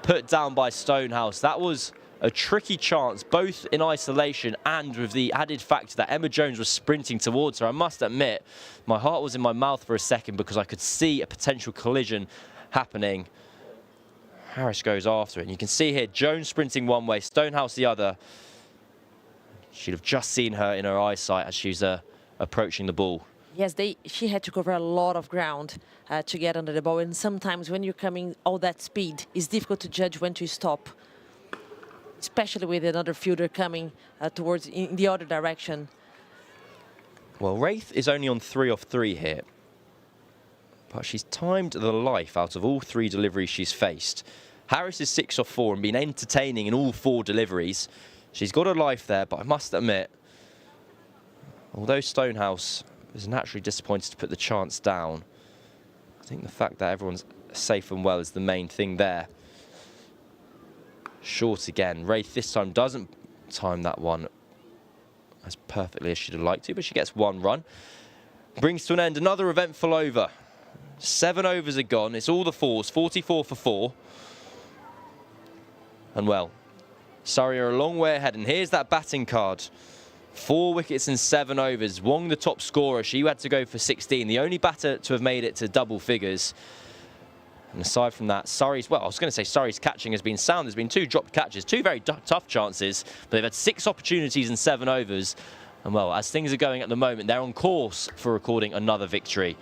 Put down by Stonehouse. That was a tricky chance, both in isolation and with the added factor that Emma Jones was sprinting towards her. I must admit, my heart was in my mouth for a second because I could see a potential collision happening. Harris goes after it, and you can see here, Jones sprinting one way, Stonehouse the other. She'd have just seen her in her eyesight as she's approaching the ball. Yes, she had to cover a lot of ground to get under the ball, and sometimes when you're coming all that speed, it's difficult to judge when to stop, especially with another fielder coming towards in the other direction. Well, Wraith is only on 3 off 3 here, but she's timed the life out of all 3 deliveries she's faced. Harris is 6 off 4 and been entertaining in all 4 deliveries. She's got a life there, but I must admit, although Stonehouse is naturally disappointed to put the chance down, I think the fact that everyone's safe and well is the main thing there. Short again. Wraith this time doesn't time that one as perfectly as she'd have liked to, but she gets 1 run. Brings to an end another eventful over. 7 overs are gone. It's all the 4s, 44 for 4. And well, Surrey are a long way ahead, and here's that batting card. 4 wickets in 7 overs. Wong, the top scorer, she had to go for 16. The only batter to have made it to double figures. And aside from that, Surrey's catching has been sound. There's been 2 dropped catches, 2 very tough chances, but they've had 6 opportunities in 7 overs. And well, as things are going at the moment, they're on course for recording another victory.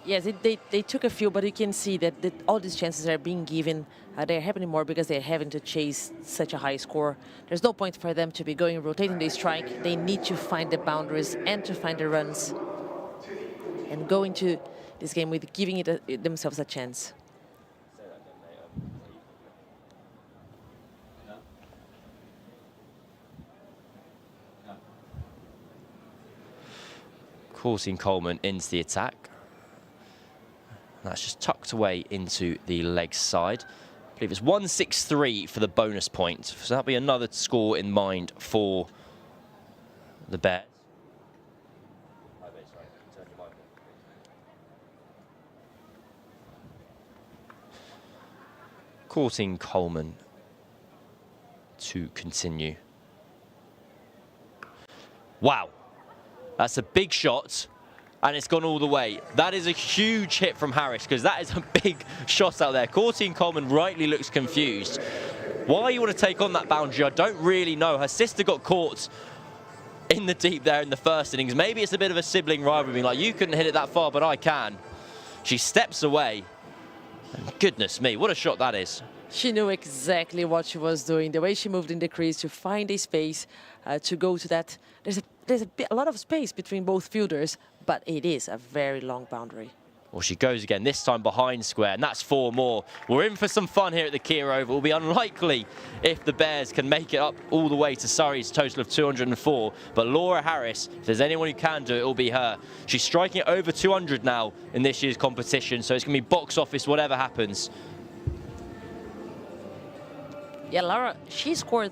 Yes, they took a few, but you can see that all these chances are being given. They're happening more because they're having to chase such a high score. There's no point for them to be going rotating the strike. They need to find the boundaries and to find the runs and go into this game with giving themselves a chance. Kirstie Coleman into the attack. That's just tucked away into the leg side. I believe it's 163 for the bonus point. So that'll be another score in mind for the Bears. Kirstie Coleman to continue. Wow, that's a big shot. And it's gone all the way. That is a huge hit from Harris, because that is a big shot out there. Kirstie Coleman rightly looks confused. Why you want to take on that boundary, I don't really know. Her sister got caught in the deep there in the first innings. Maybe it's a bit of a sibling rivalry, like, you couldn't hit it that far, but I can. She steps away. And goodness me, what a shot that is. She knew exactly what she was doing. The way she moved in the crease to find a space to go to that. There's a lot of space between both fielders, but it is a very long boundary. Well, she goes again, this time behind square, and that's 4 more. We're in for some fun here at the Kia Oval. It will be unlikely if the Bears can make it up all the way to Surrey's total of 204. But Laura Harris, if there's anyone who can do it, it'll be her. She's striking it over 200 now in this year's competition, so it's going to be box office whatever happens. Yeah, Laura, she scored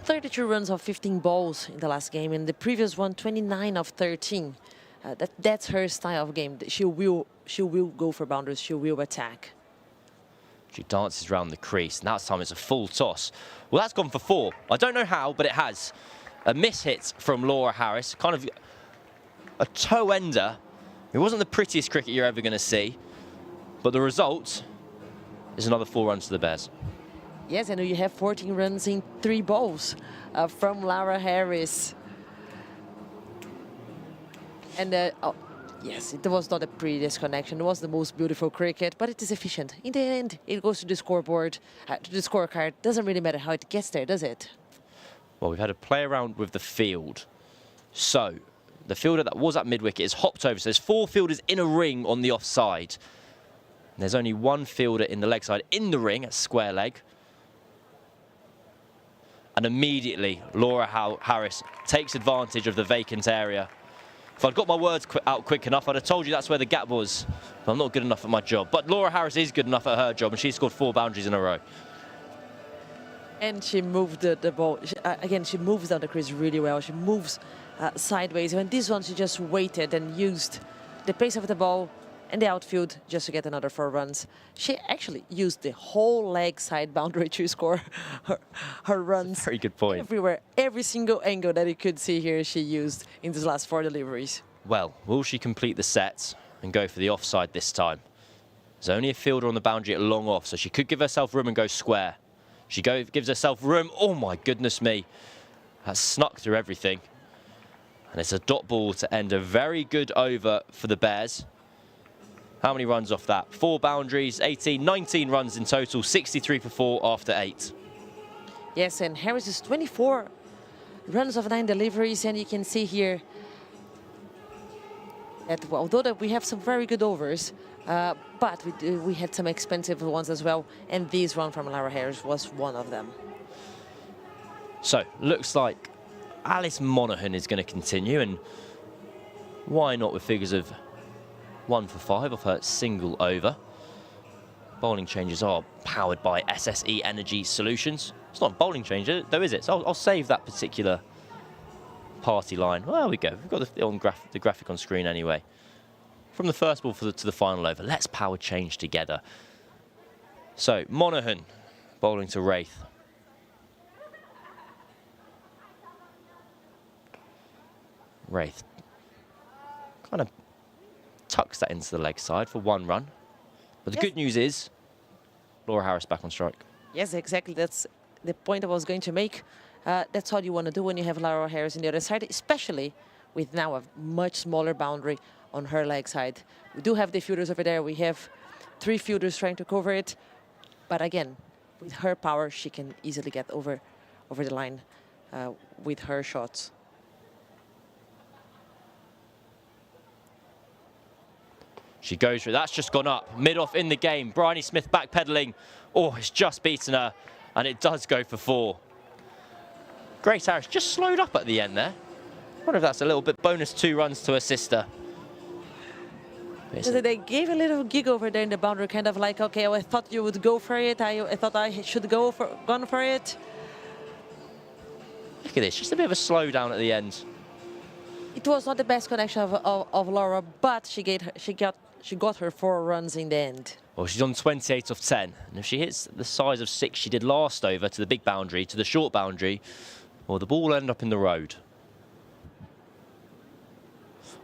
32 runs of 15 balls in the last game, and the previous one, 29 of 13. That's her style of game. She will go for boundaries. She will attack. She dances around the crease, and that time it's a full toss. Well, that's gone for 4. I don't know how, but it has. A miss hit from Laura Harris, kind of a toe ender. It wasn't the prettiest cricket you're ever going to see, but the result is another 4 runs to the Bears. Yes, and you have 14 runs in 3 balls from Laura Harris. And yes, it was not the prettiest connection. It was the most beautiful cricket, but it is efficient. In the end, it goes to the scoreboard, to the scorecard. Doesn't really matter how it gets there, does it? Well, we've had a play around with the field. So, the fielder that was at mid-wicket is hopped over. So there's 4 fielders in a ring on the offside. And there's only 1 fielder in the leg side in the ring at square leg. And immediately, Laura Harris takes advantage of the vacant area. If I'd got my words out quick enough, I'd have told you that's where the gap was. But I'm not good enough at my job. But Laura Harris is good enough at her job, and she scored 4 boundaries in a row. And she moved the ball. Again, she moves down the crease really well. She moves sideways. And this one, she just waited and used the pace of the ball and the outfield just to get another 4 runs. She actually used the whole leg side boundary to score her runs. Very good point. Everywhere, every single angle that you could see here, she used in these last 4 deliveries. Well, will she complete the set and go for the offside this time? There's only a fielder on the boundary at long off, so she could give herself room and go square. She gives herself room. Oh, my goodness me. That snuck through everything. And it's a dot ball to end a very good over for the Bears. How many runs off that? 4 boundaries, 18, 19 runs in total, 63 for 4 after 8. Yes, and Harris is 24 runs of 9 deliveries, and you can see here that although that we have some very good overs, but we had some expensive ones as well, and this one from Laura Harris was one of them. So, looks like Alice Monaghan is going to continue, and why not with figures of 1 for 5 off her single over. Bowling changes are powered by SSE Energy Solutions. It's not a bowling change, though, is it? So I'll save that particular party line. Well, there we go. We've got the graphic on screen anyway. From the first ball to the final over, let's power change together. So, Monaghan bowling to Wraith. Wraith kind of tucks that into the leg side for 1 run. But the good news is, Laura Harris back on strike. Yes, exactly. That's the point I was going to make. That's all you want to do when you have Laura Harris on the other side, especially with now a much smaller boundary on her leg side. We do have the fielders over there. We have 3 fielders trying to cover it. But again, with her power, she can easily get over the line with her shots. She goes for it. That's just gone up. Mid-off in the game. Bryony Smith backpedaling. Oh, it's just beaten her. And it does go for 4. Grace Harris just slowed up at the end there. I wonder if that's a little bit bonus 2 runs to her sister. So they gave a little gig over there in the boundary, kind of like, okay, I thought you would go for it. I thought I should gone for it. Look at this. Just a bit of a slowdown at the end. It was not the best connection of Laura, but she got her 4 runs in the end. Well, she's on 28 off 10. And if she hits the size of 6 she did last over to the big boundary, to the short boundary, well, the ball will end up in the road.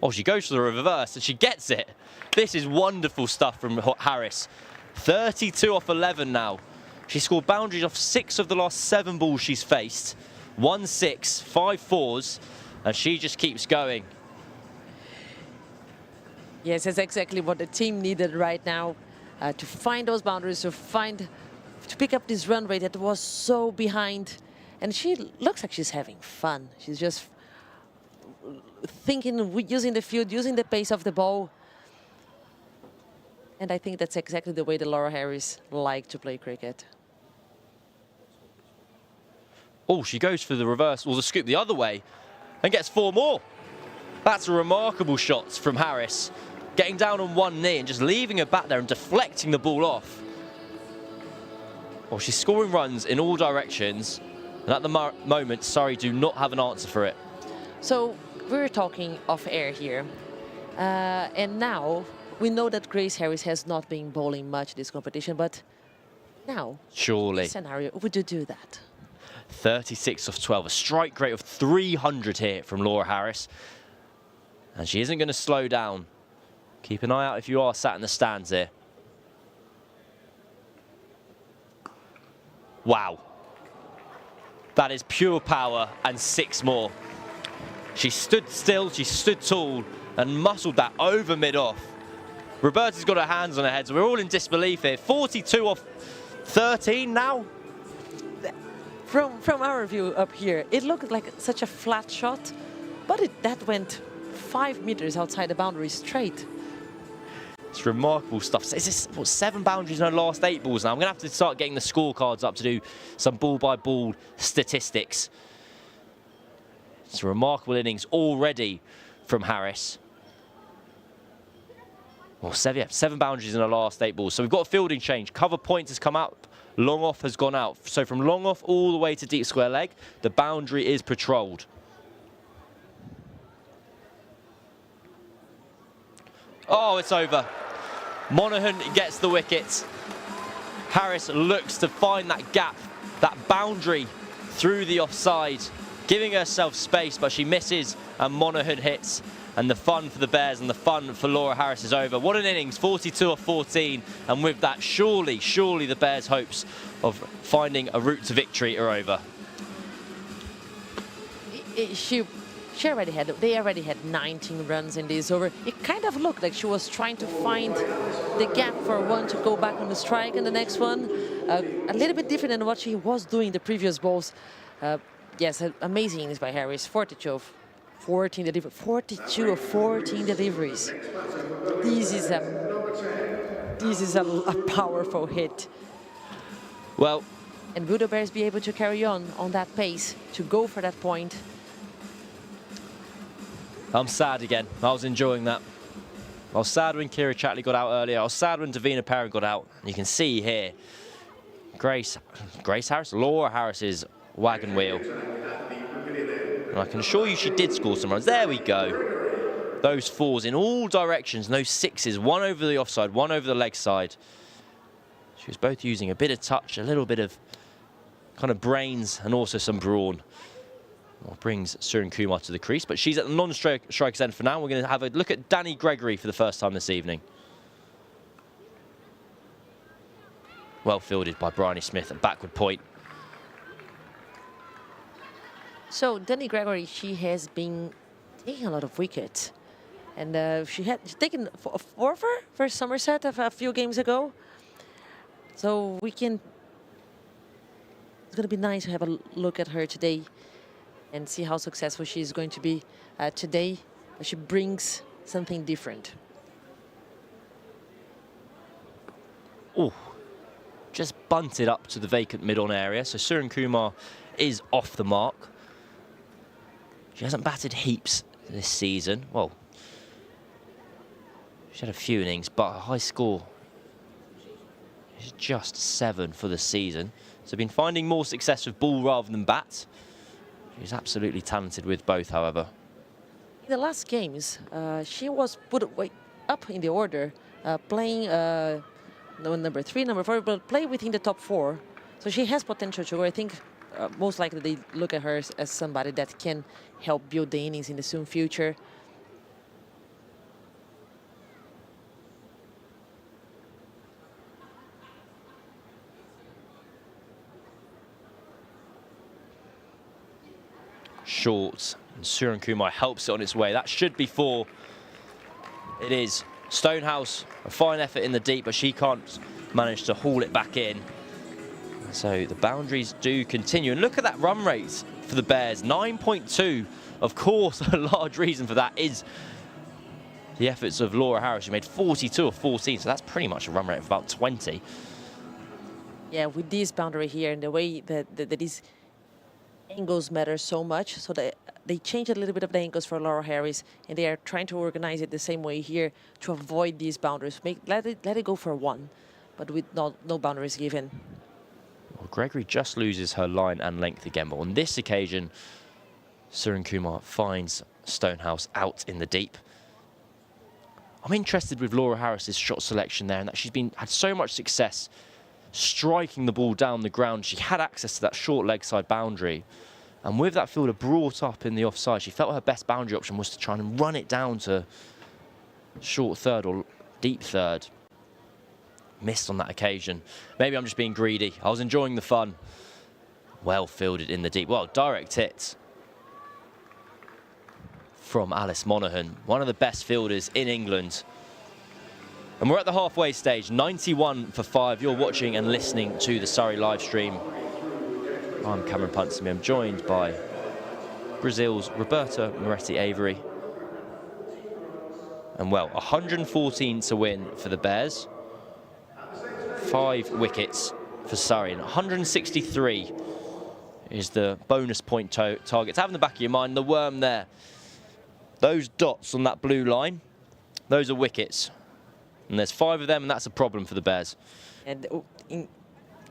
Oh, she goes for the reverse and she gets it. This is wonderful stuff from Harris. 32 off 11 now. She scored boundaries off 6 of the last 7 balls she's faced. 1 6, 5 4s, and she just keeps going. Yes, that's exactly what the team needed right now, to find those boundaries, to pick up this run rate that was so behind. And she looks like she's having fun. She's just thinking, using the field, using the pace of the ball. And I think that's exactly the way that Laura Harris liked to play cricket. Oh, she goes for the reverse, or the scoop the other way, and gets 4 more. That's a remarkable shot from Harris. Getting down on 1 knee and just leaving her back there and deflecting the ball off. Well, she's scoring runs in all directions. And at the moment, Surrey do not have an answer for it. So we're talking off air here. And now we know that Grace Harris has not been bowling much this competition, but now, Surely. scenario, would you do that? 36 off 12, a strike rate of 300 here from Laura Harris. And she isn't going to slow down. Keep an eye out if you are sat in the stands here. Wow. That is pure power and 6 more. She stood still, she stood tall and muscled that over mid-off. Roberta's got her hands on her head, so we're all in disbelief here. 42 off 13 now. From our view up here, it looked like such a flat shot, but that went 5 meters outside the boundary straight. It's remarkable stuff. So is this, what, 7 boundaries in her last 8 balls now? I'm going to have to start getting the scorecards up to do some ball-by-ball statistics. It's a remarkable innings already from Harris. Well, 7 boundaries in her last 8 balls. So we've got a fielding change. Cover point has come out. Long off has gone out. So from long off all the way to deep square leg, the boundary is patrolled. Oh, it's over. Monaghan gets the wicket. Harris looks to find that gap, that boundary through the offside, giving herself space, but she misses and Monaghan hits. And the fun for the Bears and the fun for Laura Harris is over. What an innings, 42 off 14. And with that, surely the Bears' hopes of finding a route to victory are over. They already had 19 runs in this over. It kind of looked like she was trying to find the gap for one to go back on the strike and the next one. A little bit different than what she was doing the previous balls. Yes, amazing innings by Harris. 42 of 14 deliveries. 42 of 14 deliveries. This is a powerful hit. Well, and will the Bears be able to carry on that pace to go for that point? I'm sad again. I was enjoying that. I was sad when Kira Chathli got out earlier. I was sad when Davina Perrin got out. You can see here, Grace Harris, Laura Harris's wagon wheel. And I can assure you she did score some runs. There we go. Those 4s in all directions, no 6s, one over the offside, one over the leg side. She was both using a bit of touch, a little bit of kind of brains, and also some brawn. Well, brings Surrey Kumar to the crease, but she's at the non-strikers end for now. We're going to have a look at Danny Gregory for the first time this evening. Well fielded by Bryony Smith at backward point. So Danny Gregory, she has been taking a lot of wickets, and she's taken a 4-fer for Somerset a few games ago. So it's going to be nice to have a look at her today and see how successful she is going to be today. She brings something different. Oh, just bunted up to the vacant mid-on area. So Surrey Kumar is off the mark. She hasn't batted heaps this season. Well, she had a few innings, but a high score is just 7 for the season. So been finding more success with ball rather than bat. She's absolutely talented with both, however. In the last games, she was put way up in the order, playing number 3, number 4, but play within the top 4. So she has potential to go. I think most likely they look at her as somebody that can help build the innings in the soon future. Short, and Surrey Kumar helps it on its way. That should be 4. It is. Stonehouse, a fine effort in the deep, but she can't manage to haul it back in. So the boundaries do continue. And look at that run rate for the Bears, 9.2. Of course, a large reason for that is the efforts of Laura Harris, who made 42 of 14, so that's pretty much a run rate of about 20. Yeah, with this boundary here and the way that these angles matter so much, so they change a little bit of the angles for Laura Harris, and they are trying to organize it the same way here to avoid these boundaries. Let it go for 1, but with no boundaries given. Well, Gregory just loses her line and length again, but on this occasion, Surrey Kumar finds Stonehouse out in the deep. I'm interested with Laura Harris's shot selection there, and that she's had so much success striking the ball down the ground. She had access to that short leg side boundary. And with that fielder brought up in the offside, she felt her best boundary option was to try and run it down to short third or deep third. Missed on that occasion. Maybe I'm just being greedy. I was enjoying the fun. Well fielded in the deep. Well, direct hit from Alice Monaghan, one of the best fielders in England. And we're at the halfway stage, 91 for 5. You're watching and listening to the Surrey live stream. I'm Cameron Ponsonby. I'm joined by Brazil's Roberta Moretti-Avery. And well, 114 to win for the Bears. 5 wickets for Surrey. And 163 is the bonus point target. To have in the back of your mind, the worm there. Those dots on that blue line, those are wickets. And there's 5 of them, and that's a problem for the Bears. And in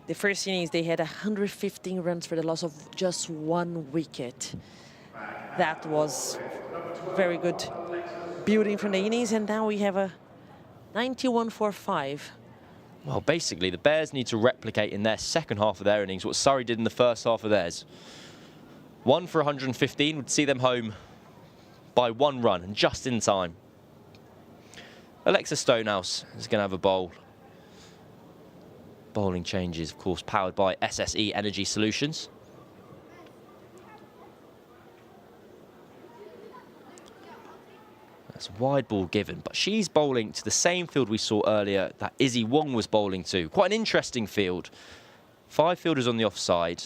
the first innings, they had 115 runs for the loss of just 1 wicket. That was very good building from the innings, and now we have a 91 for 5. Well, basically, the Bears need to replicate in their second half of their innings what Surrey did in the first half of theirs. 1 for 115 would see them home by 1 run, and just in time. Alexa Stonehouse is going to have a bowl. Bowling changes, of course, powered by SSE Energy Solutions. That's a wide ball given, but she's bowling to the same field we saw earlier that Izzy Wong was bowling to. Quite an interesting field. 5 fielders on the offside,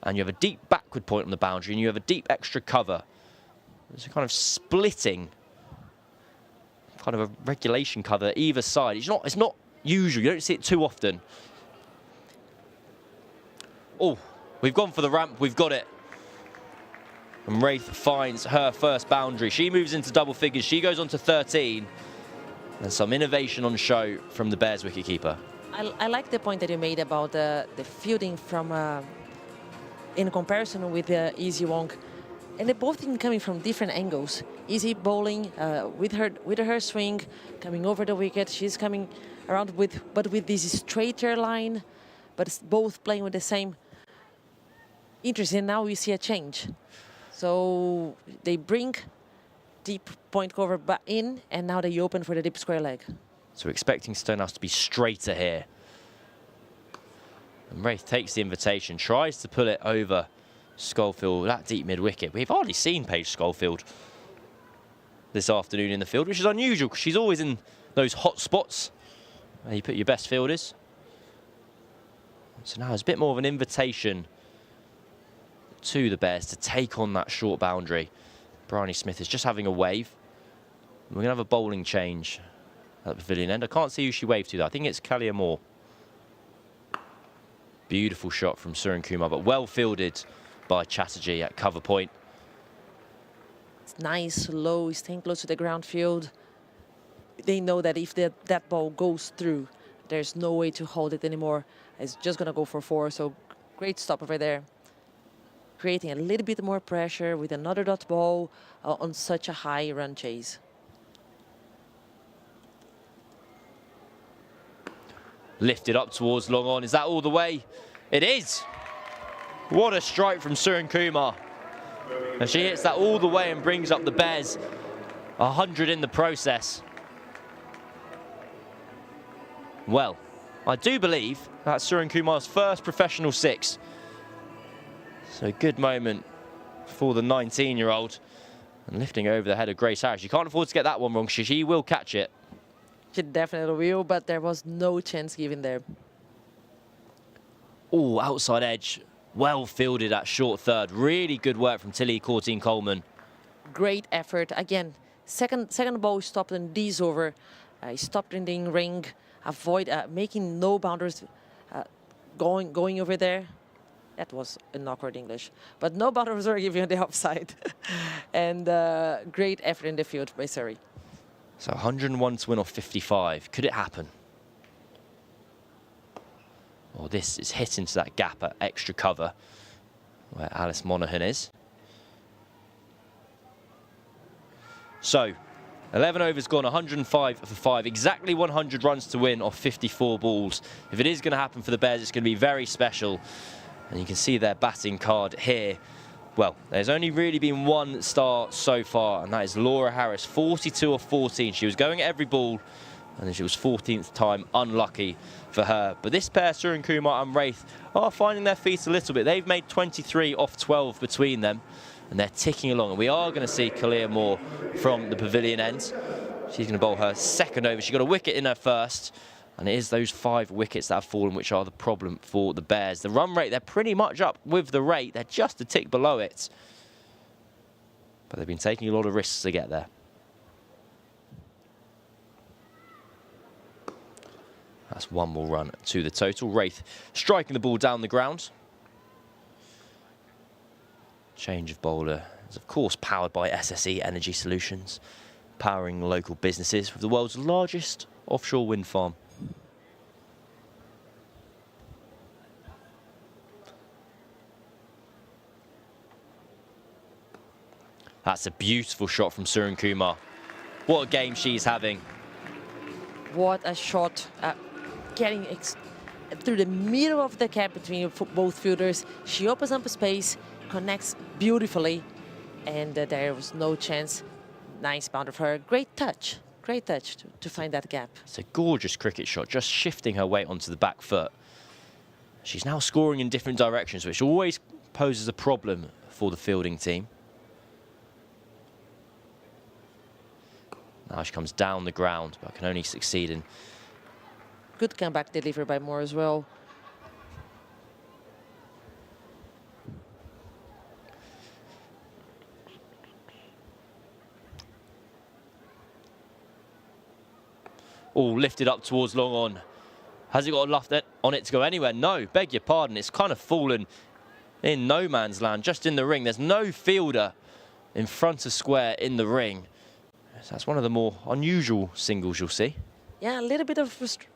and you have a deep backward point on the boundary, and you have a deep extra cover. There's a kind of splitting, kind of a regulation cover either side. It's not usual. You don't see it too often. Oh, we've gone for the ramp. We've got it. And Wraith finds her first boundary. She moves into double figures. She goes on to 13. And some innovation on show from the Bears wicketkeeper. I like the point that you made about the fielding from in comparison with Izzy Wong. And they're both coming from different angles. Izzy bowling with her swing, coming over the wicket. She's coming around with this straighter line, but it's both playing with the same. Interesting. Now we see a change. So they bring deep point cover back in, and now they open for the deep square leg. So we're expecting Stonehouse to be straighter here. And Wraith takes the invitation, tries to pull it over Schofield, that deep mid-wicket. We've hardly seen Paige Schofield this afternoon in the field, which is unusual because she's always in those hot spots where you put your best fielders. So now it's a bit more of an invitation to the Bears to take on that short boundary. Bryony Smith is just having a wave. We're going to have a bowling change at the pavilion end. I can't see who she waved to, though. I think it's Kalia Moore. Beautiful shot from Suren Kumar, but well fielded by Chatterjee at cover point. It's nice, low, staying close to the ground field. They know that if that ball goes through, there's no way to hold it anymore. It's just going to go for 4, so great stop over there. Creating a little bit more pressure with another dot ball on such a high run chase. Lifted up towards long on. Is that all the way? It is. What a strike from Suren Kumar. And she hits that all the way and brings up the Bears 100 in the process. Well, I do believe that's Suren Kumar's first professional 6. So good moment for the 19-year-old. And lifting over the head of Grace Harris. You can't afford to get that one wrong. She will catch it. She definitely will, but there was no chance given there. Oh, outside edge. Well fielded at short third. Really good work from Tilly Courtine-Coleman. Great effort. Again, second ball stopped in this over. Stopped in the ring. Avoid making no boundaries going over there. That was an awkward English. But no boundaries were given on the offside. And great effort in the field by Surrey. So 101 to win off 55. Could it happen? Well, this is hit into that gap at extra cover where Alice Monaghan is. So 11 overs gone, 105 for 5. Exactly 100 runs to win off 54 balls. If it is going to happen for the Bears, it's going to be very special. And you can see their batting card here. Well, there's only really been one star so far, and that is Laura Harris, 42 of 14. She was going at every ball, and then she was 14th time, unlucky for her. But this pair, Surrey Kumar and Wraith, are finding their feet a little bit. They've made 23 off 12 between them, and they're ticking along. And we are going to see Kalia Moore from the pavilion end. She's going to bowl her second over. She got a wicket in her first, and it is those 5 wickets that have fallen which are the problem for the Bears. The run rate, they're pretty much up with the rate. They're just a tick below it. But they've been taking a lot of risks to get there. That's 1 more run to the total. Wraith striking the ball down the ground. Change of bowler is, of course, powered by SSE Energy Solutions, powering local businesses with the world's largest offshore wind farm. That's a beautiful shot from Surrey Kumar. What a game she's having. What a shot. Getting through the middle of the gap between both fielders. She opens up a space, connects beautifully, and there was no chance. Nice bound of her. Great touch to find that gap. It's a gorgeous cricket shot, just shifting her weight onto the back foot. She's now scoring in different directions, which always poses a problem for the fielding team. Now she comes down the ground, but can only succeed in... Good comeback delivery by Moore as well. Oh, lifted up towards long on. Has it got enough on it to go anywhere? No, beg your pardon. It's kind of fallen in no man's land, just in the ring. There's no fielder in front of square in the ring. So that's one of the more unusual singles you'll see. Yeah, a little bit of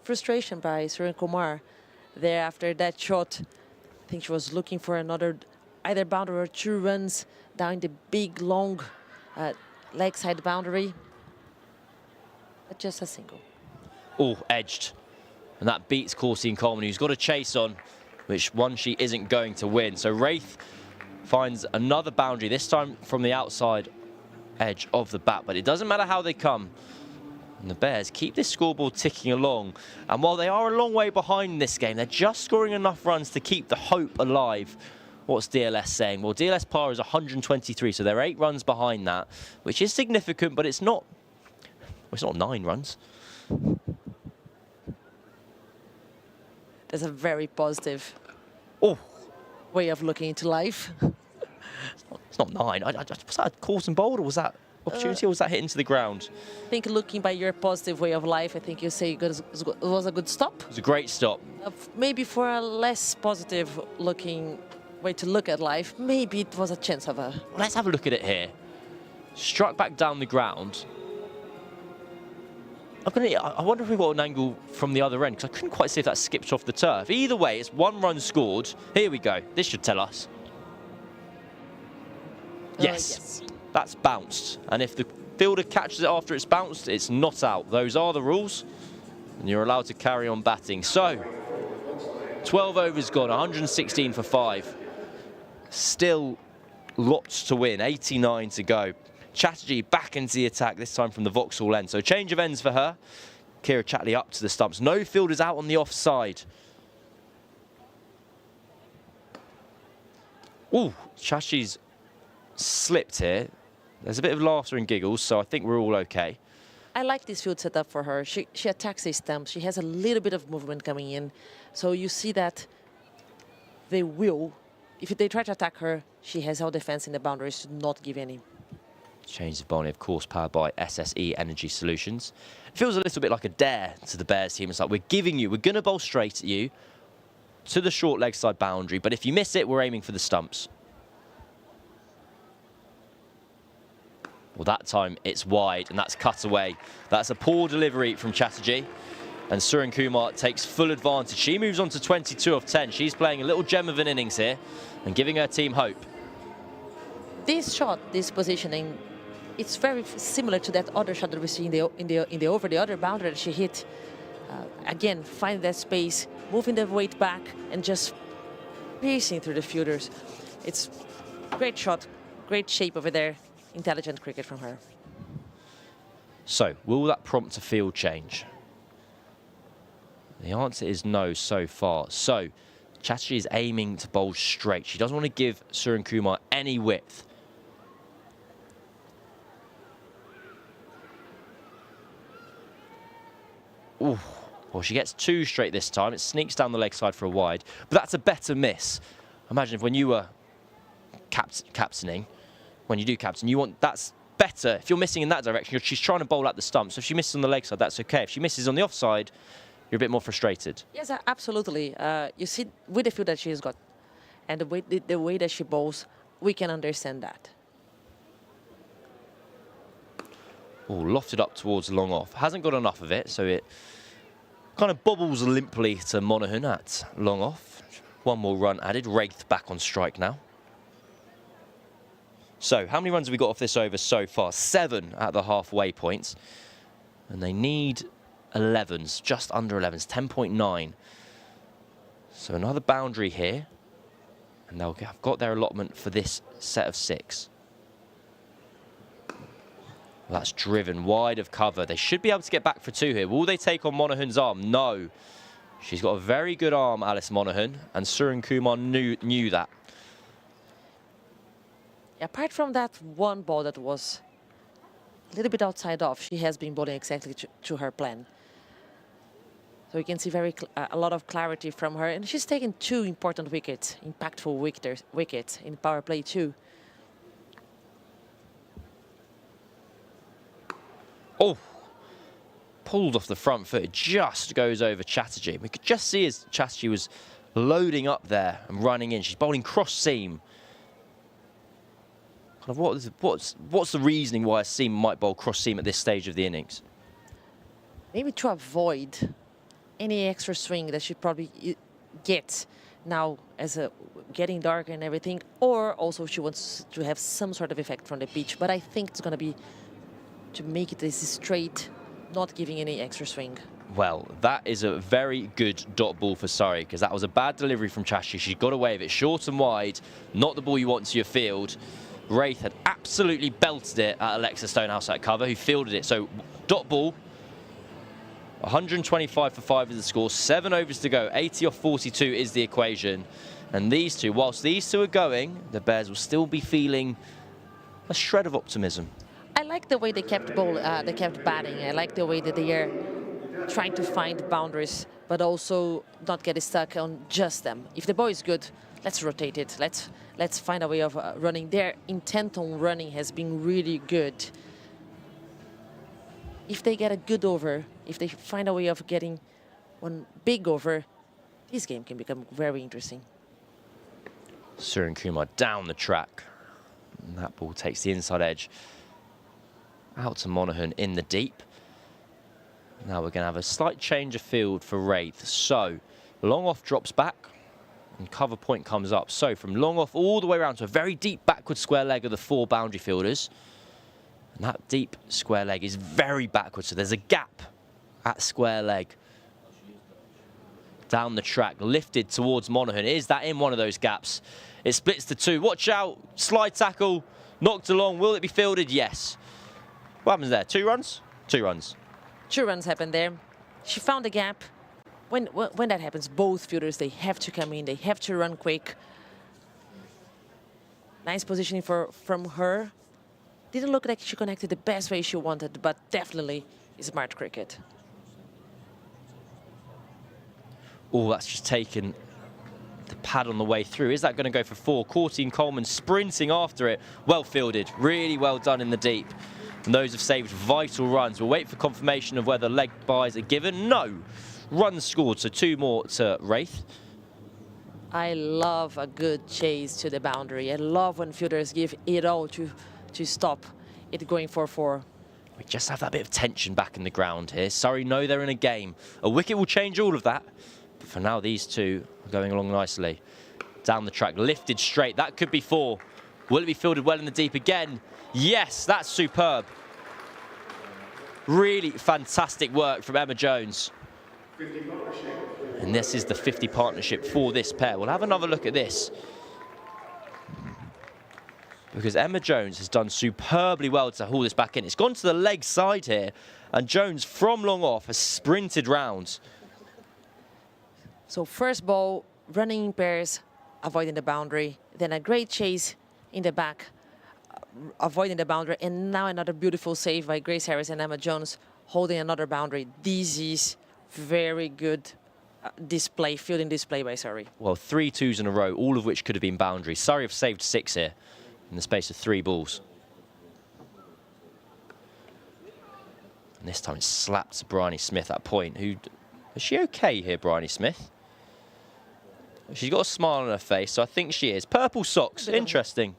frustration by Surrey Kumar there after that shot. I think she was looking for another either boundary or 2 runs down the big, long leg side boundary. But just a single. Oh, edged. And that beats Kirstie Coleman, who's got a chase on, which one she isn't going to win. So Wraith finds another boundary, this time from the outside edge of the bat. But it doesn't matter how they come. And the Bears keep this scoreboard ticking along. And while they are a long way behind in this game, they're just scoring enough runs to keep the hope alive. What's DLS saying? Well, DLS par is 123, so they're 8 runs behind that, which is significant, but it's not 9 runs. That's a very positive way of looking into life. It's not 9. Was that a course and bowled, or was that opportunity, or was that hit into the ground? I think looking by your positive way of life, I think you say it was a good stop. It was a great stop. Maybe for a less positive looking way to look at life, maybe it was a chance of a... Let's have a look at it here. Struck back down the ground. I wonder if we've got an angle from the other end, because I couldn't quite see if that skipped off the turf. Either way, it's 1 run scored. Here we go. This should tell us. Yes. That's bounced. And if the fielder catches it after it's bounced, it's not out. Those are the rules, and you're allowed to carry on batting. So, 12 overs gone, 116 for 5. Still lots to win, 89 to go. Chatterjee back into the attack, this time from the Vauxhall end. So change of ends for her. Kira Chathli up to the stumps. No fielders out on the offside. Ooh, Chatterjee's slipped here. There's a bit of laughter and giggles, so I think we're all okay. I like this field setup for her. She attacks the stumps. She has a little bit of movement coming in. So you see that they will, if they try to attack her, she has all defense in the boundaries to not give any. Change of bowling, of course, powered by SSE Energy Solutions. It feels a little bit like a dare to the Bears team. It's like, we're going to bowl straight at you to the short leg side boundary, but if you miss it, we're aiming for the stumps. Well, that time it's wide, and that's cut away. That's a poor delivery from Chatterjee, and Surrey Kumar takes full advantage. She moves on to 22 of 10. She's playing a little gem of an innings here and giving her team hope. This shot, this positioning, it's very similar to that other shot that we see in the over the other boundary that she hit. Again, find that space, moving the weight back, and just pacing through the fielders. It's great shot, great shape over there. Intelligent cricket from her. So, will that prompt a field change? The answer is no so far. So, Chathli is aiming to bowl straight. She doesn't want to give Surrenkumar any width. Ooh. Well, she gets 2 straight this time. It sneaks down the leg side for a wide, but that's a better miss. Imagine if when you were captaining, when you do captain, you want that's better. If you're missing in that direction, she's trying to bowl at the stump. So if she misses on the leg side, that's okay. If she misses on the offside, you're a bit more frustrated. Yes, absolutely. You see with the field that she's got, and the way that she bowls, we can understand that. Oh, lofted up towards long off. Hasn't got enough of it, so it kind of bobbles limply to Monaghan at long off. 1 more run added. Wraith back on strike now. So, how many runs have we got off this over so far? 7 at the halfway point. And they need 11s, just under 11s, 10.9. So another boundary here. And they'll have got their allotment for this set of 6. Well, that's driven wide of cover. They should be able to get back for 2 here. Will they take on Monaghan's arm? No. She's got a very good arm, Alice Monaghan, and Surrenkumar knew that. Apart from that one ball that was a little bit outside off, she has been bowling exactly to her plan. So you can see a lot of clarity from her, and she's taken 2 important wickets, impactful wickets in power play too. Oh, pulled off the front foot. It just goes over Chatterjee. We could just see as Chatterjee was loading up there and running in. She's bowling cross seam. Kind of what's the reasoning why a seam might bowl cross seam at this stage of the innings? Maybe to avoid any extra swing that she probably gets now as getting darker and everything, or also she wants to have some sort of effect from the pitch. But I think it's going to be to make it this straight, not giving any extra swing. Well, that is a very good dot ball for Surrey, because that was a bad delivery from Chathli. She got away with it, short and wide, not the ball you want to your field. Wraith had absolutely belted it at Alexa Stonehouse at cover, who fielded it. So, dot ball, 125 for 5 is the score, 7 overs to go, 80 off 42 is the equation. And these two, whilst these two are going, the Bears will still be feeling a shred of optimism. I like the way they kept batting. I like the way that they are trying to find boundaries, but also not get stuck on just them. If the ball is good, let's rotate it. Let's find a way of running. Their intent on running has been really good. If they get a good over, if they find a way of getting one big over, this game can become very interesting. Surrenkumar down the track. And that ball takes the inside edge out to Monaghan in the deep. Now we're going to have a slight change of field for Wraith. So, long off drops back and cover point comes up. So, from long off all the way around to a very deep backward square leg of the 4 boundary fielders. And that deep square leg is very backward, so there's a gap at square leg. Down the track, lifted towards Monaghan. Is that in one of those gaps? It splits to 2. Watch out, slide tackle, knocked along. Will it be fielded? Yes. What happens there? 2 runs? 2 runs. 2 runs happened there. She found a gap. When that happens, both fielders, they have to come in. They have to run quick. Nice positioning from her. Didn't look like she connected the best way she wanted, but definitely smart cricket. Oh, that's just taken the pad on the way through. Is that going to go for 4? Courtine Coleman sprinting after it. Well fielded. Really well done in the deep. And those have saved vital runs. We'll wait for confirmation of whether leg byes are given. No. Runs scored, so 2 more to Wraith. I love a good chase to the boundary. I love when fielders give it all to stop it going for 4. We just have that bit of tension back in the ground here. Surrey know they're in a game. A wicket will change all of that. But for now, these two are going along nicely. Down the track, lifted straight. That could be 4. Will it be fielded well in the deep again? Yes, that's superb. Really fantastic work from Emma Jones. And this is the 50 partnership for this pair. We'll have another look at this, because Emma Jones has done superbly well to haul this back in. It's gone to the leg side here, and Jones from long off has sprinted round. So first ball, running in pairs, avoiding the boundary. Then a great chase in the back, avoiding the boundary. And now another beautiful save by Grace Harris and Emma Jones, holding another boundary. This is very good display, fielding display by Surrey. Well, 3 twos in a row, all of which could have been boundaries. Surrey have saved 6 here in the space of 3 balls. And this time it slapped Bryony Smith at point. Is she okay here, Bryony Smith? She's got a smile on her face, so I think she is. Purple socks, interesting.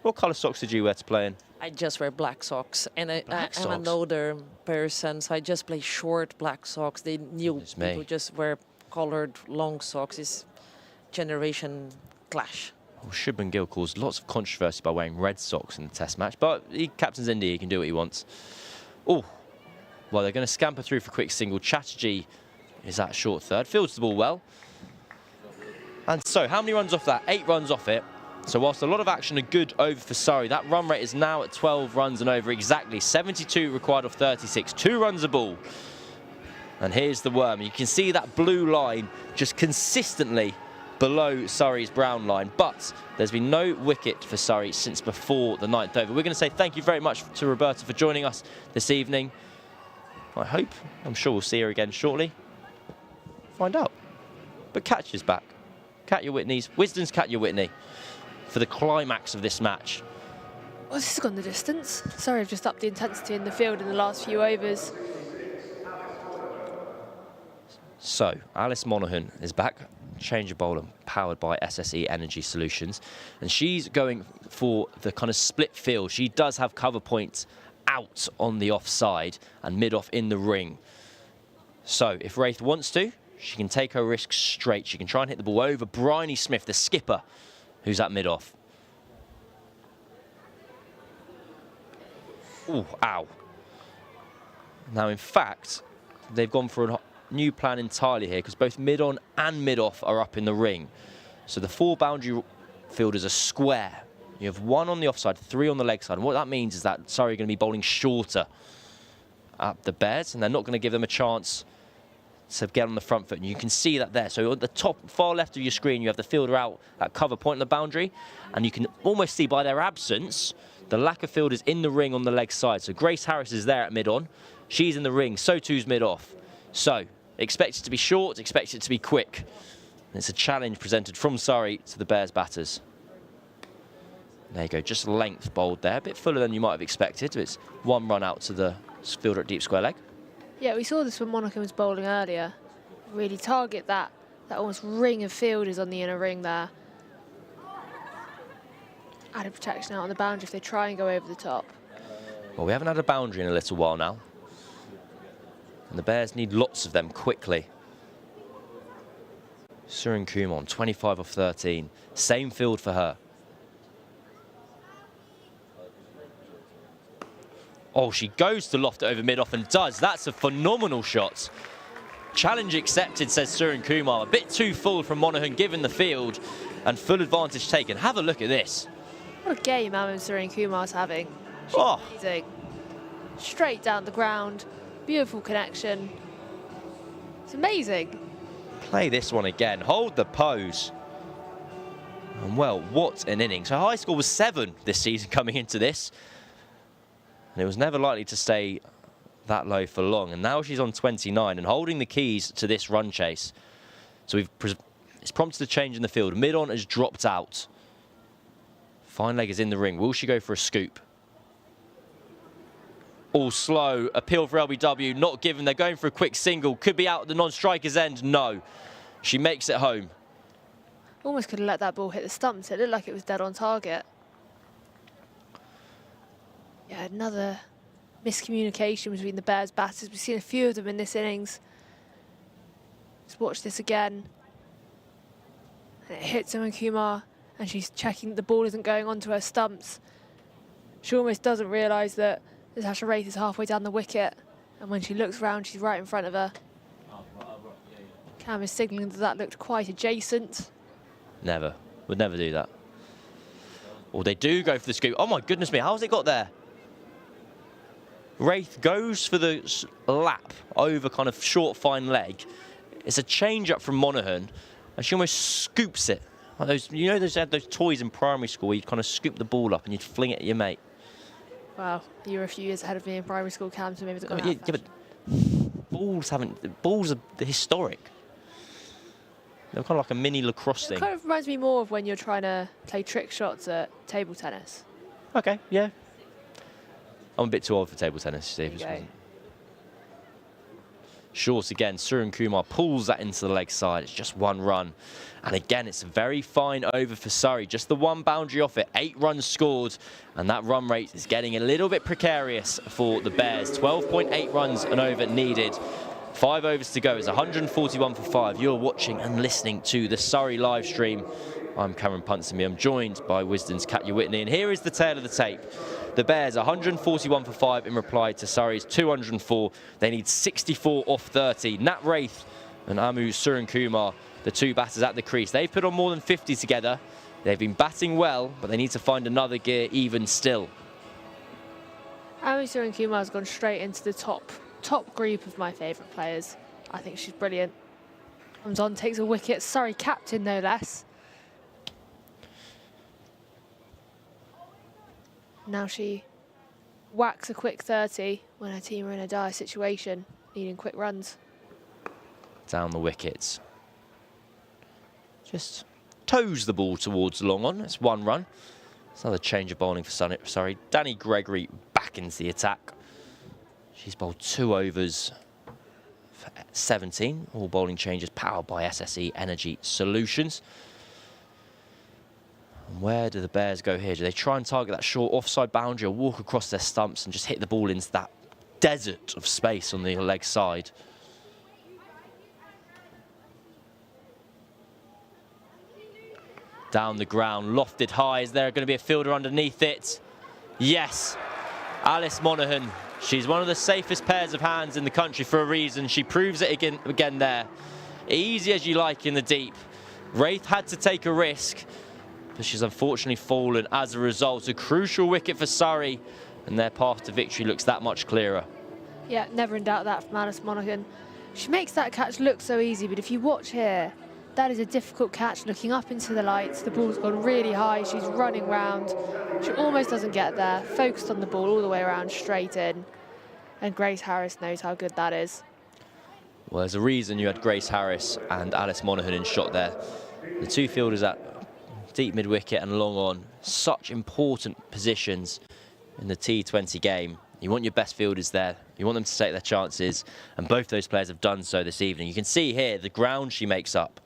What colour socks did you wear to play in? I just wear black socks, and I'm socks? an older person, so I just play short black socks. The new people just wear coloured long socks. It's generation clash. Well, Shubman Gill caused lots of controversy by wearing red socks in the Test match, but he captains India, he can do what he wants. Oh, well, they're going to scamper through for a quick single. Chatterjee is at short third, fields the ball well. And so, how many runs off that? 8 runs off it. So whilst a lot of action, a good over for Surrey, that run rate is now at 12 runs and over exactly. 72 required off 36, 2 runs a ball. And here's the worm. You can see that blue line just consistently below Surrey's brown line, but there's been no wicket for Surrey since before the 9th over. We're going to say thank you very much to Roberta for joining us this evening. I'm sure we'll see her again shortly. Find out. But Catch is back. Katya Whitney's, Wisden's Katya Whitney for the climax of this match. Well, this has gone the distance. Sorry, I've just upped the intensity in the field in the last few overs. So, Alice Monaghan is back, change of bowler, powered by SSE Energy Solutions. And she's going for the kind of split field. She does have cover points out on the offside and mid-off in the ring. So, if Wraith wants to, she can take her risks straight. She can try and hit the ball over Bryony Smith, the skipper, who's at mid-off. Ooh, ow. Now, in fact, they've gone for a new plan entirely here, because both mid-on and mid-off are up in the ring. So the 4 boundary fielders are square. You have 1 on the offside, 3 on the leg side. And what that means is that Surrey are going to be bowling shorter at the Bears, and they're not going to give them a chance to get on the front foot, and you can see that there. So at the top, far left of your screen, you have the fielder out at cover point on the boundary, and you can almost see by their absence the lack of fielders in the ring on the leg side. So Grace Harris is there at mid-on. She's in the ring, so too's mid-off. So expect it to be short, expect it to be quick. And it's a challenge presented from Surrey to the Bears batters. There you go, just length bowled there. A bit fuller than you might have expected. It's 1 run out to the fielder at deep square leg. Yeah, we saw this when Monaghan was bowling earlier. Really target that almost ring of fielders on the inner ring there. Added protection out on the boundary if they try and go over the top. Well, we haven't had a boundary in a little while now. And the Bears need lots of them quickly. Surin Kumon, 25 off 13. Same field for her. Oh, she goes to loft it over mid-off and does. That's a phenomenal shot. Challenge accepted, says Surin Kumar. A bit too full from Monaghan given the field, and full advantage taken. Have a look at this. What a game Amin Surin Kumar's having. She's amazing. Straight down the ground. Beautiful connection. It's amazing. Play this one again. Hold the pose. And well, what an innings. Her high score was 7 this season coming into this. And it was never likely to stay that low for long. And now she's on 29 and holding the keys to this run chase. So it's prompted a change in the field. Mid-on has dropped out. Fine leg is in the ring. Will she go for a scoop? All slow. Appeal for LBW. Not given. They're going for a quick single. Could be out at the non-striker's end. No. She makes it home. Almost could have let that ball hit the stumps. It looked like it was dead on target. Yeah, another miscommunication between the Bears batters. We've seen a few of them in this innings. Let's watch this again. And it hits him, and Kumar and she's checking that the ball isn't going onto her stumps. She almost doesn't realise that Natasha Wraith is halfway down the wicket, and when she looks round, she's right in front of her. Cam is signalling that looked quite adjacent. Never. Would never do that. Or they do go for the scoop. Oh my goodness me, how's it got there? Wraith goes for the lap over kind of short, fine leg. It's a change up from Monaghan, and she almost scoops it. Like those, you know, they had those toys in primary school where you'd kind of scoop the ball up and you'd fling it at your mate. Wow, you were a few years ahead of me in primary school, Cam, so maybe it's got Yeah, but balls are historic. They're kind of like a mini lacrosse thing. It kind of reminds me more of when you're trying to play trick shots at table tennis. Okay, yeah. I'm a bit too old for table tennis, Steve. Short again, Surrey Kumar pulls that into the leg side. It's just 1 run. And again, it's a very fine over for Surrey. Just the 1 boundary off it, 8 runs scored. And that run rate is getting a little bit precarious for the Bears. 12.8 runs and over needed. 5 overs to go. It's 141 for 5. You're watching and listening to the Surrey live stream. I'm Cameron Ponsonby. I'm joined by Wisden's Kirstie White. And here is the tail of the tape. The Bears 141 for 5 in reply to Surrey's 204. They need 64 off 30. Nat Wraith and Amu Surrey Kumar, the 2 batters at the crease. They've put on more than 50 together. They've been batting well, but they need to find another gear even still. Amu Surrey Kumar has gone straight into the top group of my favourite players. I think she's brilliant. Comes on, takes a wicket. Surrey captain, no less. Now she whacks a quick 30 when her team are in a dire situation, needing quick runs. Down the wickets. Just toes the ball towards long on. It's 1 run. It's another change of bowling for Surrey. Danny Gregory back into the attack. She's bowled 2 overs for 17. All bowling changes powered by SSE Energy Solutions. And where do the Bears go here? Do they try and target that short offside boundary or walk across their stumps and just hit the ball into that desert of space on the leg side? Down the ground, lofted high. Is there going to be a fielder underneath it? Yes. Alice Monaghan. She's one of the safest pairs of hands in the country for a reason. She proves it again there. Easy as you like in the deep. Wraith had to take a risk, but she's unfortunately fallen as a result. A crucial wicket for Surrey, and their path to victory looks that much clearer. Yeah, never in doubt that from Alice Monaghan. She makes that catch look so easy, but if you watch here, that is a difficult catch looking up into the lights. The ball's gone really high. She's running round. She almost doesn't get there. Focused on the ball all the way around, straight in. And Grace Harris knows how good that is. Well, there's a reason you had Grace Harris and Alice Monaghan in shot there. The 2 fielders at deep mid-wicket and long on. Such important positions in the T20 game. You want your best fielders there. You want them to take their chances. And both those players have done so this evening. You can see here the ground she makes up.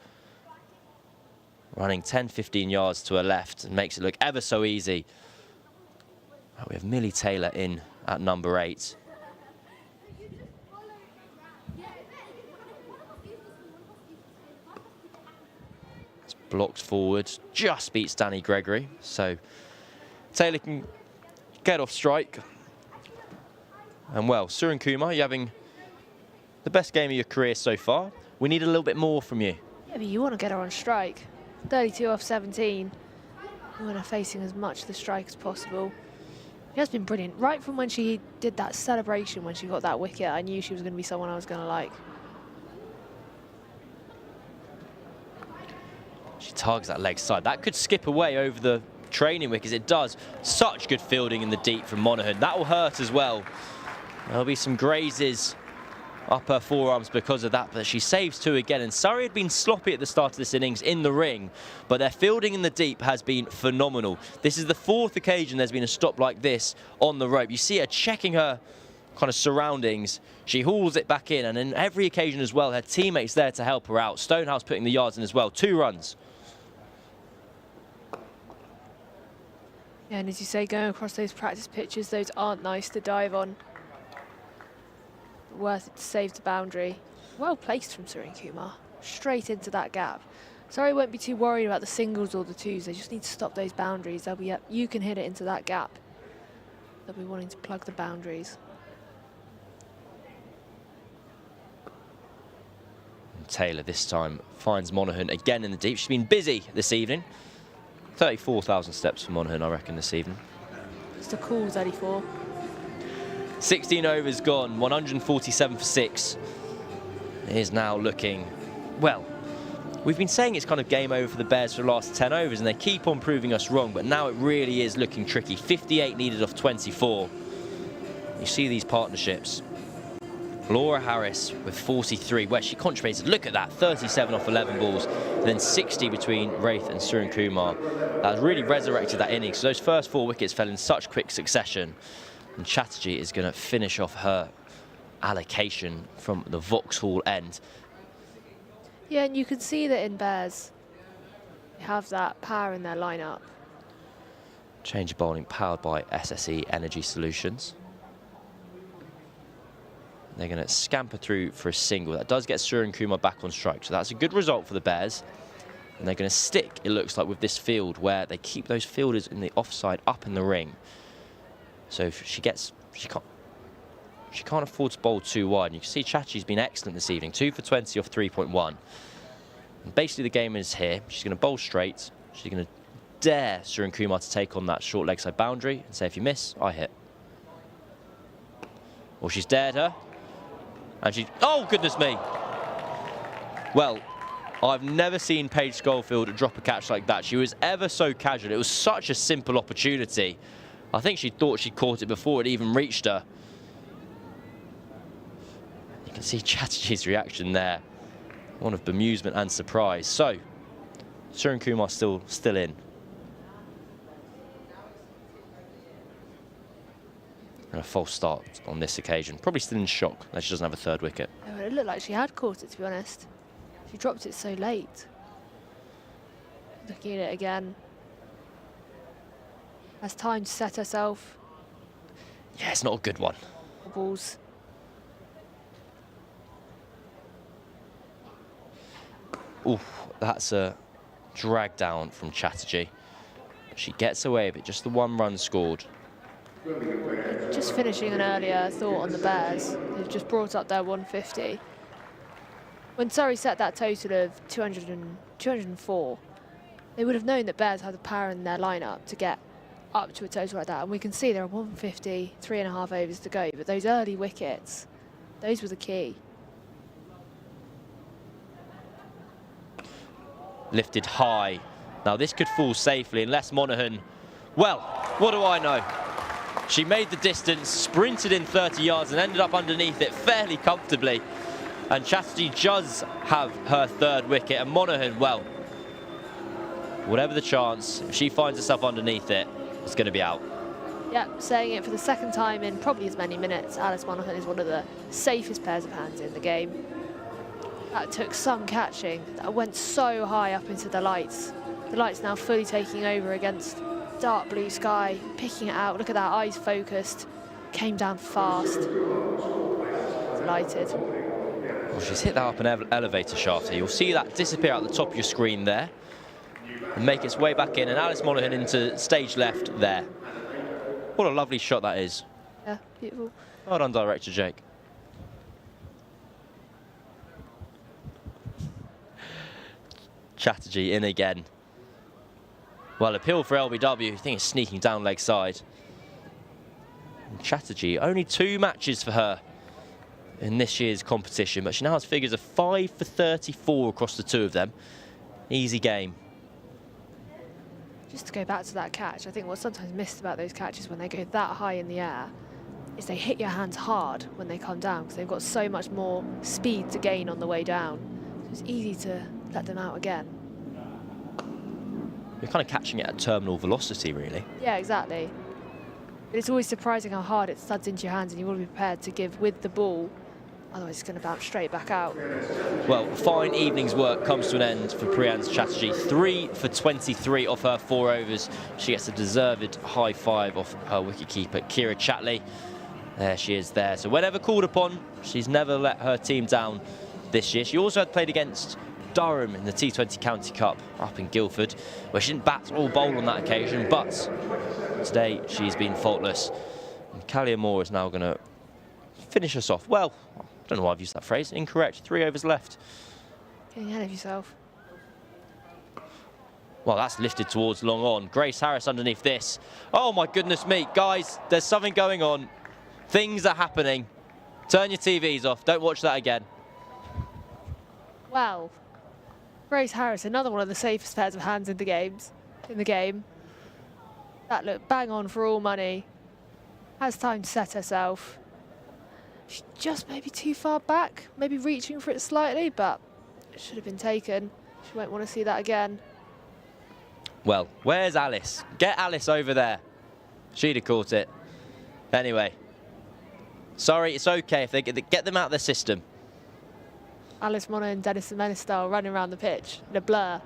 Running 10, 15 yards to her left and makes it look ever so easy. We have Millie Taylor in at number 8. It's blocked forward, just beats Danny Gregory. So Taylor can get off strike. And well, Surrey Kumar, you're having the best game of your career so far. We need a little bit more from you. Yeah, but you want to get her on strike. 32 off 17. You want her facing as much of the strike as possible. She has been brilliant. Right from when she did that celebration, when she got that wicket, I knew she was going to be someone I was going to like. She targets that leg side. That could skip away over the training wickets. It does. Such good fielding in the deep from Monaghan. That will hurt as well. There'll be some grazes up her forearms because of that, but she saves 2 again. And Surrey had been sloppy at the start of this innings in the ring, but their fielding in the deep has been phenomenal. This is the 4th occasion there's been a stop like this on the rope. You see her checking her kind of surroundings. She hauls it back in, and in every occasion as well, her teammates there to help her out. Stonehouse putting the yards in as well. 2 runs. Yeah, and as you say, going across those practice pitches, those aren't nice to dive on. Worth it to save the boundary. Well placed from Surrey Kumar. Straight into that gap. Surrey won't be too worried about the singles or the twos. They just need to stop those boundaries. They'll be, you can hit it into that gap. They'll be wanting to plug the boundaries. And Taylor this time finds Monaghan again in the deep. She's been busy this evening. 34,000 steps for Monaghan, I reckon, this evening. It's a cool 34. 16 overs gone, 147 for 6. It is now looking, well, we've been saying it's kind of game over for the Bears for the last 10 overs, and they keep on proving us wrong, but now it really is looking tricky. 58 needed off 24. You see these partnerships. Laura Harris with 43, where she contributed, look at that, 37 off 11 balls, and then 60 between Wraith and Surrey Kumar. That has really resurrected that innings. So those first 4 wickets fell in such quick succession, and Chathli is going to finish off her allocation from the Vauxhall end. Yeah, and you can see that in Bears, they have that power in their lineup. Change of bowling powered by SSE Energy Solutions. They're going to scamper through for a single. That does get Surrey Kumar back on strike, so that's a good result for the Bears. And they're going to stick, it looks like, with this field where they keep those fielders in the offside up in the ring. So if she can't afford to bowl too wide. And you can see Chathli's been excellent this evening, 2 for 20 off 3.1. And basically the game is here. She's going to bowl straight. She's going to dare Surrey Kumar to take on that short leg side boundary and say, if you miss, I hit. Well, she's dared her. And she, oh, goodness me. Well, I've never seen Paige Schofield drop a catch like that. She was ever so casual. It was such a simple opportunity. I think she thought she'd caught it before it even reached her. You can see Chatterjee's reaction there. One of bemusement and surprise. So, Surrey Kumar still in. And a false start on this occasion. Probably still in shock that she doesn't have a 3rd wicket. Yeah, but it looked like she had caught it, to be honest. She dropped it so late. Looking at it again. Has time to set herself. Yeah, it's not a good one. Balls. Oof, that's a drag down from Chatterjee. She gets away with it, just the 1 run scored. Just finishing an earlier thought on the Bears. They've just brought up their 150. When Surrey set that total of 204, they would have known that Bears had the power in their lineup to get up to a total like that. And we can see there are 150, 3.5 overs to go. But those early wickets, those were the key. Lifted high. Now this could fall safely unless Monaghan, well, what do I know? She made the distance, sprinted in 30 yards and ended up underneath it fairly comfortably. And Chathli does have her 3rd wicket, and Monaghan, well, whatever the chance, if she finds herself underneath it, it's going to be out. Yeah, saying it for the 2nd time in probably as many minutes. Alice Monaghan is one of the safest pairs of hands in the game. That took some catching. That went so high up into the lights. The lights now fully taking over against dark blue sky, picking it out. Look at that, eyes focused. Came down fast. Delighted. Well, she's hit that up an elevator shaft here. You'll see that disappear out the top of your screen there and make its way back in. And Alice Monaghan into stage left there. What a lovely shot that is. Yeah, beautiful. Well done, Director Jake. Chatterjee in again. Well, appeal for LBW. I think it's sneaking down leg side. And Chatterjee, only 2 matches for her in this year's competition, but she now has figures of 5 for 34 across the 2 of them. Easy game. Just to go back to that catch, I think what's sometimes missed about those catches when they go that high in the air is they hit your hands hard when they come down because they've got so much more speed to gain on the way down. So it's easy to let them out again. You're kind of catching it at terminal velocity, really. Yeah, exactly. But it's always surprising how hard it studs into your hands, and you want to be prepared to give with the ball, otherwise it's going to bounce straight back out. Well, fine evening's work comes to an end for Priyan's Chatterjee. 3 for 23 off her 4 overs. She gets a deserved high 5 off her wicketkeeper, Kira Chathli. There she is there. So whenever called upon, she's never let her team down this year. She also had played against Durham in the T20 County Cup up in Guildford, where she didn't bat or bowl on that occasion, but today she's been faultless. And Callia Moore is now going to finish us off. Well, I don't know why I've used that phrase. Incorrect. 3 overs left. Getting ahead of yourself. Well, that's lifted towards long on. Grace Harris underneath this. Oh, my goodness me. Guys, there's something going on. Things are happening. Turn your TVs off. Don't watch that again. Well, Grace Harris, another one of the safest pairs of hands in the game. That looked bang on for all money. Has time to set herself. She's just maybe too far back, maybe reaching for it slightly, but it should have been taken. She won't want to see that again. Well, where's Alice? Get Alice over there. She'd have caught it. Anyway. Sorry, it's okay if they get them out of their system. Alice Monaghan and Dennis Menistal running around the pitch in a blur.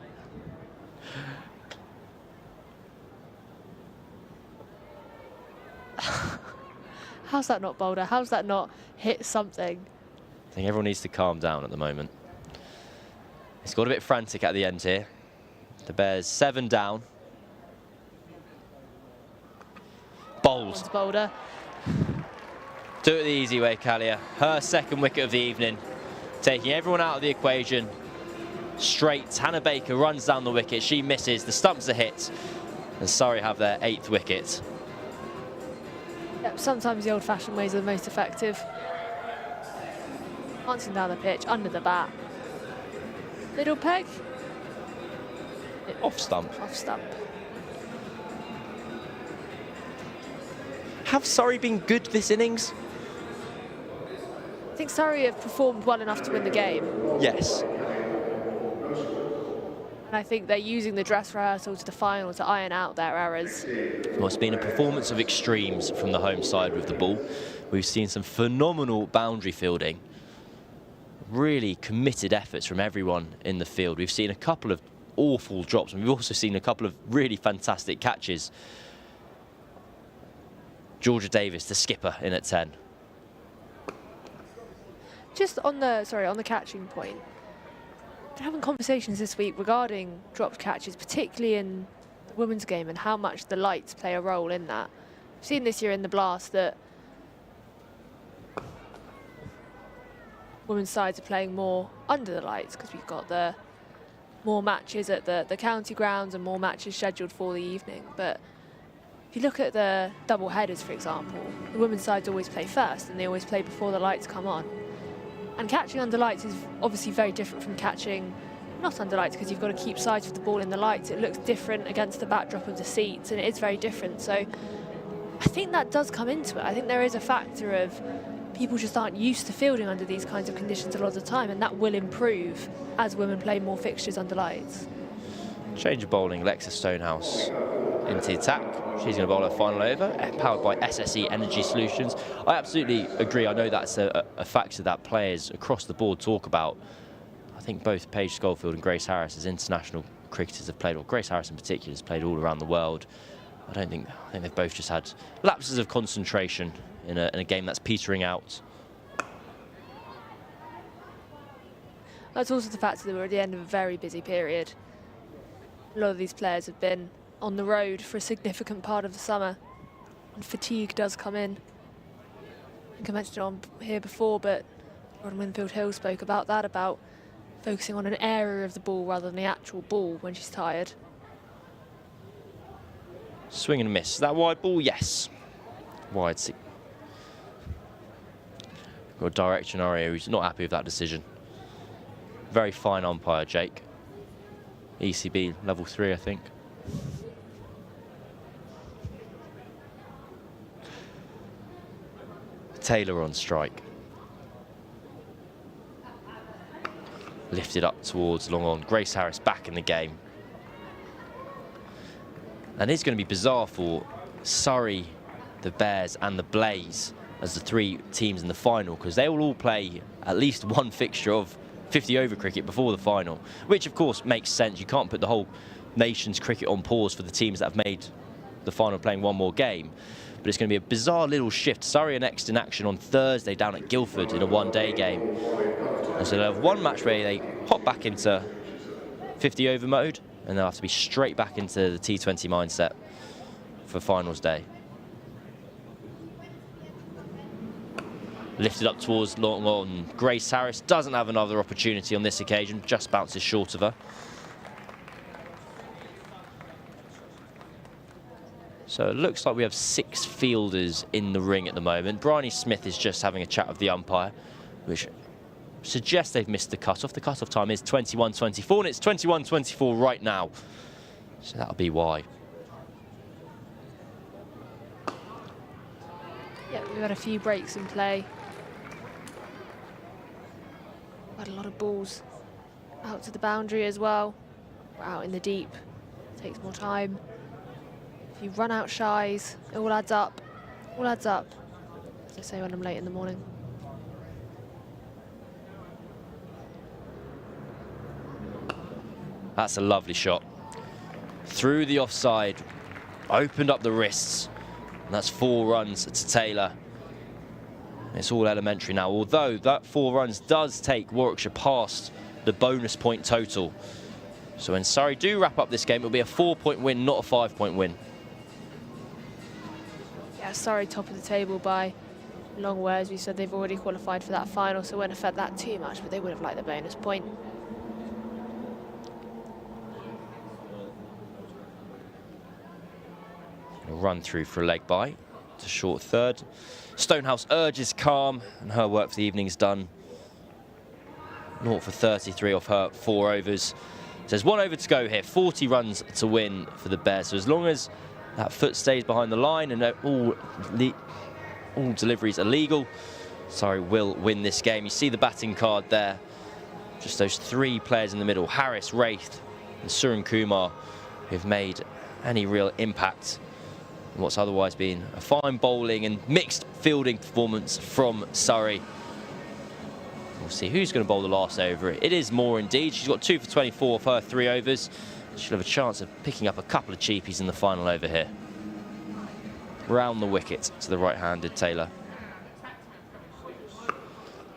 How's that not bolder? How's that not hit something? I think everyone needs to calm down at the moment. It's got a bit frantic at the end here. The Bears 7 down. Bowls. One's bolder. Do it the easy way, Callia. Her second wicket of the evening. Taking everyone out of the equation. Straight. Hannah Baker runs down the wicket. She misses. The stumps are hit. And Surrey have their 8th wicket. Yep, sometimes the old-fashioned ways are the most effective. Dancing down the pitch, under the bat. Little peg. Off stump. Off stump. Have Surrey been good this innings? I think Surrey have performed well enough to win the game. Yes. And I think they're using the dress rehearsal to the final to iron out their errors. Well, it's been a performance of extremes from the home side with the ball. We've seen some phenomenal boundary fielding. Really committed efforts from everyone in the field. We've seen a couple of awful drops, and we've also seen a couple of really fantastic catches. Georgia Davis, the skipper, in at 10. Just on the catching point, been having conversations this week regarding dropped catches, particularly in the women's game, and how much the lights play a role in that. We've seen this year in the Blast that women's sides are playing more under the lights because we've got the more matches at the county grounds and more matches scheduled for the evening. But if you look at the double headers, for example, the women's sides always play first and they always play before the lights come on. And catching under lights is obviously very different from catching not under lights, because you've got to keep sight of the ball in the lights. It looks different against the backdrop of the seats, and it is very different. So I think that does come into it. I think there is a factor of people just aren't used to fielding under these kinds of conditions a lot of the time, and that will improve as women play more fixtures under lights. Change of bowling, Alexa Stonehouse into the attack. She's going to bowl her final over, powered by SSE Energy Solutions. I absolutely agree. I know that's a factor that players across the board talk about. I think both Paige Schofield and Grace Harris, as international cricketers, have played, or Grace Harris in particular, has played all around the world. I think they've both just had lapses of concentration in a game that's petering out. That's also the fact that we're at the end of a very busy period. A lot of these players have been on the road for a significant part of the summer, and fatigue does come in. I think I mentioned it on here before, but Ron Winfield Hill spoke about that, about focusing on an area of the ball rather than the actual ball when she's tired. Swing and miss. Is that wide ball? Yes. Wide. Got Direction Aria, who's not happy with that decision. Very fine umpire, Jake. ECB level 3, I think. Taylor on strike. Lifted up towards long on. Grace Harris back in the game. And it's going to be bizarre for Surrey, the Bears and the Blaze as the 3 teams in the final, because they will all play at least one fixture of 50 over cricket before the final, which of course makes sense. You can't put the whole nation's cricket on pause for the teams that have made the final playing one more game. But it's going to be a bizarre little shift. Surrey are next in action on Thursday down at Guildford in a one-day game. And so they'll have one match where they hop back into 50 over mode, and they'll have to be straight back into the T20 mindset for finals day. Lifted up towards long on. Grace Harris doesn't have another opportunity on this occasion, just bounces short of her. So it looks like we have 6 fielders in the ring at the moment. Bryony Smith is just having a chat with the umpire, which suggests they've missed the cut-off. The cut-off time is 21:24, and it's 21:24 right now. So that'll be why. Yeah, we've had a few breaks in play. Had a lot of balls out to the boundary as well. We're out in the deep. Takes more time. If you run out shies, it all adds up. All adds up, as I say when I'm late in the morning. That's a lovely shot. Through the offside, opened up the wrists. And that's 4 runs to Taylor. It's all elementary now, although that 4 runs does take Warwickshire past the bonus point total. So when Surrey do wrap up this game, it'll be a 4-point win, not a 5-point win. Yeah, Surrey top of the table by long way. As we said, they've already qualified for that final, so it wouldn't affect that too much, but they would have liked the bonus point. A run through for a leg by. It's a short third. Stonehouse urges calm, and her work for the evening's done. 0 for 33 off her 4 overs. So there's 1 over to go here. 40 runs to win for the Bears. So as long as that foot stays behind the line and all deliveries are legal, Surrey will win this game. You see the batting card there. Just those 3 players in the middle, Harris, Wraith, and Suren Kumar, who've made any real impact in what's otherwise been a fine bowling and mixed fielding performance from Surrey. We'll see who's going to bowl the last over. It is Moore indeed. She's got 2 for 24 of her 3 overs. She'll have a chance of picking up a couple of cheapies in the final over here. Round the wicket to the right-handed Taylor.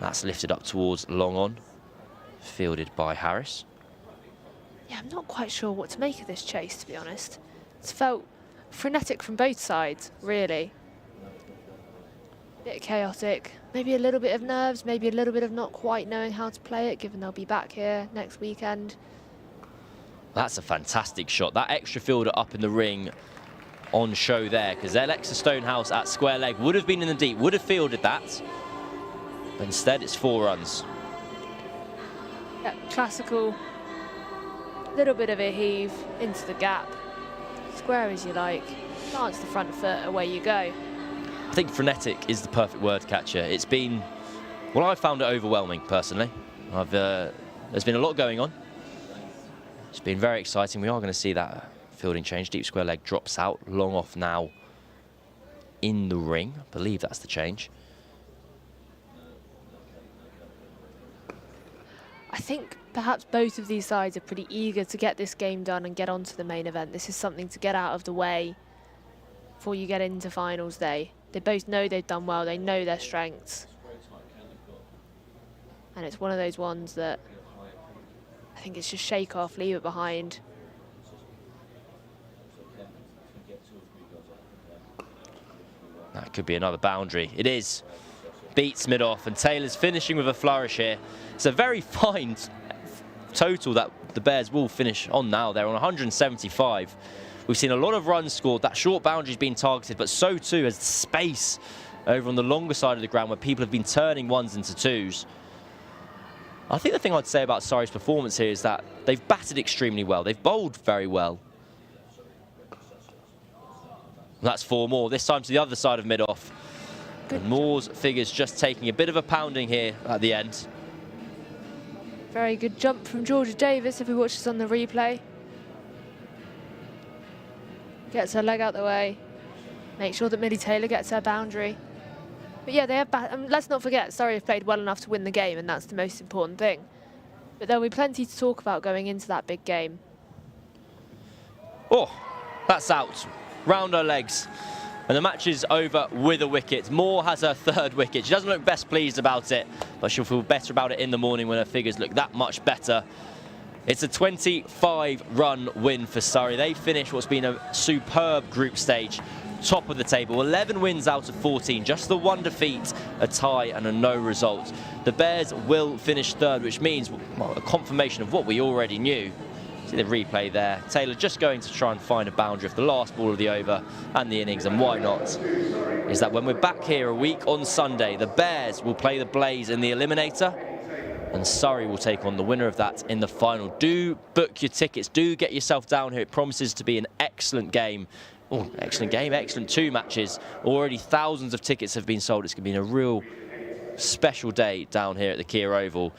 That's lifted up towards long on, fielded by Harris. Yeah, I'm not quite sure what to make of this chase, to be honest. It's felt frenetic from both sides, really. Bit chaotic, maybe a little bit of nerves, maybe a little bit of not quite knowing how to play it, given they'll be back here next weekend. That's a fantastic shot. That extra fielder up in the ring on show there, because Alexa Stonehouse at square leg would have been in the deep, would have fielded that. But instead, it's 4 runs. Yeah, classical. Little bit of a heave into the gap. Square as you like. Lance the front foot, away you go. I think frenetic is the perfect word, Catcher. It's been, well, I found it overwhelming, personally. There's been a lot going on. It's been very exciting. We are going to see that fielding change. Deep square leg drops out. Long off now in the ring. I believe that's the change. I think perhaps both of these sides are pretty eager to get this game done and get on to the main event. This is something to get out of the way before you get into finals day. They both know they've done well. They know their strengths. And it's one of those ones that I think it's just shake off, leave it behind. That could be another boundary. It is. Beats mid-off, and Taylor's finishing with a flourish here. It's a very fine total that the Bears will finish on now. They're on 175. We've seen a lot of runs scored. That short boundary's been targeted, but so too has the space over on the longer side of the ground where people have been turning 1s into 2s. I think the thing I'd say about Surrey's performance here is that they've batted extremely well. They've bowled very well. That's 4 more, this time to the other side of mid-off. And Moore's figures just taking a bit of a pounding here at the end. Very good jump from Georgia Davis if we watch this on the replay. Gets her leg out the way. Make sure that Millie Taylor gets her boundary. But yeah, they have let's not forget, Surrey have played well enough to win the game, and that's the most important thing. But there'll be plenty to talk about going into that big game. Oh, that's out. Round her legs. And the match is over with a wicket. Moore has her 3rd wicket. She doesn't look best pleased about it, but she'll feel better about it in the morning when her figures look that much better. It's a 25-run win for Surrey. They finished what's been a superb group stage, top of the table. 11 wins out of 14, just the one defeat, a tie and a no result. The Bears will finish third, which means, well, a confirmation of what we already knew. See the replay there. Taylor just going to try and find a boundary of the last ball of the over and the innings, and why not? Is that when we're back here a week on Sunday, the Bears will play the Blaze in the Eliminator, and Surrey will take on the winner of that in the final. Do book your tickets. Do get yourself down here. It promises to be an excellent game. Oh, excellent game, excellent two matches. Already thousands of tickets have been sold. It's going to be a real special day down here at the Kia Oval.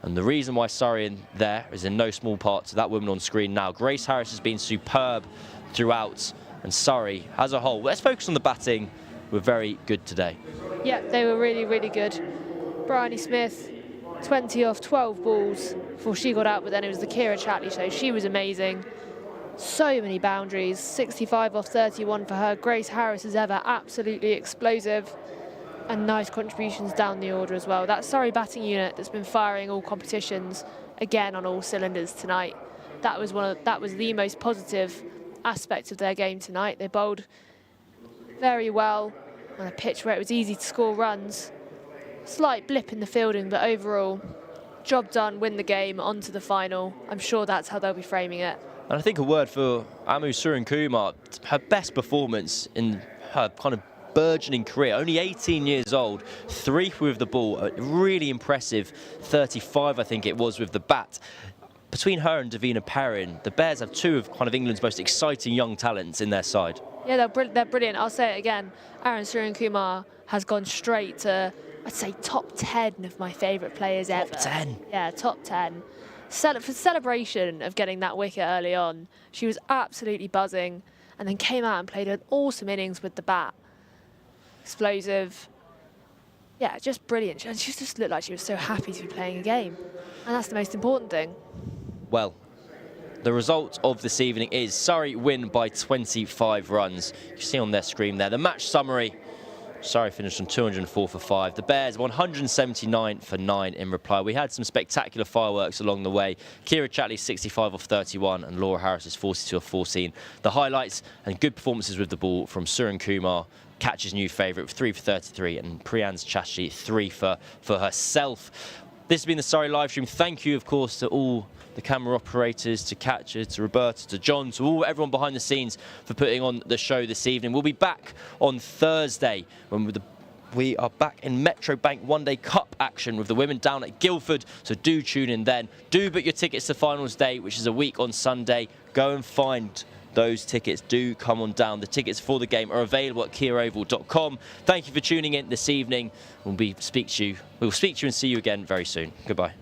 And the reason why Surrey in there is in no small part to that woman on screen now. Grace Harris has been superb throughout, and Surrey as a whole, let's focus on the batting, were very good today. Yeah, they were really, really good. Bryony Smith, 20 off 12 balls before she got out, but then it was the Kira Chathli show. She was amazing. So many boundaries, 65 off 31 for her. Grace Harris as ever, absolutely explosive, and nice contributions down the order as well. That Surrey batting unit that's been firing all competitions, again on all cylinders tonight. That was the most positive aspect of their game tonight. They bowled very well on a pitch where it was easy to score runs. Slight blip in the fielding, but overall, job done, win the game, on to the final. I'm sure that's how they'll be framing it. And I think a word for Amu Surrenkumar, her best performance in her kind of burgeoning career, only 18 years old, 3 with the ball, a really impressive 35 I think it was with the bat. Between her and Davina Perrin, the Bears have 2 of kind of England's most exciting young talents in their side. Yeah, they're brilliant. I'll say it again, Aaron Surrenkumar has gone straight to, I'd say, top 10 of my favourite players ever. Top 10? Yeah, top 10. For celebration of getting that wicket early on, she was absolutely buzzing, and then came out and played an awesome innings with the bat. Explosive. Yeah, just brilliant. And she just looked like she was so happy to be playing a game. And that's the most important thing. Well, the result of this evening is Surrey win by 25 runs. You see on their screen there. The match summary. Surrey finished on 204 for 5. The Bears 179 for 9 in reply. We had some spectacular fireworks along the way. Kira Chathli 65 off 31 and Laura Harris is 42 off 14. The highlights and good performances with the ball from Surrenkumar, Catch's new favourite, 3 for 33, and Priyan's Chashi 3 for herself. This has been the Surrey live stream. Thank you, of course, to all the camera operators, to Catcher, to Roberta, to John, to everyone behind the scenes for putting on the show this evening. We'll be back on Thursday when we are back in Metro Bank One Day Cup action with the women down at Guildford, so do tune in then. Do book your tickets to finals day, which is a week on Sunday. Go and find those tickets. Do come on down. The tickets for the game are available at kiaoval.com. Thank you for tuning in this evening. We will speak to you and see you again very soon. Goodbye.